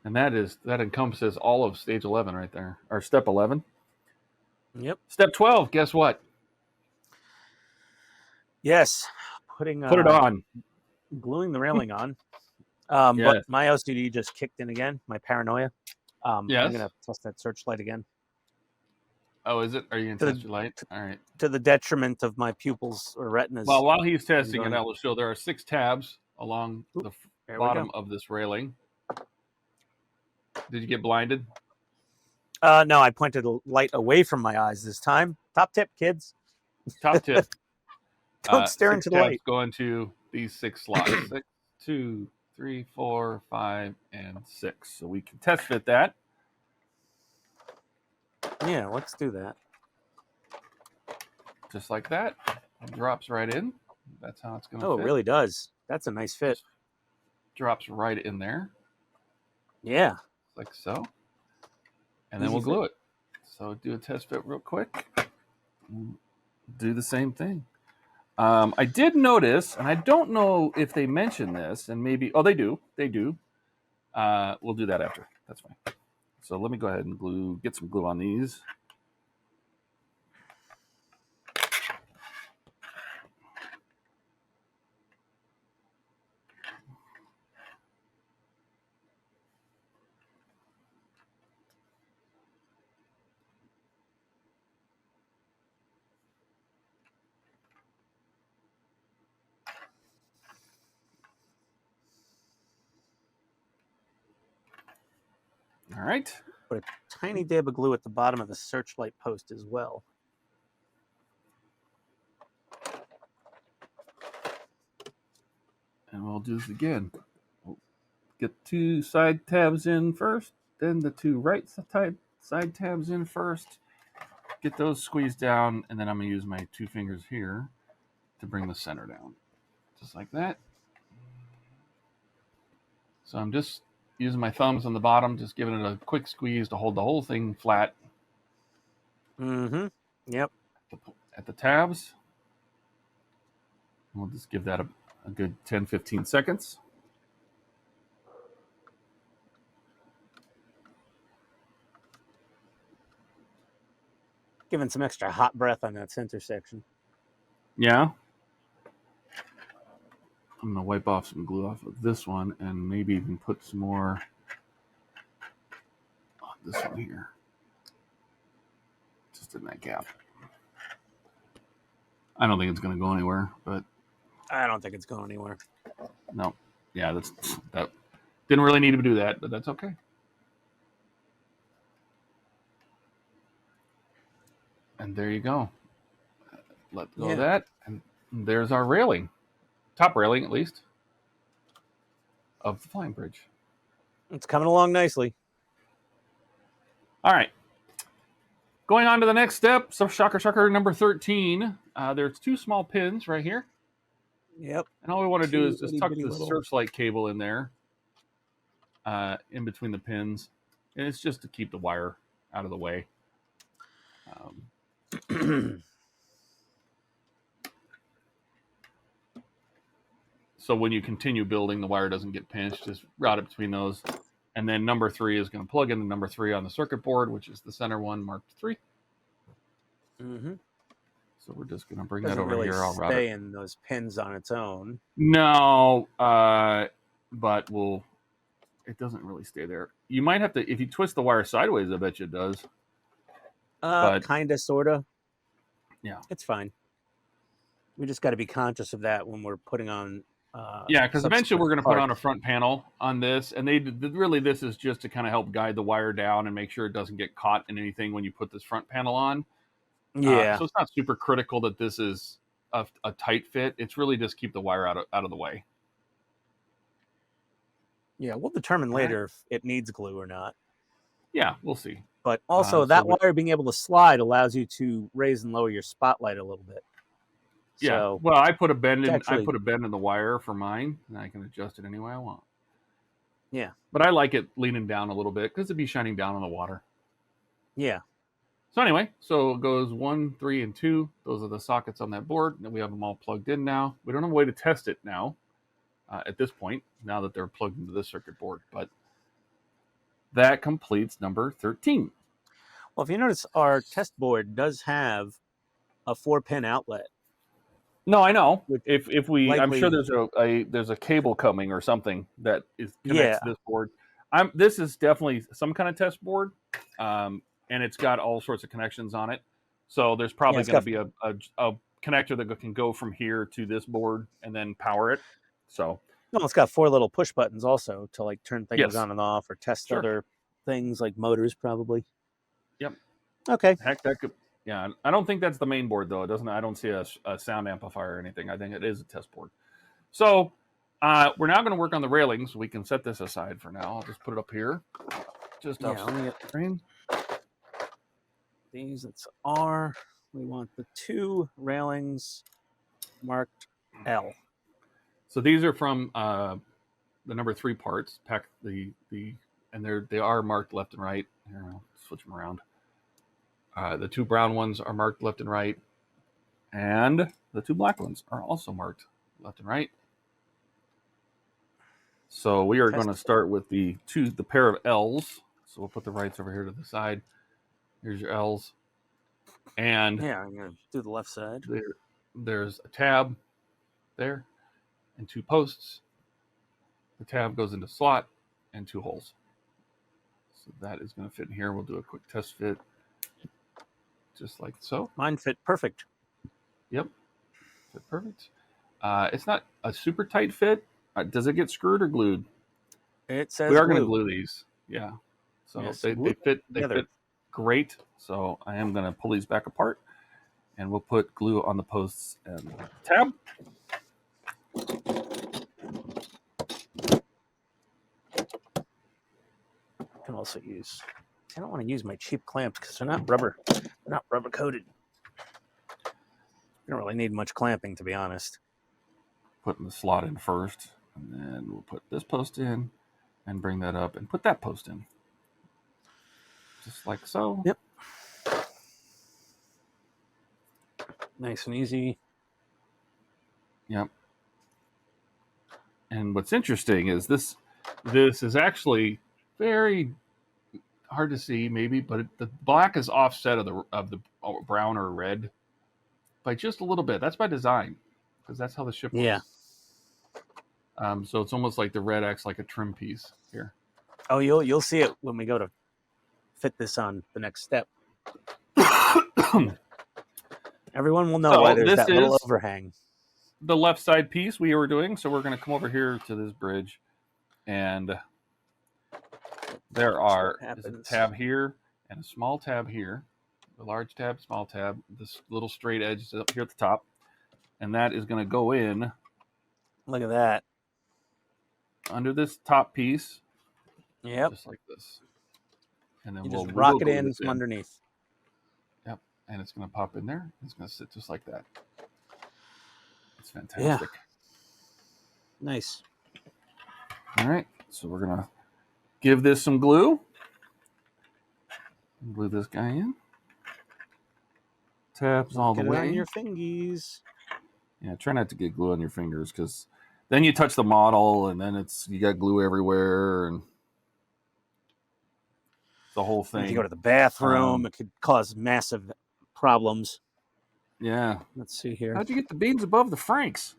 And that encompasses all of stage 11 right there, or step 11. Yep. Step 12, guess what? Yes. Putting Put it on. Gluing the railing on. Yes. But my OCD just kicked in again, my paranoia. Yes. I'm going to test that searchlight again. Oh, is it? Are you going to test your light? All right. To the detriment of my pupils or retinas. Well, while he's testing it, I will show there are 6 tabs along the bottom of this railing. Did you get blinded? No, I pointed a light away from my eyes this time. Top tip, kids. Top tip. Don't stare into the light. Go into these 6 slots. 6, 2, 3, 4, 5, and 6. So we can test fit that. Yeah, let's do that. Just like that. It drops right in. That's how it's going to fit. Oh, it really does. That's a nice fit. Drops right in there. Yeah. Like so. And then we'll glue it. So do a test fit real quick. Do the same thing. I did notice, and I don't know if they mention this, and maybe, oh, they do. They do. We'll do that after. That's fine. So let me go ahead and get some glue on these. All right. Put a tiny dab of glue at the bottom of the searchlight post as well. And we'll do this again. We'll get 2 side tabs in first, then the 2 right side tabs in first. Get those squeezed down, and then I'm going to use my 2 fingers here to bring the center down. Just like that. So I'm just using my thumbs on the bottom, just giving it a quick squeeze to hold the whole thing flat. Mm-hmm. Yep. At the tabs. We'll just give that a good 10-15 seconds. Giving some extra hot breath on that center section. Yeah. I'm going to wipe off some glue off of this one and maybe even put some more on this one here. Just in that gap. I don't think it's going to go anywhere, but... I don't think it's going anywhere. No. Yeah, that didn't really need to do that, but that's okay. And there you go. Let go of that. And there's our railing. Top railing, at least, of the flying bridge. It's coming along nicely. All right. Going on to the next step. So shocker number 13. There's 2 small pins right here. Yep. And all we want to do is just tuck the little searchlight cable in there, in between the pins. And it's just to keep the wire out of the way. So when you continue building, the wire doesn't get pinched. Just route it between those. And then number 3 is going to plug into number 3 on the circuit board, which is the center one marked 3. Mm-hmm. So we're just going to bring that over here. I'll route it. Stay in those pins on its own. No, but it doesn't really stay there. You might have to, if you twist the wire sideways, I bet you it does. Kind of, sort of. Yeah. It's fine. We just got to be conscious of that when we're putting on... yeah, because eventually we're going to put on a front panel on this, and really this is just to kind of help guide the wire down and make sure it doesn't get caught in anything when you put this front panel on. Yeah. So it's not super critical that this is a tight fit. It's really just keep the wire out of the way. Yeah, we'll determine All right. later if it needs glue or not. Yeah, we'll see. But also, So that wire being able to slide allows you to raise and lower your spotlight a little bit. Yeah. So Well, I put a bend in. I actually, put a bend in the wire for mine, and I can adjust it any way I want. yeah, But I like it leaning down a little bit because it'd be shining down on the water. yeah. So anyway, so it goes 1, 3, and 2. Those are the sockets on that board. And we have them all plugged in now. We don't have a way to test it now at this point, now that they're plugged into this circuit board. But that completes number 13. Well, if you notice, our test board does have a 4-pin outlet. No, I know. Which If we, I'm sure likely, there's a cable coming or something that connects yeah, this board. This is definitely some kind of test board, and it's got all sorts of connections on it. So there's probably it's going to got be a connector that can go from here to this board and then power it. So no, it's got 4 little push buttons also to like turn things yes, on and off or test sure, other things like motors, probably. yep. Okay. Heck, that could. Yeah, I don't think that's the main board though. It doesn't. I don't see a sound amplifier or anything. I think it is a test board. So we're now going to work on the railings. We can set this aside for now. I'll just put it up here, just off let me get screen. these. It's R. We want the 2 railings marked L. So these are from the number 3 parts. Pack and they are marked left and right. Here, I'll switch them around. The 2 brown ones are marked left and right, and the 2 black ones are also marked left and right. So we are going to start with the pair of L's. So we'll put the rights over here to the side. Here's your L's, and yeah, I'm gonna do the left side. There's a tab there, and 2 posts. The tab goes into slot and 2 holes. So that is going to fit in here. We'll do a quick test fit. Just like so. Mine fit perfect. Yep. Fit perfect. It's not a super tight fit. Does it get screwed or glued? It says we are going to glue these. Yeah. So yes, they fit great. So I am going to pull these back apart, and we'll put glue on the posts and the tab. I can also use. I don't want to use my cheap clamps because they're not rubber. They're not rubber coated. You don't really need much clamping, to be honest. Putting the slot in first, and then we'll put this post in, and bring that up, and put that post in, just like so. Yep. Nice and easy. Yep. And what's interesting is this is actually very hard to see, maybe, but the black is offset of the brown or red by just a little bit. That's by design, because that's how the ship works. Yeah. So it's almost like the red acts like a trim piece here. Oh, you'll see it when we go to fit this on the next step. Everyone will know why there's that little overhang. The left side piece we were doing, so we're going to come over here to this bridge, and there's a tab here and a small tab here, a large tab, small tab. This little straight edge is up here at the top, and that is going to go in. Look at that. Under this top piece. Yep. Just like this. And then we'll just rock it in from underneath. Yep. And it's going to pop in there. It's going to sit just like that. It's fantastic. Yeah. Nice. All right. So we're going to give this some glue. Glue this guy in. Tabs all the way. Get it on your fingies. Yeah, try not to get glue on your fingers, because then you touch the model and then you got glue everywhere and the whole thing. If you go to the bathroom, it could cause massive problems. Yeah. Let's see here. How'd you get the beans above the Franks?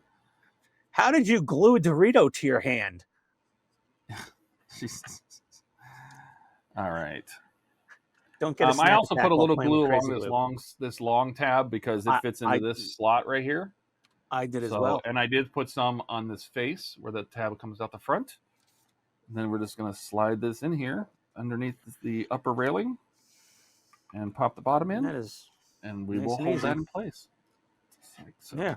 How did you glue a Dorito to your hand? All right. Don't get. I also put a little glue along this long tab because it fits into this slot right here. I did as well. And I did put some on this face where the tab comes out the front. And then we're just going to slide this in here underneath the upper railing and pop the bottom in. And we will hold that in place. Like so. Yeah.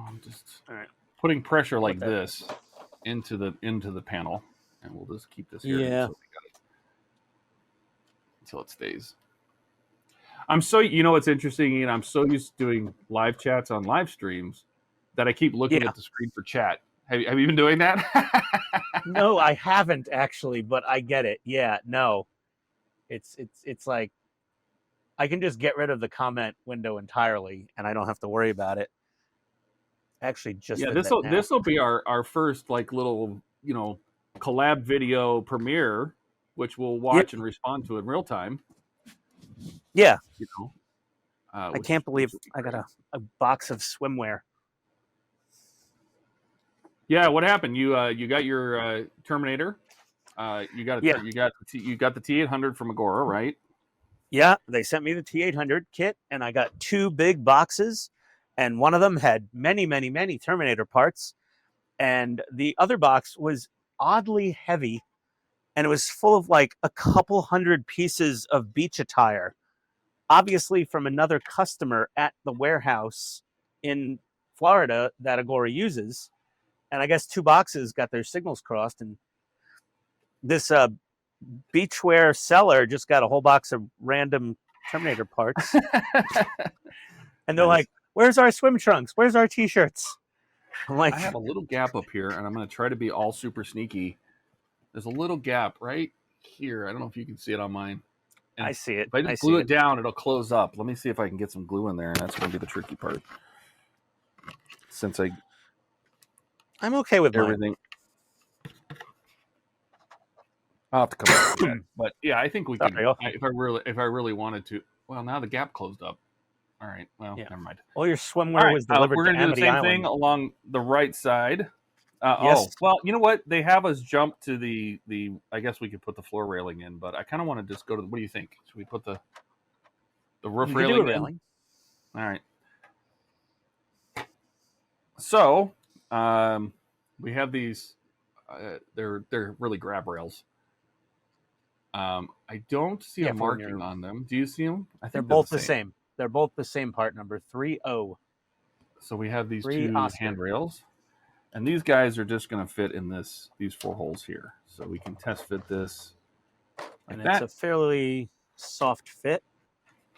I'm just All right. putting pressure like that- this into the panel, and we'll just keep this here Yeah. until it stays. I'm so, you know, what's interesting, Ian, I'm so used to doing live chats on live streams that I keep looking at the screen for chat. Have you been doing that? No, I haven't actually, but I get it. Yeah, no. It's like I can just get rid of the comment window entirely and I don't have to worry about it. Actually, just this will be our first like little, you know, collab video premiere, which we'll watch and respond to in real time. Yeah. You know, I can't believe I got a box of swimwear. Yeah, what happened? You got your Terminator. You got the T800 from Agora, right? Yeah, they sent me the T800 kit, and I got 2 big boxes, and one of them had many, many, many Terminator parts, and the other box was oddly heavy, and it was full of like a couple hundred pieces of beach attire, obviously from another customer at the warehouse in Florida that Agora uses. And I guess 2 boxes got their signals crossed, and this beachwear seller just got a whole box of random Terminator parts. And they're like, where's our swim trunks? Where's our t-shirts? I'm like, I have a little gap up here, and I'm going to try to be all super sneaky. There's a little gap right here. I don't know if you can see it on mine. And I see it. If I just glue it down, it'll close up. Let me see if I can get some glue in there, and that's going to be the tricky part. Since I'm okay with everything. I'll have to come back to that. But yeah, I think we can. If I really wanted to. Well, now the gap closed up. All right. Well, never mind. All your swimwear was delivered we're to going to do the same thing along the right side. Oh, well, you know what? They have us jump to the. I guess we could put the floor railing in, but I kind of want to just go to. What do you think? Should we put the roof railing in? All right. So, we have these. They're really grab rails. I don't see a marking on them. Do you see them? I think they're both the same. They're both the same part number 30. So we have these 2 handrails, and these guys are just going to fit in these 4 holes here. So we can test fit this. Like and it's a fairly soft fit.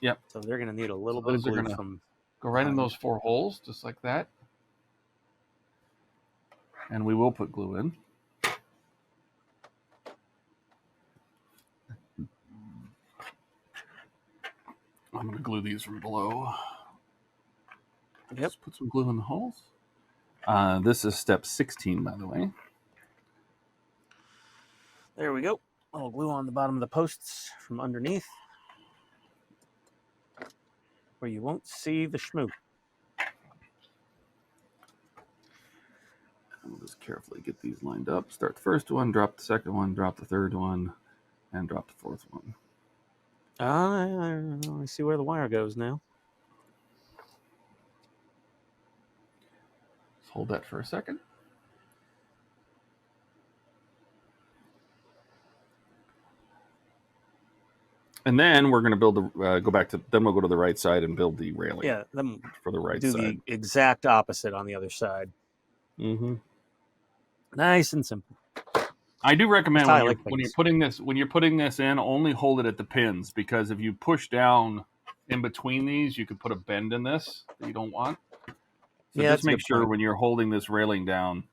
Yep. So they're going to need a little bit of glue from. Go right in those 4 holes, just like that. And we will put glue in. I'm going to glue these from below. Yep. Just put some glue in the holes. This is step 16, by the way. There we go. A little glue on the bottom of the posts from underneath, where you won't see the schmoo. We'll just carefully get these lined up. Start the first one, drop the second one, drop the third one, and drop the fourth one. I see where the wire goes now. Let's hold that for a second. And then we're going to build go back to, then we'll go to the right side and build the railing. Yeah, then for the right do side. the exact opposite on the other side. Mm-hmm. Nice and simple. I do recommend when you're putting this in, only hold it at the pins, because if you push down in between these, you could put a bend in this that you don't want. So just make sure when you're holding this railing down,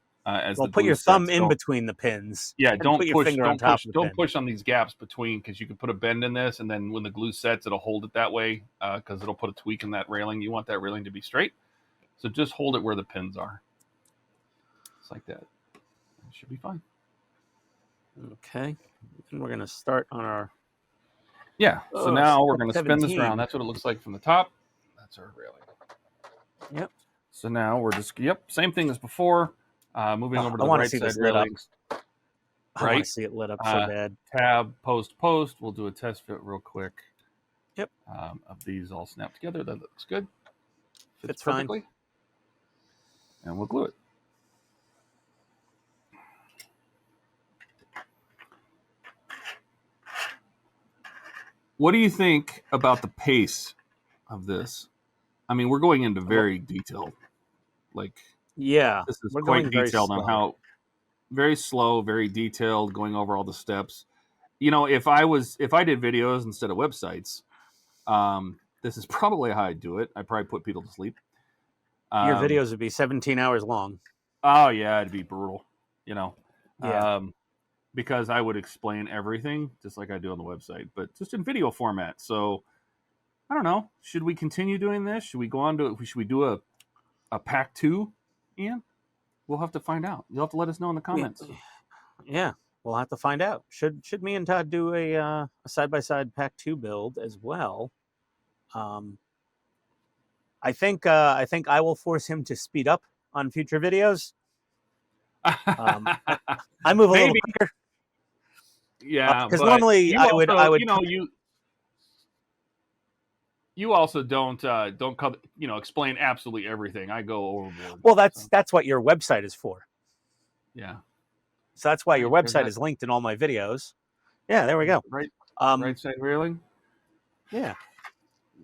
put your thumb in between the pins. Yeah, don't push on these gaps between, because you can put a bend in this, and then when the glue sets, it'll hold it that way, because it'll put a tweak in that railing. You want that railing to be straight, so just hold it where the pins are. Just like that. It should be fine. Okay, and we're going to start on our... Yeah, so now we're going to spin this around. That's what it looks like from the top. That's our railing. Yep. So now we're just, same thing as before. Moving over to the right side railings. I want to see it lit up so bad. Tab, post. We'll do a test fit real quick. Yep. Of these all snapped together. That looks good. Fits perfectly. Fine. And we'll glue it. What do you think about the pace of this? I mean, we're going into very detailed. Like, Yeah, this is we're quite going very detailed on slow. how very slow, very detailed, going over all the steps. If I did videos instead of websites, this is probably how I'd do it. I'd probably put people to sleep. Your videos would be 17 hours long. Oh yeah, it'd be brutal. You know, Yeah. because I would explain everything just like I do on the website, but just in video format. So I don't know. Should we continue doing this? Should we go on to? Should we do a pack 2, Ian? We'll have to find out. You'll have to let us know in the comments. Yeah, we'll have to find out. Should me and Todd do a side-by-side pack 2 build as well? I think I will force him to speed up on future videos. I move a little Maybe. quicker. Yeah, because but normally you I also, would you also don't explain absolutely everything. I go overboard. well So, that's what your website is for. yeah. So that's why your Right, there's website that. is linked in all my videos. Yeah, there we go. Right Um, side railing. yeah. So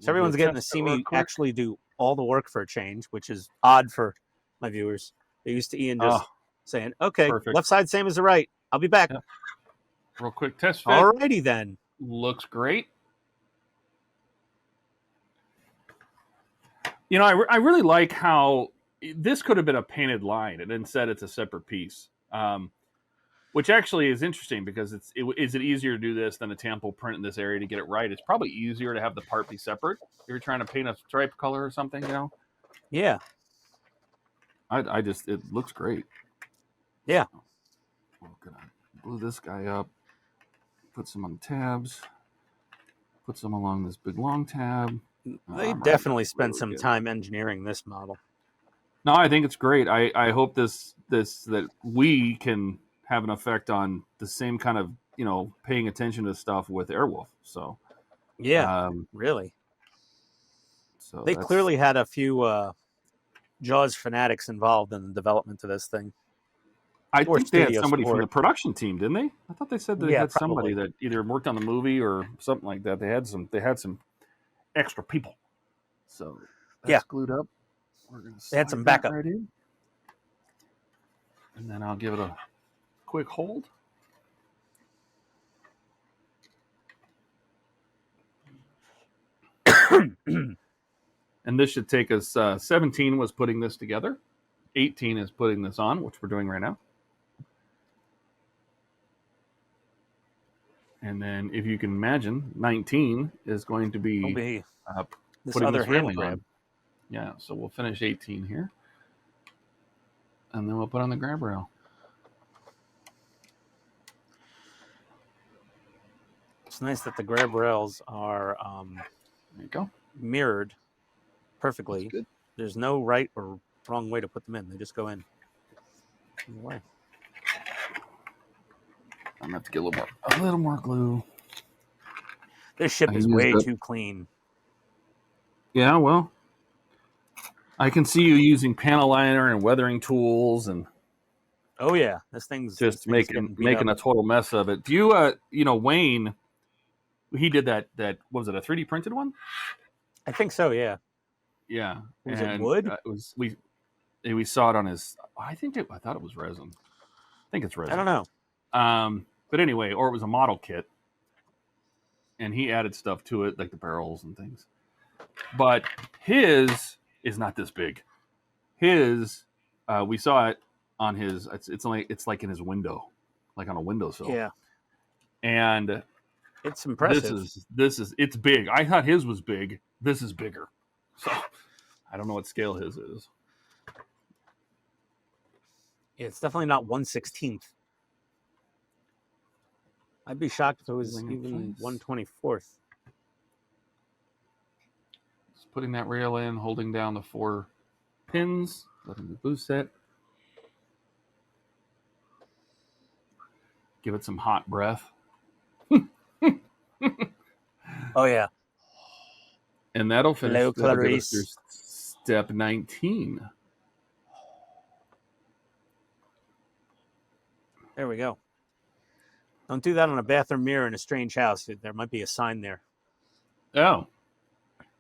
We'll everyone's do a getting to test see fit real me quick. actually do all the work for a change, which is odd for my viewers. They're used to Ian just Oh, saying, "Okay, perfect. left side same as the right. I'll be back." Yep. Real quick test fit. Alrighty then. Looks great. I really like how this could have been a painted line, and instead it's a separate piece, which actually is interesting because is it easier to do this than a Tampo print in this area to get it right? It's probably easier to have the part be separate. If you're trying to paint a stripe color or something, Yeah. it looks great. Yeah. So, we're gonna glue this guy up, put some on the tabs, put some along this big long tab. They definitely spent some time engineering this model. No, I think it's great. I hope that we can have an effect on the same kind of paying attention to stuff with Airwolf. So Yeah, really. So They clearly had a few Jaws fanatics involved in the development of this thing. I Or think they had studio somebody from support. the production team, didn't they? I thought they said they Yeah, had somebody probably. that either worked on the movie or something like that. They had some extra people. So that's Yeah. glued up. We're gonna They had slide some that backup. right in. And then I'll give it a quick hold. And this should take us 17 was putting this together. 18 is putting this on, which we're doing right now. And then if you can imagine, 19 is going to be this putting other this hand railing grab. on. Yeah, so we'll finish 18 here. And then we'll put on the grab rail. It's nice that the grab rails are there you go. Mirrored perfectly. That's good. There's no right or wrong way to put them in. They just go in. Way. I'm gonna have to get a little more glue. This ship is way too clean. Yeah, well, I can see you using panel liner and weathering tools and oh yeah, this thing's making a total mess of it. Do you Wayne? He did that. What was it, a 3D printed one? I think so. Yeah. Yeah. Was it wood? It was we saw it on his. I thought it was resin. I think it's resin. I don't know. But anyway, or it was a model kit, and he added stuff to it like the barrels and things. But his is not this big. His, we saw it on his. It's like in his window, like on a windowsill. Yeah. And it's impressive. This is it's big. I thought his was big. This is bigger. So I don't know what scale his is. Yeah, it's definitely not 1/16. I'd be shocked if it was even 1/24. Just putting that rail in, holding down the 4 pins, letting the boost set. Give it some hot breath. Oh yeah. And that'll finish. Hello, Clarice. Step 19. There we go. Don't do that on a bathroom mirror in a strange house. There might be a sign there. Oh.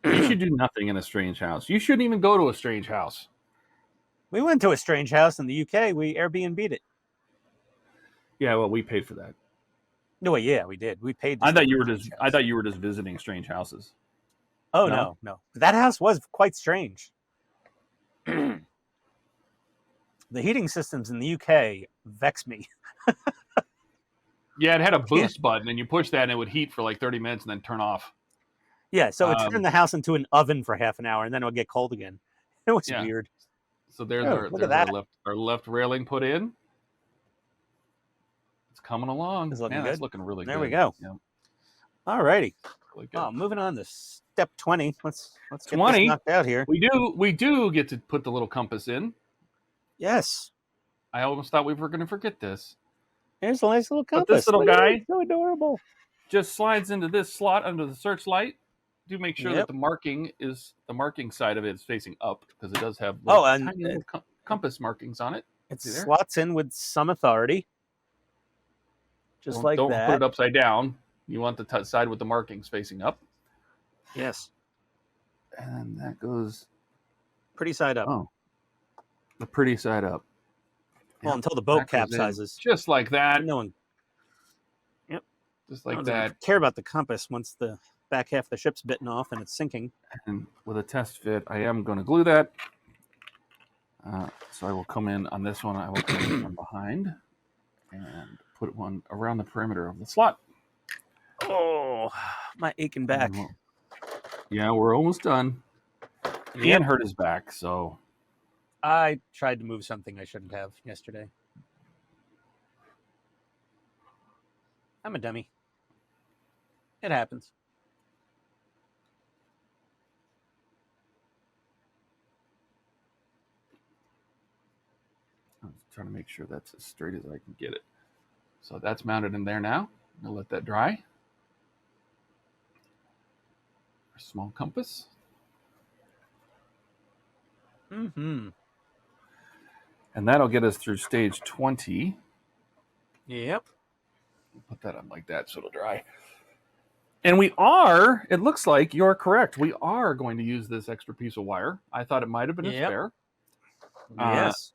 You should do nothing in a strange house. You shouldn't even go to a strange house. We went to a strange house in the UK. We Airbnb'd it. Yeah, well, we paid for that. No, yeah, we did. We paid. I thought you were just visiting strange houses. Oh No? no. That house was quite strange. The heating systems in the UK vex me. Yeah, it had a Yeah. boost button, and you push that, and it would heat for like 30 minutes and then turn off. Yeah, so it turned the house into an oven for half an hour, and then it would get cold again. It was weird. So there's look at that. our left railing put in. It's coming along. It's looking Man, good. that's looking really good. There we go. Yeah. All righty. Really good. Oh, moving on to step 20. Let's get 20? this knocked out here. We do get to put the little compass in. Yes. I almost thought we were going to forget this. Here's a nice little compass. But this little Look at guy it. So adorable. just slides into this slot under the searchlight. Do make sure Yep. that the marking side of it is facing up, because it does have tiny little compass markings on it. It See there? slots in with some authority. Just like don't that. put it upside down. You want the side with the markings facing up. Yes. And that goes Pretty side up. Oh, the pretty side up. Well, until the boat That goes in capsizes. just like that. No one. Yep. Just like No one that. care about the compass once the back half of the ship's bitten off and it's sinking. And with a test fit, I am going to glue that. So I will come in on this one. I will come in from behind and put one around the perimeter of the slot. Oh, my aching back. Yeah, we're almost done. Ian hurt his back, so I tried to move something I shouldn't have yesterday. I'm a dummy. It happens. I'm trying to make sure that's as straight as I can get it. So that's mounted in there now. I'm going to let that dry. Our small compass. Mm-hmm. And that'll get us through stage 20. Yep. Put that on like that so it'll dry. And it looks like you're correct. We are going to use this extra piece of wire. I thought it might have been a spare. Yes.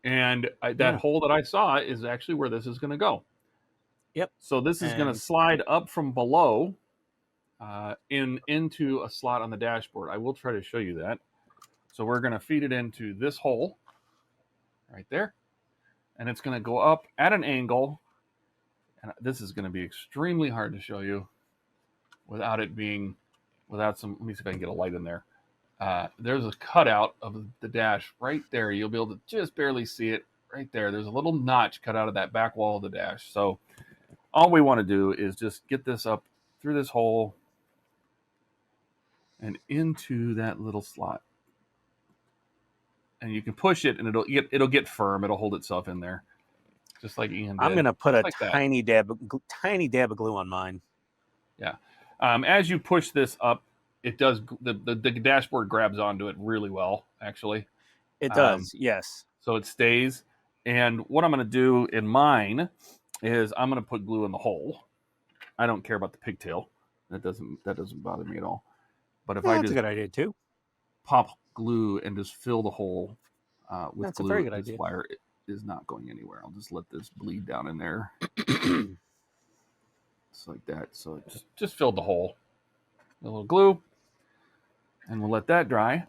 And that hole that I saw is actually where this is going to go. Yep. So this is going to slide up from below into a slot on the dashboard. I will try to show you that. So we're going to feed it into this hole right there. And it's going to go up at an angle. And this is going to be extremely hard to show you without some, let me see if I can get a light in there. There's a cutout of the dash right there. You'll be able to just barely see it right there. There's a little notch cut out of that back wall of the dash. So all we want to do is just get this up through this hole and into that little slot. And you can push it and it'll get firm. It'll hold itself in there. Just like Ian did. I'm going to put like tiny dab of glue on mine. Yeah. As you push this up, it does the dashboard grabs onto it really well, actually. It does, yes. So it stays. And what I'm going to do in mine is I'm going to put glue in the hole. I don't care about the pigtail. That doesn't bother me at all. But if I that's just a good idea too. Pop glue and just fill the hole with that's glue, a very good this idea. wire is not going anywhere. I'll just let this bleed down in there. Just like that. So just filled the hole. A little glue. And we'll let that dry.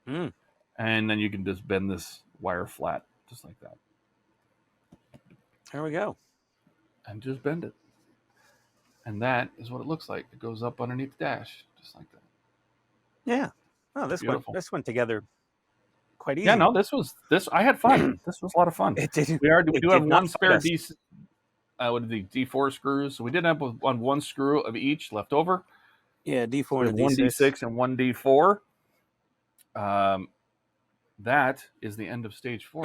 And then you can just bend this wire flat, just like that. There we go. And just bend it. And that is what it looks like. It goes up underneath the dash, just like that. Yeah. Oh, this went together quite easy. Yeah, no, I had fun. This was a lot of fun. It did. We do have one spare the D4 screws. So we did have one screw of each left over. Yeah, D4 and one D6. D6 and one D4. That is the end of stage 4.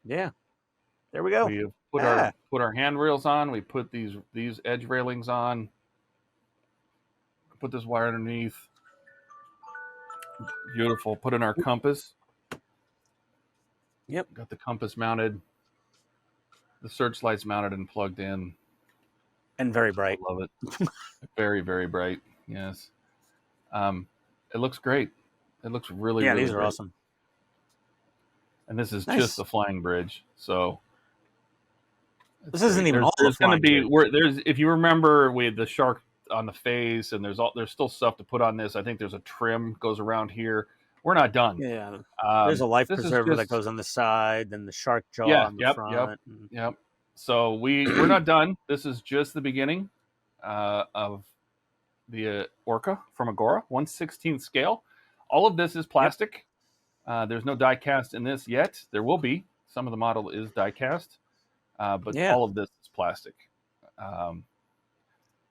Yeah. There we go. We have put our handrails on. We put these edge railings on. Put this wire underneath. Beautiful. Put in our compass. Yep. Got the compass mounted. The searchlight's mounted and plugged in. And very bright. I love it. Very, very bright. Yes. It looks great. It looks really, Yeah, really these are great. awesome. And this is Nice. just the flying bridge. So This isn't even all there's the going to flying be bridge. there's if you remember we had the shark on the face, and there's still stuff to put on this. I think there's a trim goes around here. We're not done. Yeah. There's a life This is preserver that just goes on the side, then the shark jaw on the front. Yep. So we're not done. This is just the beginning of the Orca from Agora, 1/16 scale. All of this is plastic. There's no die cast in this yet. There will be. Some of the model is die cast, but all of this is plastic.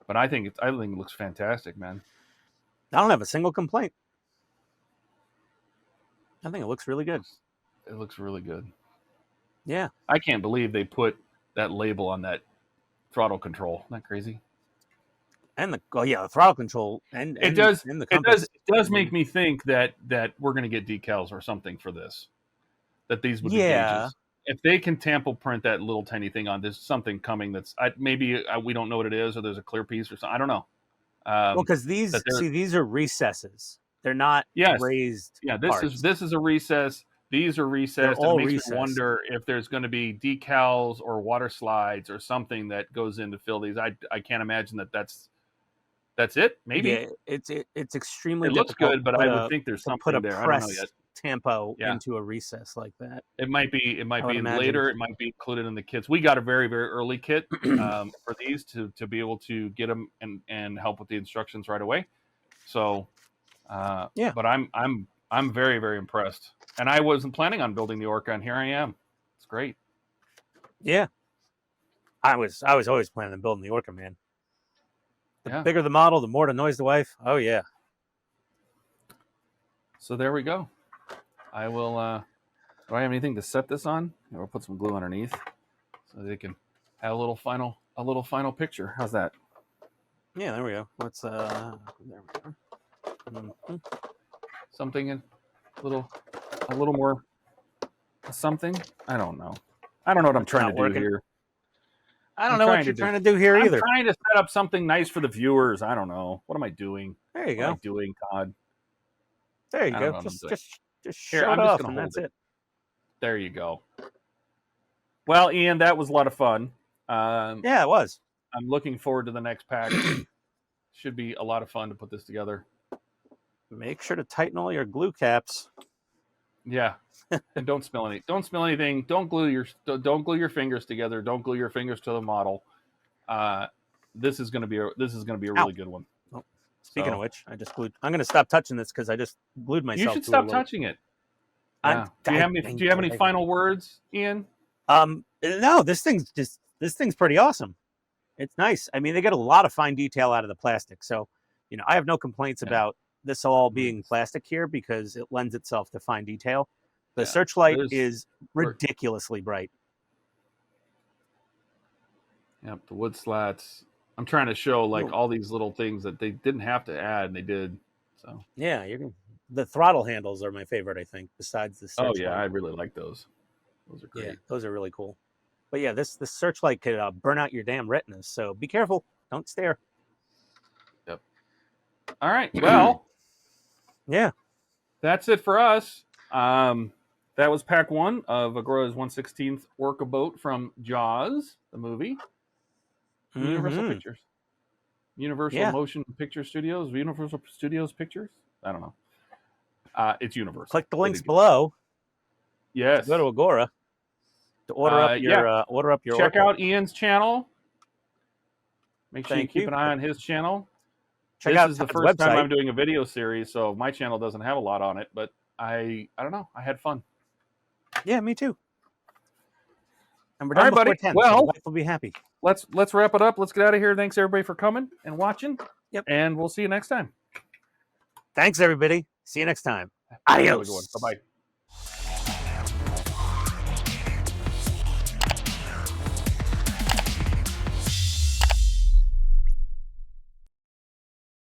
But I think it looks fantastic, man. I don't have a single complaint. I think it looks really good. It looks really good. Yeah. I can't believe they put that label on that throttle control. Isn't that crazy? And the throttle control and it does make me think that we're going to get decals or something for this. That these would be gauges. If they can tampo print that little tiny thing on, there's something coming that's maybe we don't know what it is, or there's a clear piece or something. I don't know. Well, because these are recesses. They're not raised. Yeah, this is a recess. These are recessed. And it makes me wonder if there's going to be decals or water slides or something that goes in to fill these. I can't imagine that's it. Maybe it's extremely. It looks good, but I would think there's something there. I don't know yet. Tampo into a recess like that. It might be later. It might be included in the kits. We got a very, very early kit for these to be able to get them and help with the instructions right away. So, but I'm very, very impressed. And I wasn't planning on building the Orca, and here I am. It's great. Yeah, I was always planning on building the Orca, man. The bigger the model, the more it annoys the wife. Oh yeah. So there we go. I will. Do I have anything to set this on? We'll put some glue underneath so they can have a little final picture. How's that? Yeah, there we go. Let's there we go. Mm-hmm. Something in a little more something. I don't know. I don't know what I'm trying to do here. I don't know what you're trying to do here either. I'm trying to set up something nice for the viewers. I don't know. What am I doing? There you go. What am I doing, Todd? There you go. Just show it off, and that's it. There you go. Well, Ian, that was a lot of fun. Yeah, it was. I'm looking forward to the next pack. Should be a lot of fun to put this together. Make sure to tighten all your glue caps. Yeah, and don't spill any. Don't spill anything. Don't glue your fingers together. Don't glue your fingers to the model. This is going to be a really good one. Oh, speaking of which, I just glued. I'm going to stop touching this because I just glued myself. You should stop touching it. Yeah. Do you have any final words, Ian? No. This thing's pretty awesome. It's nice. I mean, they get a lot of fine detail out of the plastic, so I have no complaints about this all being plastic here because it lends itself to fine detail. The Searchlight is ridiculously bright. Yep, the wood slats. I'm trying to show all these little things that they didn't have to add, and they did. So yeah, the throttle handles are my favorite, I think, besides the Searchlight. Oh yeah, I really like those. Those are great. Yeah, those are really cool. But yeah, this Searchlight could burn out your damn retinas, so be careful. Don't stare. Yep. All right. Well, yeah, that's it for us. That was pack 1 of Agora's 1/16 Orca boat from Jaws, the movie. Universal Pictures. Universal Motion Picture Studios. Universal Studios Pictures. I don't know. It's Universal. Click the links below. Yes. Go to Agora to order up your Check out Ian's channel. Make sure you keep an eye on his channel. This is the first time I'm doing a video series, so my channel doesn't have a lot on it, but I don't know. I had fun. Yeah, me too. And we're done before 10, well, so we'll be happy. Let's wrap it up. Let's get out of here. Thanks everybody for coming and watching. Yep. And we'll see you next time. Thanks everybody. See you next time. Adios. Bye-bye.